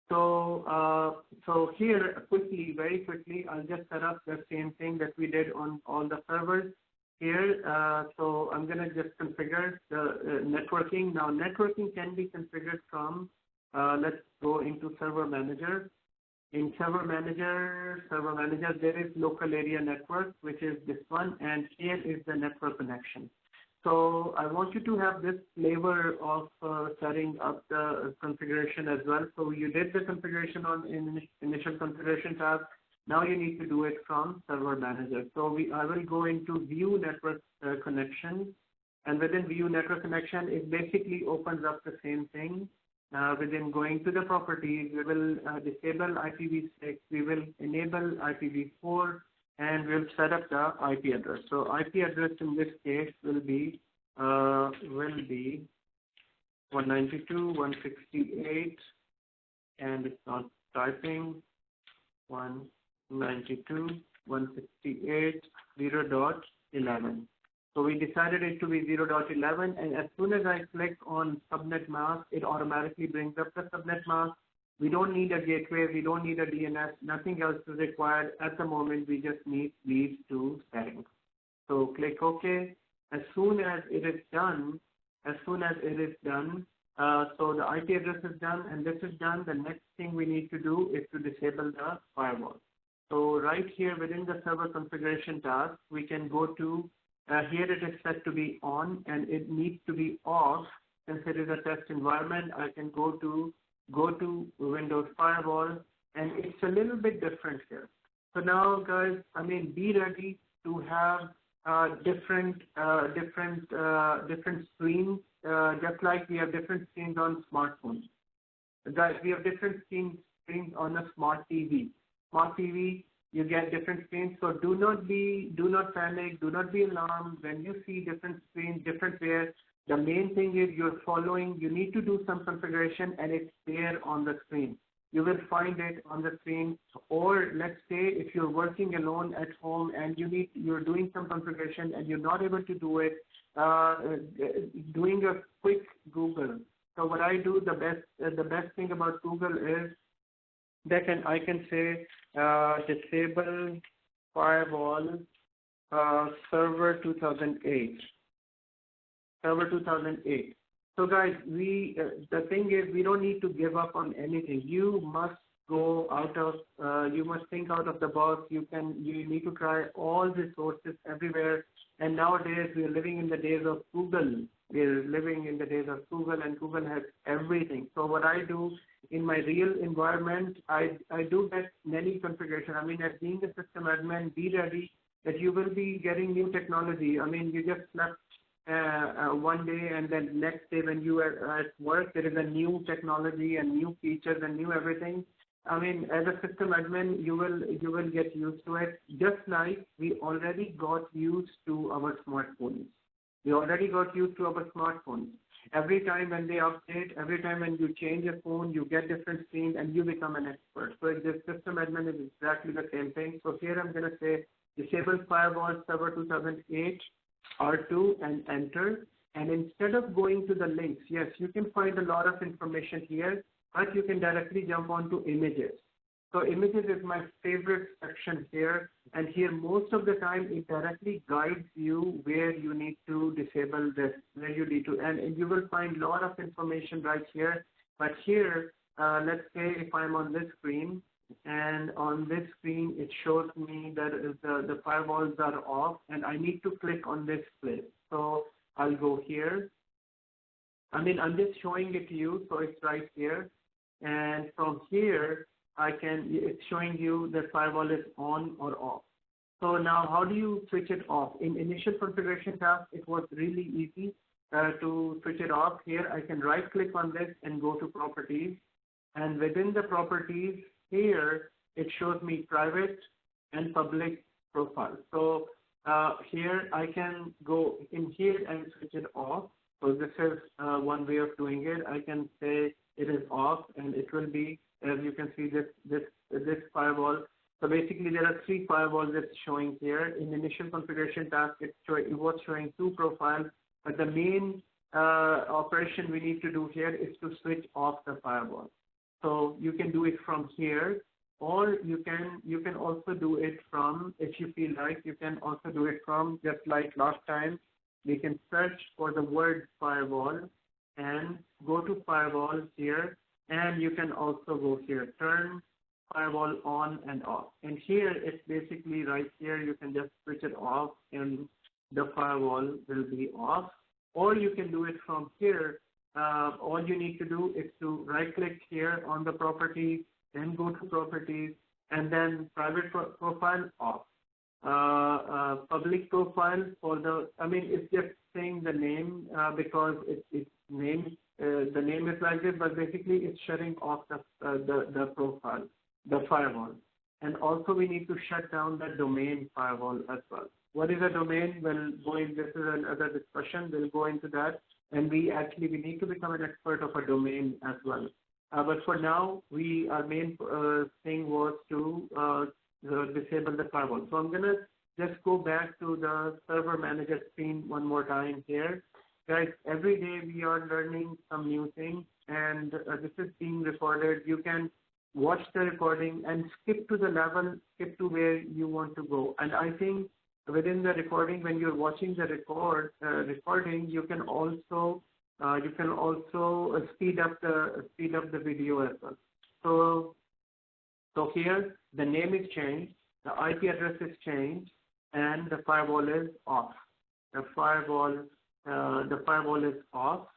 C: So here very quickly, I'll just set up the same thing that we did on all the servers. Here, so I'm going to just configure the networking. Now, networking can be configured from, let's go into Server Manager. In Server Manager, there is local area network, which is this one, and here is the network connection. So I want you to have this flavor of setting up the configuration as well. So you did the configuration on initial configuration tab. Now you need to do it from Server Manager. So I will go into View Network Connection, and within View Network Connection, it basically opens up the same thing. Within going to the properties, we will disable IPv6, we will enable IPv4, and we'll set up the IP address. So IP address in this case will be 192.168, and it's not typing, 192.168.0.11. So we decided it to be 0.11, and as soon as I click on subnet mask, it automatically brings up the subnet mask. We don't need a gateway, we don't need a DNS, nothing else is required. At the moment, we just need these two settings. So click OK. As soon as it is done, so the IP address is done and this is done, the next thing we need to do is to disable the firewall. So right here within the server configuration task, we can go to, here it is set to be on and it needs to be off. Since it is a test environment, I can go to Windows Firewall, and it's a little bit different here. So now guys, be ready to have different screens, just like we have different screens on smartphones. Guys, we have different screens on a smart TV. Smart TV, you get different screens. So do not panic, do not be alarmed when you see different screens, different ways. The main thing is you need to do some configuration and it's there on the screen. You will find it on the screen. Or let's say if you're working alone at home and you're doing some configuration and you're not able to do it, doing a quick Google. So what I do, the best thing about Google is that I can say disable firewall server 2008. Server 2008. So guys, the thing is we don't need to give up on anything. You must you must think out of the box. You need to try all resources everywhere. And nowadays we are living in the days of Google. And Google has everything. So what I do in my real environment, I do get many configuration. As being a system admin, be ready that you will be getting new technology. You just slept one day and then next day when you are at work, there is a new technology and new features and new everything. As a system admin, you will get used to it, just like we already got used to our smartphones. Every time when they update, every time when you change a phone, you get different screens and you become an expert. So the system admin is exactly the same thing. So here I'm going to say disable firewall server 2008 R2 and enter. And instead of going to the links, yes, you can find a lot of information here, but you can directly jump onto images. So images is my favorite section here. And here most of the time it directly guides you where you need to disable this, where you need to, and you will find a lot of information right here. But here, let's say if I'm on this screen, and on this screen it shows me that the firewalls are off and I need to click on this place. So I'll go here. I'm just showing it to you, so it's right here. And from here, it's showing you that firewall is on or off. So now how do you switch it off? In initial configuration task, it was really easy to switch it off. Here I can right click on this and go to properties. And within the properties, here it shows me private and public profile. So here I can go in here and switch it off. So this is one way of doing it. I can say it is off, and it will be, as you can see, this firewall. So basically there are three firewalls that's showing here. In initial configuration task, it was showing two profiles, but the main operation we need to do here is to switch off the firewall. So you can do it from here, or you can also do it from, if you feel like, you can also do it from, just like last time, we can search for the word firewall and go to firewall here, and you can also go here, turn firewall on and off. And here it's basically right here, you can just switch it off, and the firewall will be off. Or you can do it from here. All you need to do is to right-click here on the properties, then go to properties, and then private profile off. Public profile for the, it's just saying the name because it's name. The name is like this, but basically it's shutting off the profile, the firewall. And also we need to shut down the domain firewall as well. What is a domain? We'll go in, this is another discussion, we'll go into that. And we need to become an expert of a domain as well. But for now, our main thing was to disable the firewall. So I'm going to just go back to the server manager screen one more time here. Guys, every day we are learning some new things, and this is being recorded. You can watch the recording and skip to the level, skip to where you want to go. And I think within the recording, when you're watching the recording, you can also speed up the video as well. So here the name is changed, the IP address is changed, and the firewall is off. The firewall is off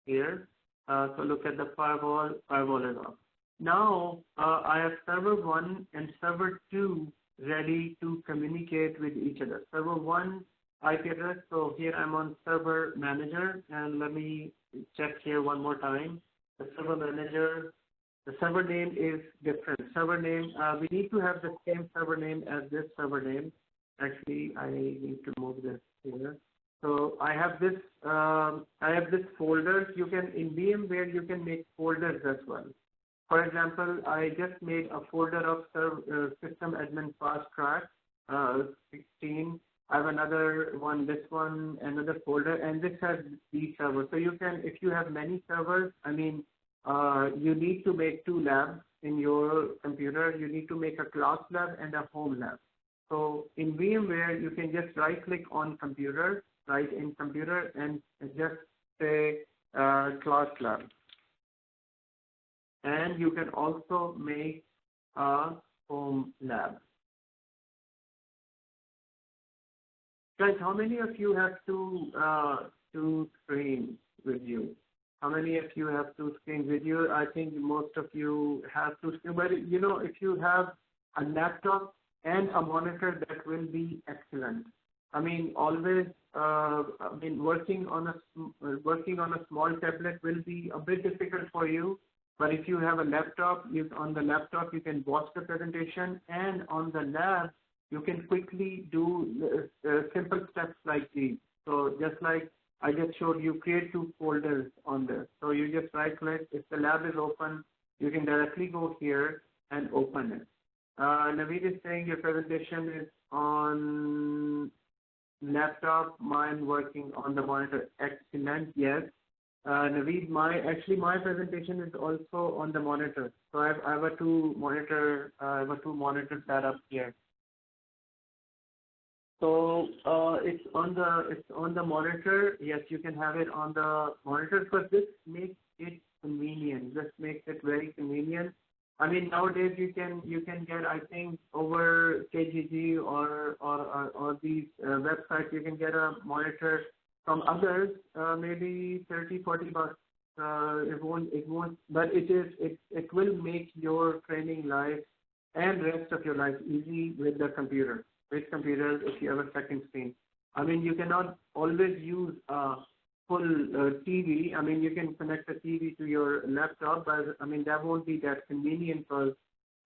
C: here. So look at the firewall is off. Now I have server 1 and server 2 ready to communicate with each other. Server 1 IP address, so here I'm on server manager, and let me check here one more time. The server manager, the server name is different. Server name, we need to have the same server name as this server name. Actually, I need to move this here. So I have this folder. You can, in VMware, you can make folders as well. For example, I just made a folder of system admin fast track 16. I have another one, this one, another folder, and this has these servers. So you can, if you have many servers, you need to make 2 labs in your computer. You need to make a class lab and a home lab. So in VMware, you can just right-click on computer, right in computer, and just say class lab. And you can also make a home lab. Guys, how many of you have two screens with you? How many of you have 2 screens with you? I think most of you have 2 screens. But if you have a laptop and a monitor, that will be excellent. Always. Working on a small tablet will be a bit difficult for you. But if you have a laptop, on the laptop you can watch the presentation, and on the lab you can quickly do simple steps like these. So just like I just showed you, create 2 folders on this. So you just right-click. If the lab is open, you can directly go here and open it. Naveed is saying your presentation is on laptop, mine working on the monitor. Excellent, yes. Naveed, my presentation is also on the monitor. So I have a 2 monitor setup here. So it's on the monitor. Yes, you can have it on the monitor, because this makes it convenient. This makes it very convenient. Nowadays you can get, I think, over KGG or these websites, you can get a monitor from others, maybe $30-40. It won't, but it will make your training life and rest of your life easy with the computer. With computers, if you have a second screen. You cannot always use a full TV. You can connect a TV to your laptop, but that won't be that convenient, because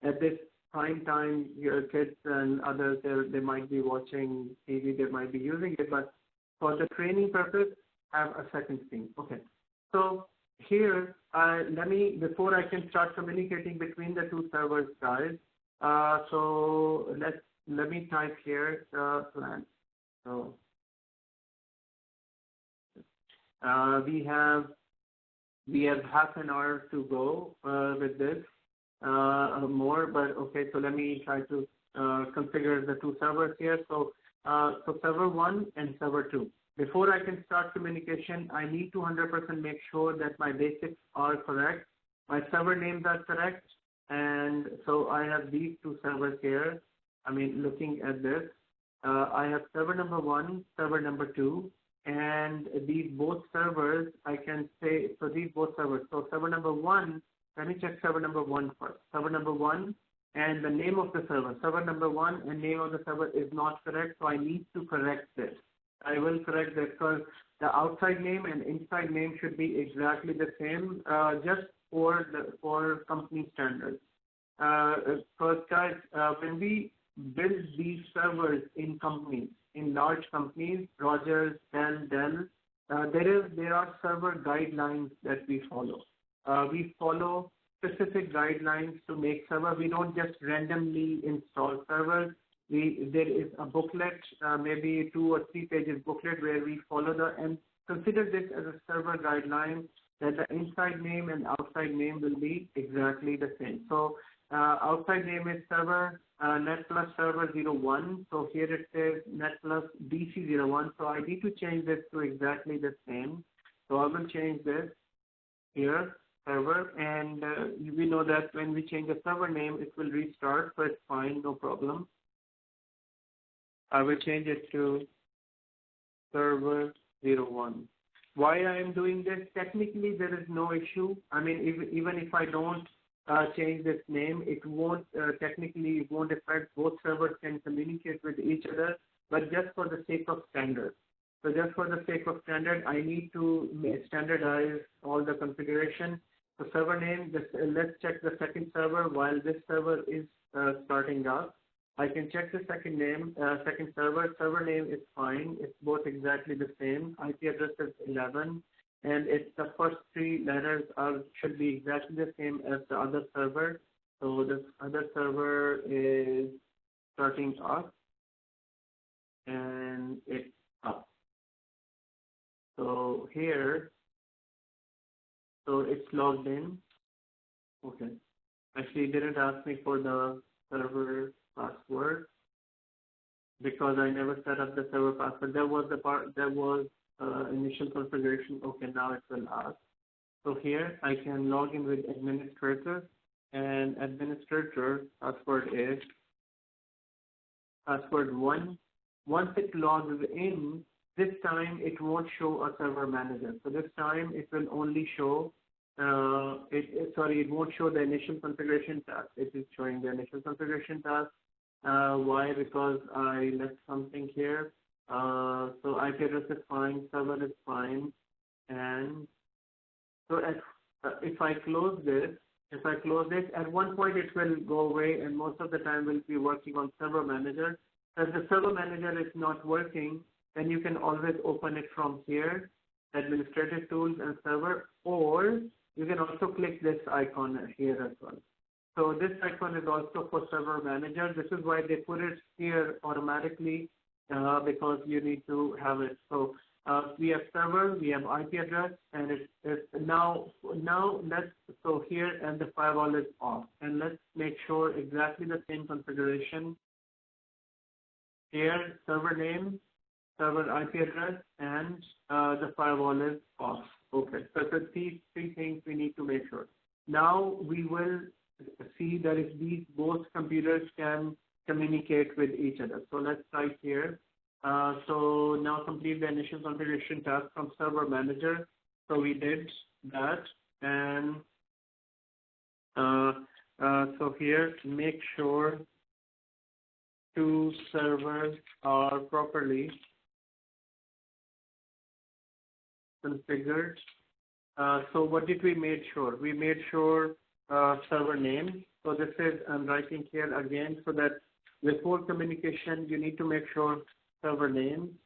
C: at this prime time, your kids and others, they might be watching TV, they might be using it, but for the training purpose, have a second screen. Okay. So here, before I can start communicating between the 2 servers, guys, so let me type here the plan. So we have half an hour to go with this more, but okay. So let me try to configure the 2 servers here. So server 1 and server 2. Before I can start communication, I need to 100% make sure that my basics are correct, my server names are correct, and so I have these 2 servers here. Looking at this, I have server number 1, server number 2, and these both servers, I can say, so these both servers. So server number 1, let me check server number 1 first. Server number 1 and the name of the server. Server number 1 and name of the server is not correct, so I need to correct this. I will correct this because the outside name and inside name should be exactly the same, just for company standards. Because guys, when we build these servers in companies, in large companies, Rogers, Dell, there are server guidelines that we follow. We follow specific guidelines to make server. We don't just randomly install servers. There is a booklet, maybe 2 or 3 pages booklet where we follow and consider this as a server guideline that the inside name and outside name will be exactly the same. So outside name is server net plus server 01. So here it says net plus DC01. So I need to change this to exactly the same. So I will change this here, server, and we know that when we change the server name, it will restart. So it's fine, no problem. I will change it to server 01. Why I am doing this? Technically, there is no issue. I mean, even if I don't change this name, it won't technically it won't affect. Both servers can communicate with each other, but just for the sake of standard. So just for the sake of standard, I need to standardize all the configuration. So server name, let's check the second server while this server is starting up. I can check the second name, second server. Server name is fine. It's both exactly the same. IP address is 11, and it's the first 3 letters should be exactly the same as the other server. So this other server is starting up, and it's up. So here, so it's logged in. Okay. Actually, it didn't ask me for the server password because I never set up the server password. That was the part, that was initial configuration. Okay, now it will ask. So here I can log in with administrator, and administrator password is password 1. Once it logs in, this time it won't show a server manager. So this time it will only show it won't show the initial configuration task. It is showing the initial configuration task. Why? Because I left something here. So IP address is fine, server is fine, and so if I close this, at one point it will go away, and most of the time we'll be working on server manager. If the server manager is not working, then you can always open it from here, administrative tools and server, or you can also click this icon here as well. So this icon is also for server manager. This is why they put it here automatically because you need to have it. So we have server, we have IP address, and it's now let's so here, and the firewall is off, and let's make sure exactly the same configuration. Here, server name, server IP address, and the firewall is off. Okay, so these 3 things we need to make sure. Now we will see that if these both computers can communicate with each other. So let's type here. So now complete the initial configuration task from server manager. So we did that, and so here make sure 2 servers are properly configured. So what did we make sure? We made sure server name. So this is, I'm writing here again, so that before communication, you need to make sure server name.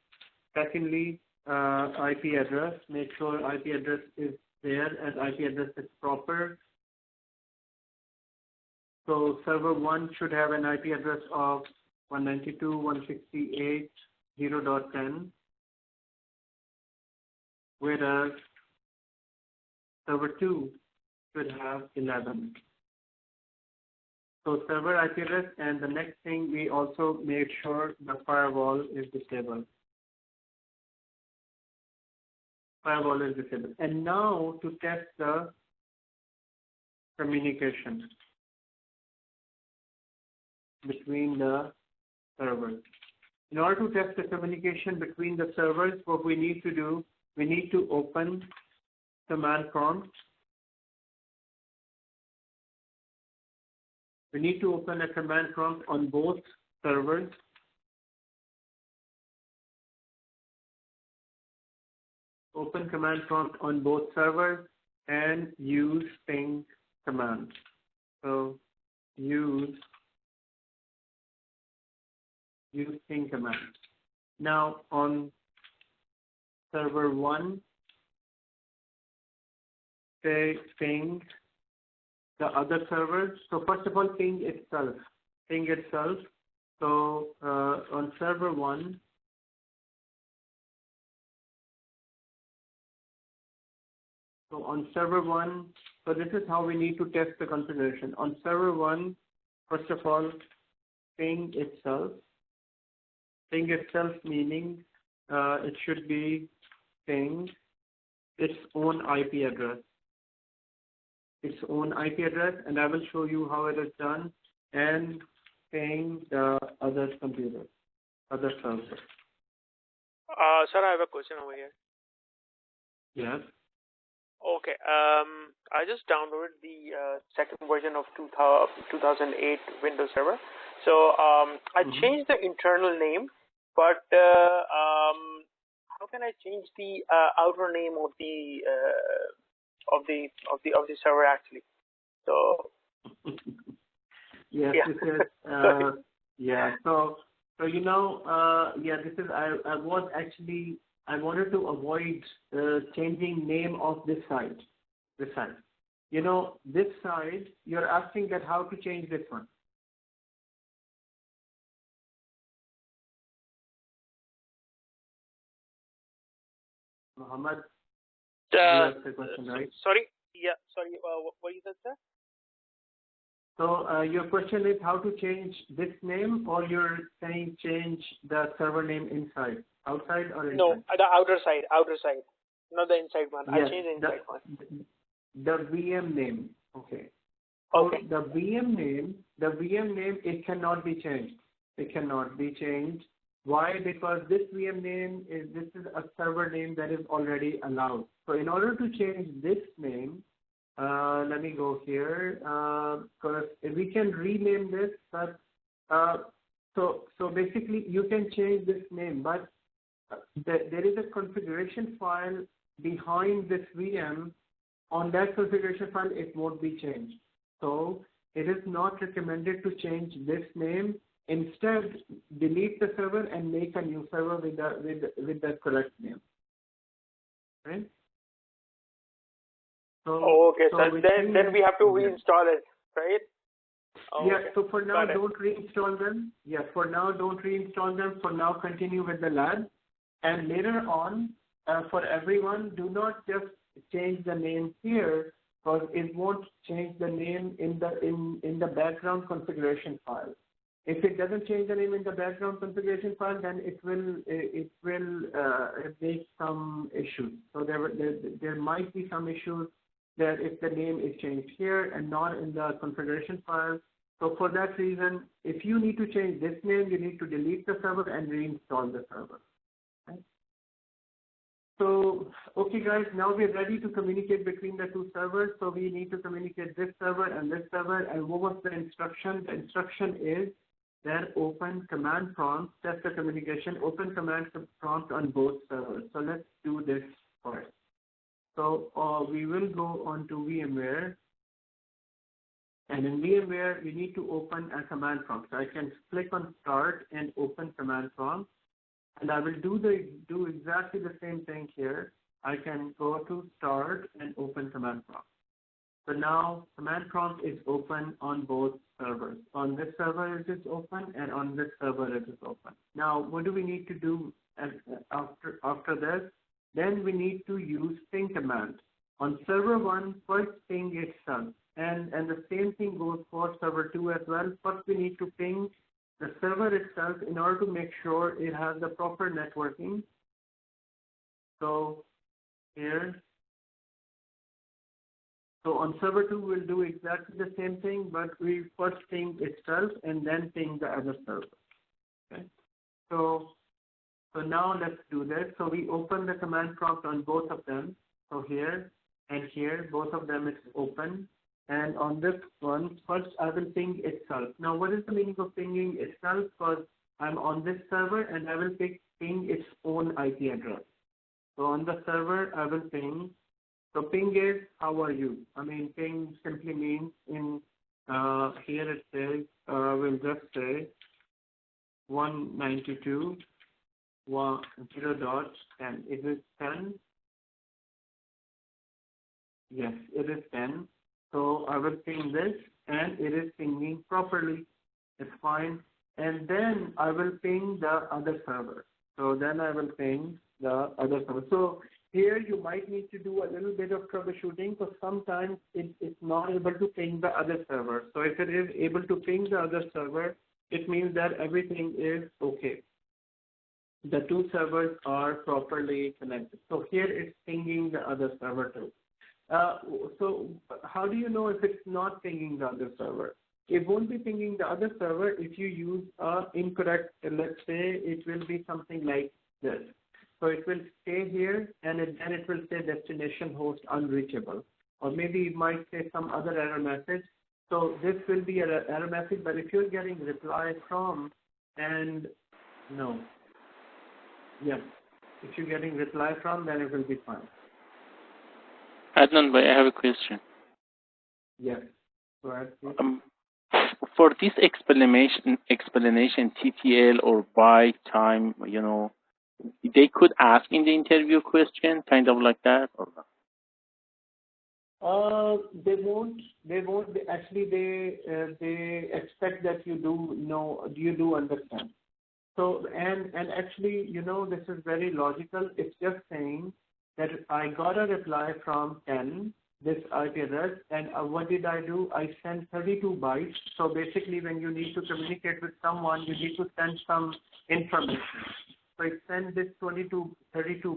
C: Secondly, IP address. Make sure IP address is there and IP address is proper. So server 1 should have an IP address of 192.168.0.10, whereas server 2 should have 11. So server IP address, and the next thing we also made sure the firewall is disabled. Firewall is disabled. And now to test the communication between the servers. In order to test the communication between the servers, what we need to do, we need to open command prompt. We need to open a command prompt on both servers. Open command prompt on both servers and use ping command. So use ping command. Now on server 1, say ping the other servers. So first of all, ping itself. So on server 1, so this is how we need to test the configuration. On server 1, first of all, ping itself. Ping itself meaning it should be ping its own IP address. And I will show you how it is done, and ping the other computer, other server.
A: Sir, I have a question over here.
C: Yes.
A: Okay. I just downloaded the second version of 2008 Windows Server. So I changed the internal name, but how can I change the outer name of the server actually? So
C: yes,
A: yeah.
C: this is yeah. So you know, this is I wanted to avoid changing name of this site. You know, this site, you're asking that how to change this one. Muhammad, you asked the question, right?
A: Sorry. Yeah. Sorry. What you said, sir?
C: So your question is how to change this name, or you're saying change the server name inside, outside or inside?
A: No, the outer side, not the inside one.
C: Yes,
A: I changed the inside one.
C: The VM name. Okay.
A: Okay.
C: So the VM name, it cannot be changed. Why? Because this VM name is a server name that is already allowed. So in order to change this name, let me go here, because we can rename this, but so basically you can change this name, but there is a configuration file behind this VM. On that configuration file, it won't be changed. So it is not recommended to change this name. Instead, delete the server and make a new server with the correct name. Right? So,
A: okay, so then we have to reinstall it, right?
C: Yeah,
A: okay.
C: so for now, don't reinstall them. Yeah, for now, don't reinstall them. For now, continue with the lab. And later on, for everyone, do not just change the name here, because it won't change the name in the background configuration file. If it doesn't change the name in the background configuration file, then it will make some issues. So there might be some issues that if the name is changed here and not in the configuration file. So for that reason, if you need to change this name, you need to delete the server and reinstall the server. Okay? So, okay guys, now we're ready to communicate between the two servers. So we need to communicate this server and this server. And what was the instruction? The instruction is that open command prompt, test the communication, open command prompt on both servers. So let's do this first. So we will go on to VMware. And in VMware, we need to open a command prompt. So I can click on Start and open command prompt. And I will do exactly the same thing here. I can go to Start and open command prompt. So now command prompt is open on both servers. On this server it is open, and on this server it is open. Now what do we need to do after this? Then we need to use ping command. On server 1, first ping itself. And the same thing goes for server 2 as well. First we need to ping the server itself in order to make sure it has the proper networking. So here, so on server 2 we'll do exactly the same thing, but we first ping itself and then ping the other server. Okay. So now let's do this. So we open the command prompt on both of them. So here and here, both of them is open. And on this one, first I will ping itself. Now, what is the meaning of pinging itself? Because I'm on this server and I will ping its own IP address. So on the server, I will ping. So ping is, how are you? I mean, ping simply means in here it says, we'll just say 192.1.0.10. Is it 10? Yes, it is 10. So I will ping this and it is pinging properly. It's fine. And then I will ping the other server. So then I will ping the other server. So here you might need to do a little bit of troubleshooting because sometimes it's not able to ping the other server. So if it is able to ping the other server, it means that everything is okay. The two servers are properly connected. So here it's pinging the other server too. So how do you know if it's not pinging the other server? It won't be pinging the other server if you use incorrect, let's say it will be something like this. So it will stay here and then it will say destination host unreachable. Or maybe it might say some other error message. So this will be an error message, but if you're getting reply from and no. Yes. If you're getting reply from, then it will be fine.
G: Adnan, I have a question.
C: Yes. Go ahead, please.
G: For this explanation, TTL or byte time, they could ask in the interview question, kind of like that, or not?
C: They won't. Actually, they expect that you do understand. So and actually, this is very logical. It's just saying that I got a reply from 10, this IP address, and what did I do? I sent 32 bytes. So basically, when you need to communicate with someone, you need to send some information. So it sent this 32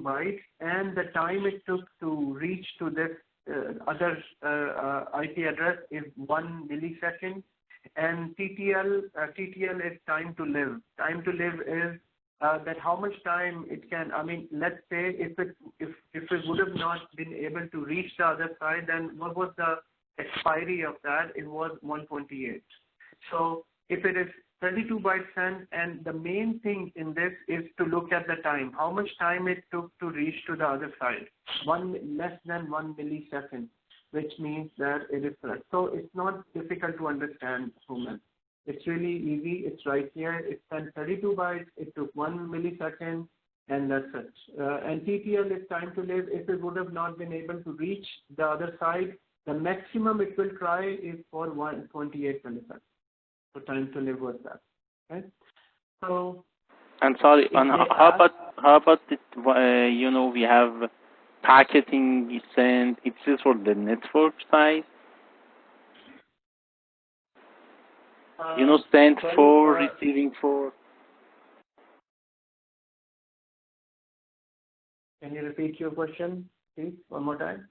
C: bytes, and the time it took to reach to this other IP address is 1 millisecond. And TTL is time to live. Time to live is that how much time it can. I mean, let's say if it would have not been able to reach the other side, then what was the expiry of that? It was 128. So if it is 32 bytes sent, and the main thing in this is to look at the time. How much time it took to reach to the other side? Less than 1 millisecond, which means that it is correct. So it's not difficult to understand, Human. It's really easy. It's right here. It sent 32 bytes. It took 1 millisecond, and that's it. And TTL is time to live. If it would have not been able to reach the other side, the maximum it will try is for 128 milliseconds. So time to live was that. Okay. So.
G: And sorry, how about it, we have packetting sent. It's just for the network side. Send for, receiving for.
C: Can you repeat your question, please, one more time?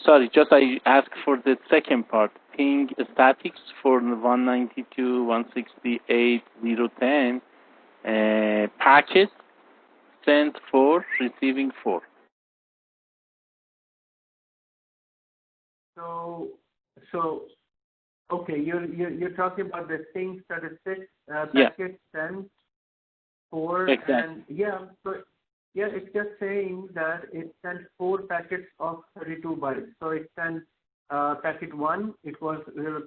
G: Sorry, just I asked for the second part. Ping statics for 192.168.0.10 packet sent for, receiving for.
C: So okay, you're talking about the ping statistics packet sent for,
G: exactly.
C: And it's just saying that it sent 4 packets of 32 bytes. So it sent packet 1, it was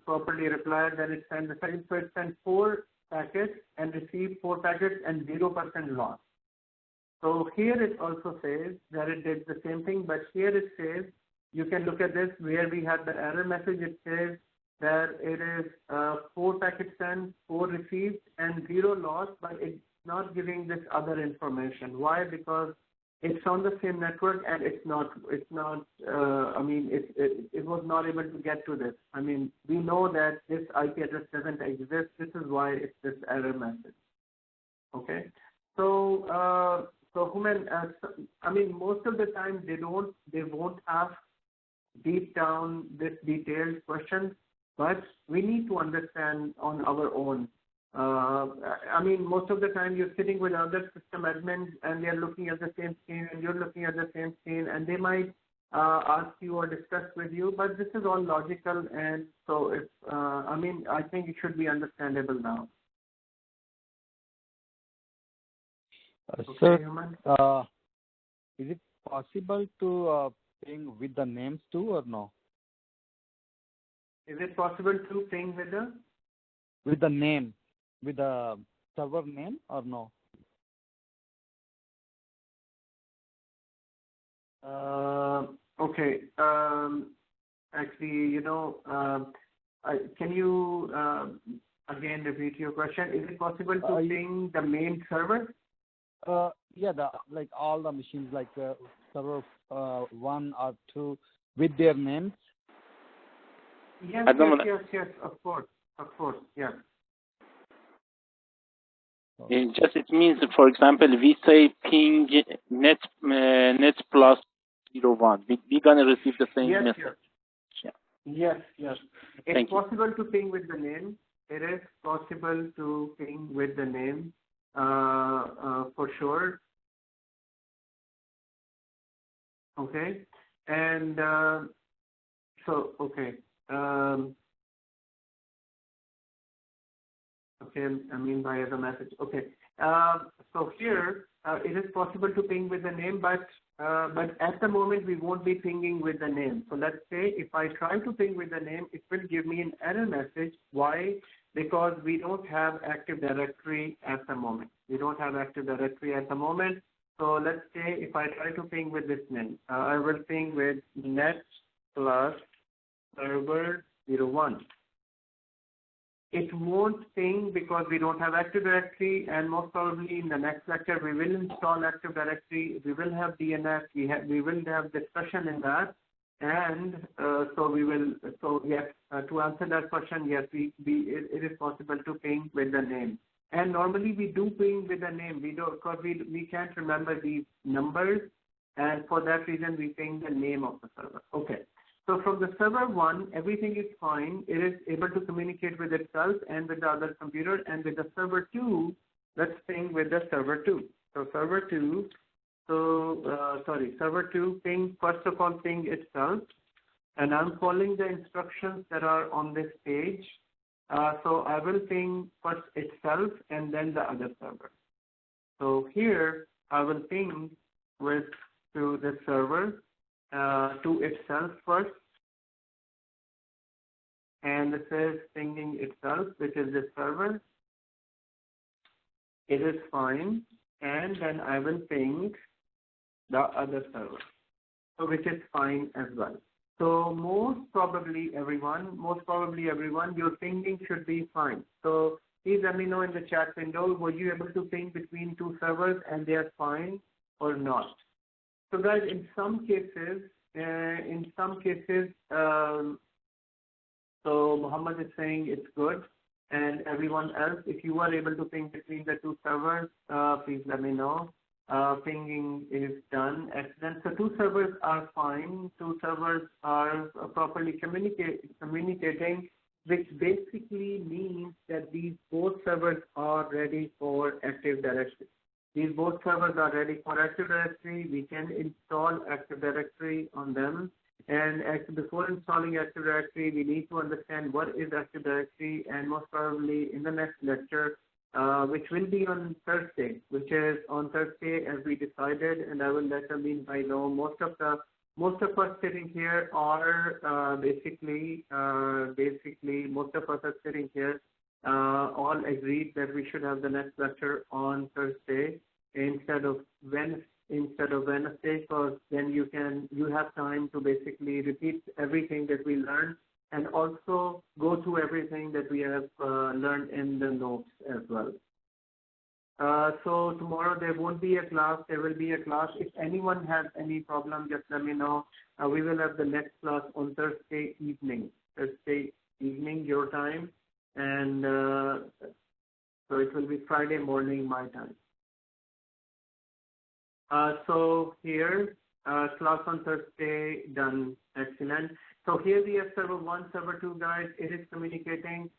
C: properly replied, then it sent the second, so it sent 4 packets and received 4 packets and 0% loss. So here it also says that it did the same thing, but here it says, you can look at this where we had the error message, it says that it is 4 packets sent, 4 received, and 0 loss, but it's not giving this other information. Why? Because it's on the same network and it was not able to get to this. I mean, we know that this IP address doesn't exist. This is why it's this error message. Okay. So, Human, most of the time they won't ask deep down this detailed questions, but we need to understand on our own I mean, most of the time you're sitting with other system admins and they're looking at the same screen and you're looking at the same screen, and they might ask you or discuss with you, but this is all logical, and so if, I mean, I think it should be understandable now.
E: Sir,
C: Okay, Human?
E: is it possible to ping with the names too or no?
C: Is it possible to ping with
E: the name, with the server name or no?
C: Okay. Actually, can you again repeat your question? Is it possible to ping the main server?
E: Yeah, like all the machines, like server 1 or 2 with their names.
C: Yes, of course, yes.
G: It means, for example, we say ping net plus 01. We're gonna receive the same message.
C: Yes. It's possible to ping with the name. It is possible to ping with the name, for sure. Okay, and so okay. Okay, I mean by the message. Okay, so here it is possible to ping with the name, but at the moment we won't be pinging with the name. So let's say if I try to ping with the name, it will give me an error message. Why? Because we don't have Active Directory at the moment. So let's say if I try to ping with this name, I will ping with net plus server 01. It won't ping because we don't have Active Directory, and most probably in the next lecture we will install Active Directory. We will have DNS. We will have discussion in that, and yes. To answer that question, yes, it is possible to ping with the name, and normally we do ping with the name. We don't, because we can't remember these numbers, and for that reason we ping the name of the server. Okay. So from the server 1, everything is fine. It is able to communicate with itself and with the other computer. And with the server 2, let's ping with the server 2. So server 2, server 2 ping, first of all, ping itself. And I'm following the instructions that are on this page. So I will ping first itself and then the other server. So here I will ping to the server. To itself first, and this is pinging itself, which is the server. It is fine, and then I will ping the other server, so which is fine as well. So most probably everyone, your pinging should be fine. So please let me know in the chat window, were you able to ping between 2 servers and they are fine or not? So guys, in some cases, so Muhammad is saying it's good, and everyone else, if you are able to ping between the 2 servers, please let me know. Pinging is done. Excellent. So 2 servers are fine. 2 servers are properly communicating, which basically means that these both servers are ready for Active Directory. These both servers are ready for Active Directory. We can install Active Directory on them. And before installing Active Directory, we need to understand what is Active Directory, and most probably in the next lecture, which will be on Thursday, as we decided, and I will let Amin know. Most of us sitting here are basically most of us are sitting here all agreed that we should have the next lecture on Thursday instead of Wednesday, because then you have time to basically repeat everything that we learned and also go through everything that we have learned in the notes as well. So tomorrow there won't be a class. There will be a class. If anyone has any problem, just let me know. We will have the next class on Thursday evening your time, and so it will be Friday morning my time. So here, class on Thursday done. Excellent. So here we have server 1, server 2, guys. It is communicating.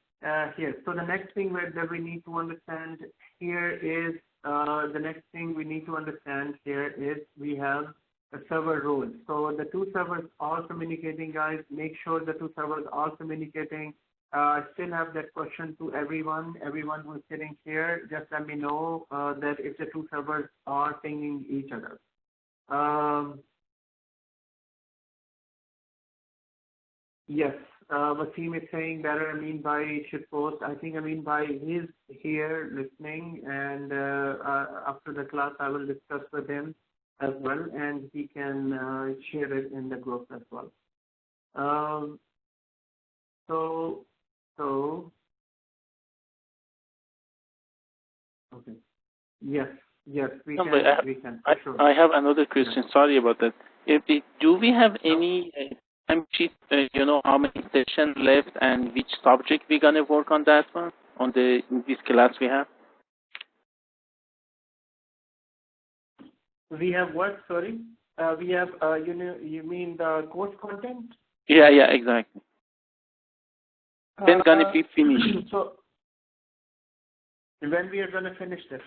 C: here. So the next thing that we need to understand here is we have a server role. So the two servers are communicating, guys. Make sure the two servers are communicating. Still have that question to everyone who's sitting here. Just let me know that if the two servers are pinging each other. Yes, Wasim is saying that Amin Bhai should post. I think Amin Bhai is here listening, and after the class I will discuss with him as well, and he can share it in the group as well. Okay. Yes, we can. Sure.
G: I have another question. Sorry about that. Do we have any time sheet? How many sessions left and which subject we're gonna work on that one in this class we have?
C: We have what? Sorry. We have. You mean the course content?
G: Yeah, exactly. When gonna be finished?
C: So when we are gonna finish this?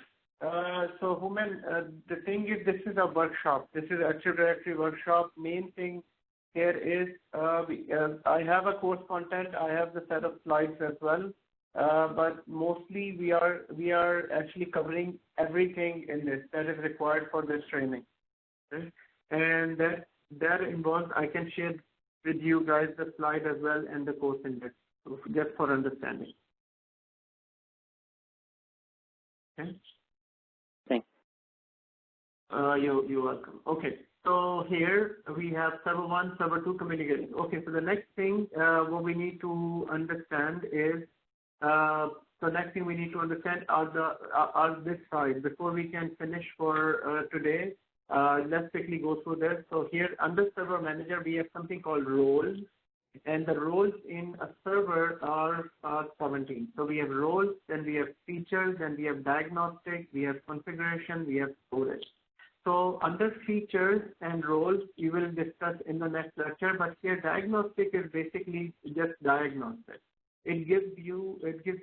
C: So Human, the thing is, this is a workshop. This is Active Directory workshop. Main thing here is I have a course content. I have the set of slides as well. But mostly we are actually covering everything in this that is required for this training. Okay? And that involves, I can share with you guys the slide as well and the course index, just for understanding. Okay.
G: Thanks.
C: You're welcome. Okay. So here we have server 1, server 2 communicating. Okay. So the next thing what we need to understand is are this side. Before we can finish for today, let's quickly go through this. So here under server manager, we have something called roles, and the roles in a server are 17. So we have roles, then we have features, then we have diagnostic, we have configuration, we have storage. So under features and roles, we will discuss in the next lecture, but here diagnostic is basically just diagnostic. It gives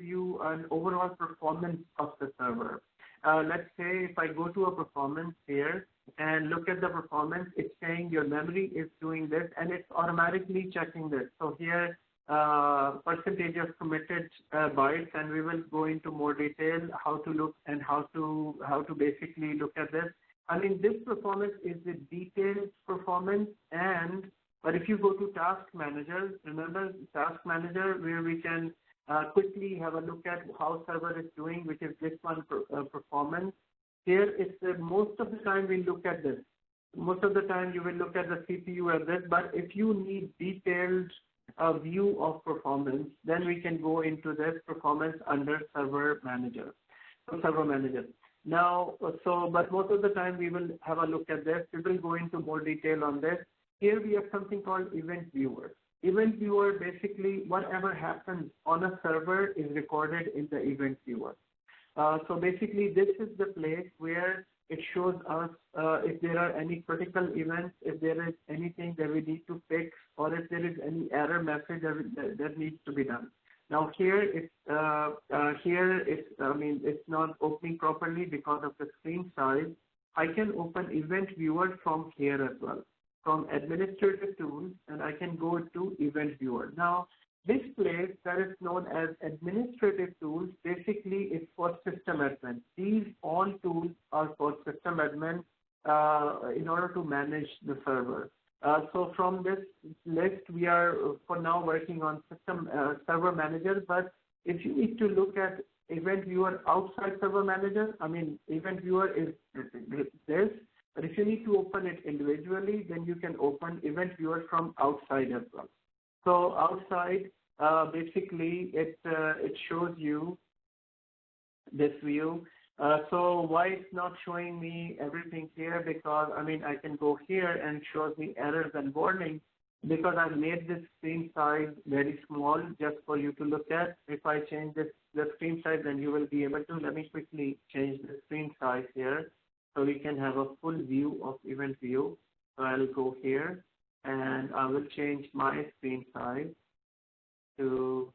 C: you an overall performance of the server. Let's say if I go to a performance here and look at the performance, it's saying your memory is doing this, and it's automatically checking this. So here percentage of committed bytes, and we will go into more detail how to look and how to basically look at this. I mean, this performance is the detailed performance, but if you go to Task Manager, remember Task Manager where we can quickly have a look at how server is doing, which is this one performance. Here, it's most of the time we look at this. Most of the time you will look at the CPU as this, but if you need detailed view of performance, then we can go into this performance under Server Manager. So Server Manager. Now, but most of the time we will have a look at this. We will go into more detail on this. Here we have something called Event Viewer. Event Viewer, basically whatever happens on a server is recorded in the Event Viewer. So basically this is the place where it shows us if there are any critical events, if there is anything that we need to fix, or if there is any error message that needs to be done. Now here it's not opening properly because of the screen size. I can open Event Viewer from here as well, from Administrative Tools, and I can go to Event Viewer. Now this place that is known as Administrative Tools basically is for system admin. These all tools are for system admin in order to manage the server. So from this list, we are for now working on system server manager. But if you need to look at Event Viewer outside Server Manager, Event Viewer is this. But if you need to open it individually, then you can open Event Viewer from outside as well. So outside, basically, it shows you this view. So why it's not showing me everything here? Because I can go here and it shows me errors and warnings, because I made this screen size very small just for you to look at. If I change the screen size, then you will be able to. Let me quickly change the screen size here so we can have a full view of Event View. So I'll go here and I will change my screen size to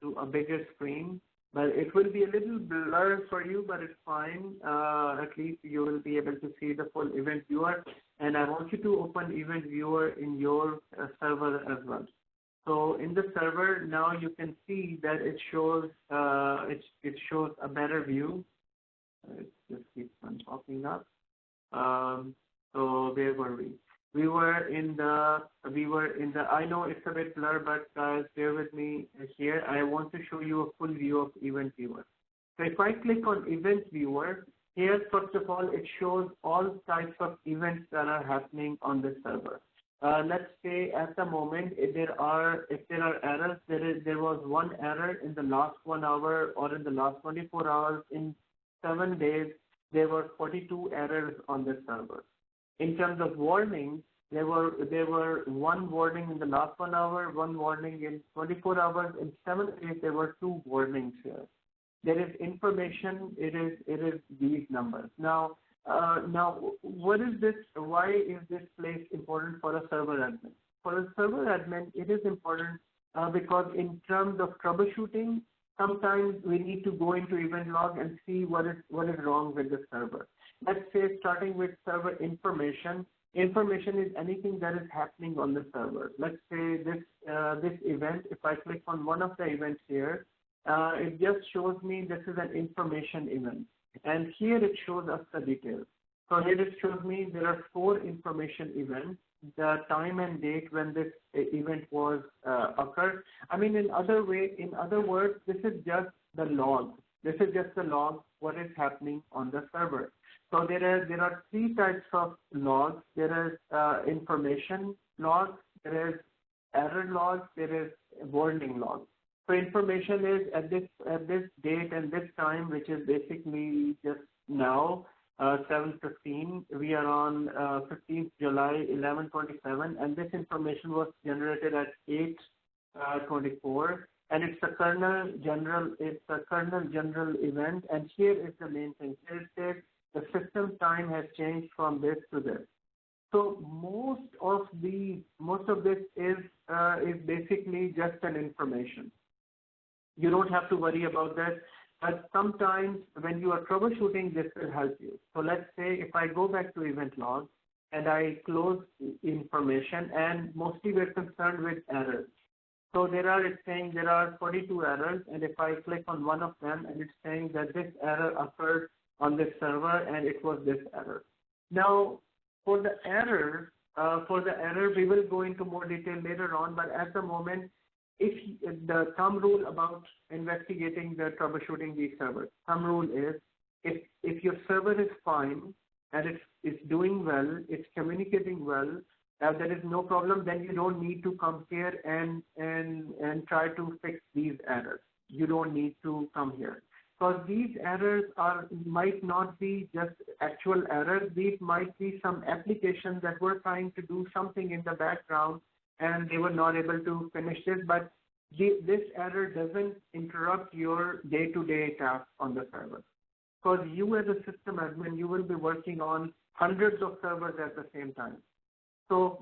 C: to a bigger screen, but it will be a little blurred for you, but it's fine. At least you will be able to see the full event viewer. And I want you to open event viewer in your server as well. So in the server now you can see that it shows it shows a better view. It just keeps on popping up. So where were we? We were in the, I know it's a bit blurred, but guys, bear with me here. I want to show you a full view of event viewer. So if I click on event viewer, here, first of all, it shows all types of events that are happening on the server. Let's say at the moment, if there are errors, there was one error in the last 1 hour or in the last 24 hours. In 7 days, there were 42 errors on the server. In terms of warnings, there were one warning in the last 1 hour, one warning in 24 hours. In 7 days, there were 2 warnings here. There is information. It is these numbers. Now, what is this? Why is this place important for a server admin? For a server admin, it is important because in terms of troubleshooting, sometimes we need to go into event log and see what is wrong with the server. Let's say starting with server information. Information is anything that is happening on the server. Let's say this event. If I click on one of the events here, it just shows me this is an information event. And here it shows us the details. So here it shows me there are 4 information events, the time and date when this event was occurred. I mean, in other words, this is just the log. This is just the log, what is happening on the server. So there are 3 types of logs. There is information log, there is error log, there is warning log. So information is at this date and this time, which is basically just now, 7:15. We are on 15th July, 11:27, and this information was generated at 8:24, and it's a kernel general. It's a kernel general event, and here is the main thing. Here it says the system time has changed from this to this. So most of this is basically just an information. You don't have to worry about that. But sometimes when you are troubleshooting, this will help you. So let's say if I go back to event log and I close information, and mostly we're concerned with errors. So it's saying there are 42 errors, and if I click on one of them, and it's saying that this error occurred on this server, and it was this error. Now, for the error, we will go into more detail later on, but at the moment, if the thumb rule about investigating the troubleshooting these servers, thumb rule is if your server is fine and it's doing well, it's communicating well, there is no problem, then you don't need to come here and try to fix these errors. You don't need to come here. Because these errors might not be just actual errors. These might be some applications that were trying to do something in the background and they were not able to finish this, but this error doesn't interrupt your day-to-day tasks on the server. Because you as a system admin, you will be working on hundreds of servers at the same time. So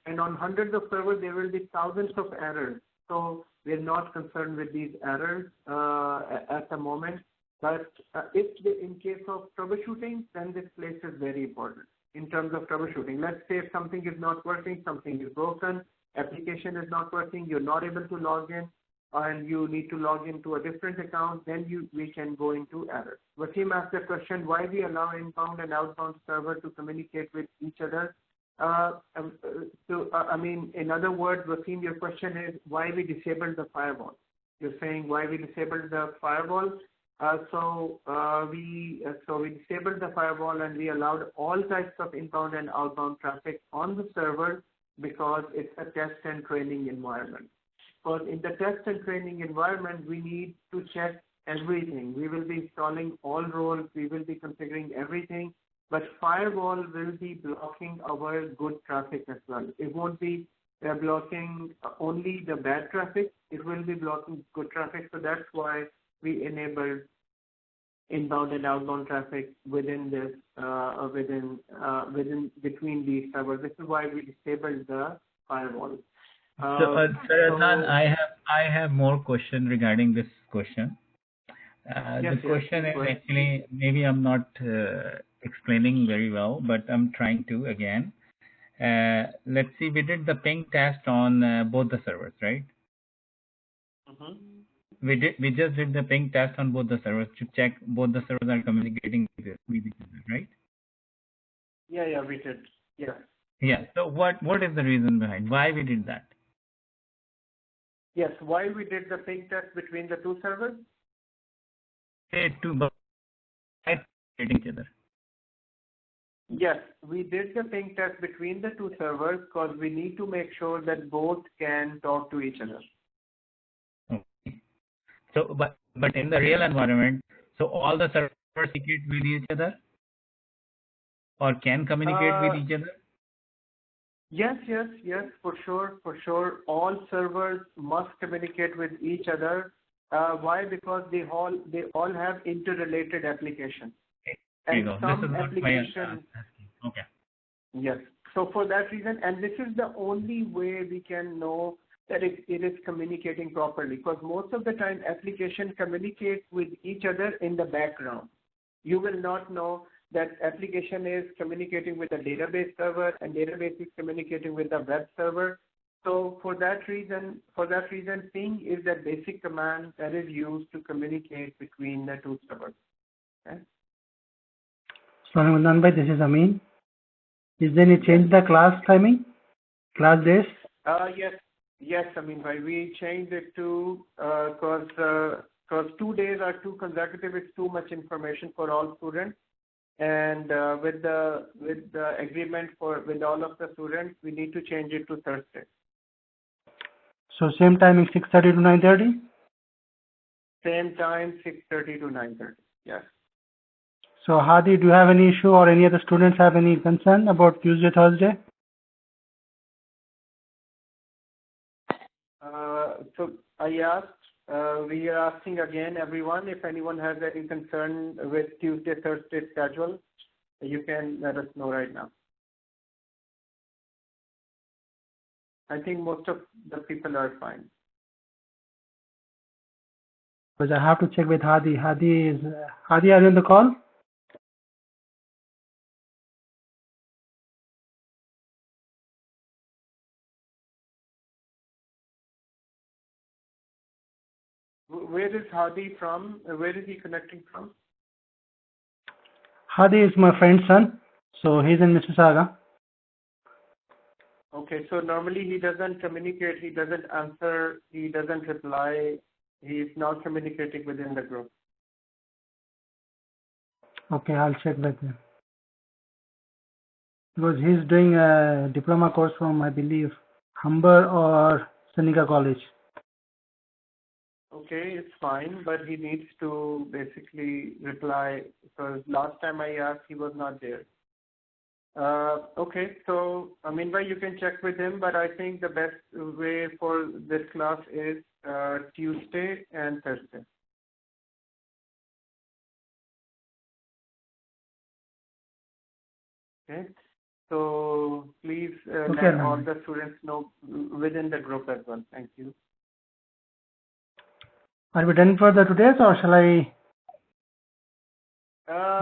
C: and on hundreds of servers, there will be thousands of errors. So we're not concerned with these errors at the moment. But in case of troubleshooting, then this place is very important in terms of troubleshooting. Let's say if something is not working, something is broken, application is not working, you're not able to log in, and you need to log into a different account, then we can go into errors. Wasim asked the question, why we allow inbound and outbound server to communicate with each other? In other words, Wasim, your question is why we disabled the firewall. You're saying why we disabled the firewall. So we disabled the firewall and we allowed all types of inbound and outbound traffic on the server because it's a test and training environment. Because in the test and training environment, we need to check everything. We will be installing all roles. We will be configuring everything. But firewall will be blocking our good traffic as well. It won't be blocking only the bad traffic. It will be blocking good traffic. So that's why we enabled inbound and outbound traffic within this, between these servers. This is why we disabled the firewall.
I: Adnan, I have more question regarding this question.
C: Yes,
I: The question is actually, maybe I'm not explaining very well, but I'm trying to again. Let's see, we did the ping test on both the servers, right? We just did the ping test on both the servers to check both the servers are communicating with each other, right?
C: Yeah, we did. Yeah.
I: Yeah. So what is the reason behind why we did that?
C: Yes, why we did the ping test between the two servers?
I: To each other.
C: Yes, we did the ping test between the two servers because we need to make sure that both can talk to each other.
I: Okay. So, but in the real environment, so all the servers communicate with each other, or can communicate with each other?
C: Yes, for sure. All servers must communicate with each other. Why? Because they all have interrelated applications. And some applications.
I: Okay.
C: Yes. So for that reason, and this is the only way we can know that it is communicating properly, because most of the time application communicates with each other in the background. You will not know that application is communicating with a database server and database is communicating with a web server. So for that reason, ping is the basic command that is used to communicate between the two servers. Okay?
J: Sorry, Adnan, this is Amin. Is there any change the class timing, class days?
C: Yes, Amin bhai. We changed it to because 2 days are too consecutive. It's too much information for all students. And with the agreement with all of the students, we need to change it to Thursday.
J: So same timing, 6:30 to 9:30.
C: Same time, 6:30 to 9:30. Yes.
J: So Hadi, do you have any issue or any other students have any concern about Tuesday, Thursday?
C: So I asked. We are asking again, everyone, if anyone has any concern with Tuesday, Thursday schedule, you can let us know right now. I think most of the people are fine.
J: Because I have to check with Hadi. Hadi, are you on the call?
C: Where is Hadi from? Where is he connecting from?
J: Hadi is my friend's son, so he's in Mississauga.
C: Okay, so normally he doesn't communicate, he doesn't answer, he doesn't reply, he is not communicating within the group.
J: Okay, I'll check with him. Because he's doing a diploma course from, I believe, Humber or Seneca College.
C: Okay, it's fine, but he needs to basically reply, because last time I asked, he was not there. Okay, so meanwhile you can check with him, but I think the best way for this class is Tuesday and Thursday. Okay, so please let all the students know within the group as well. Thank you.
J: Are we done for the today's, or shall I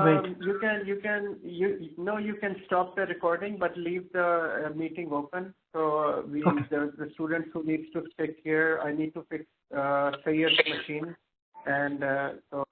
J: wait?
C: You can stop the recording, but leave the meeting open. So the students who needs to stick here, I need to fix Sayyid's machine, and so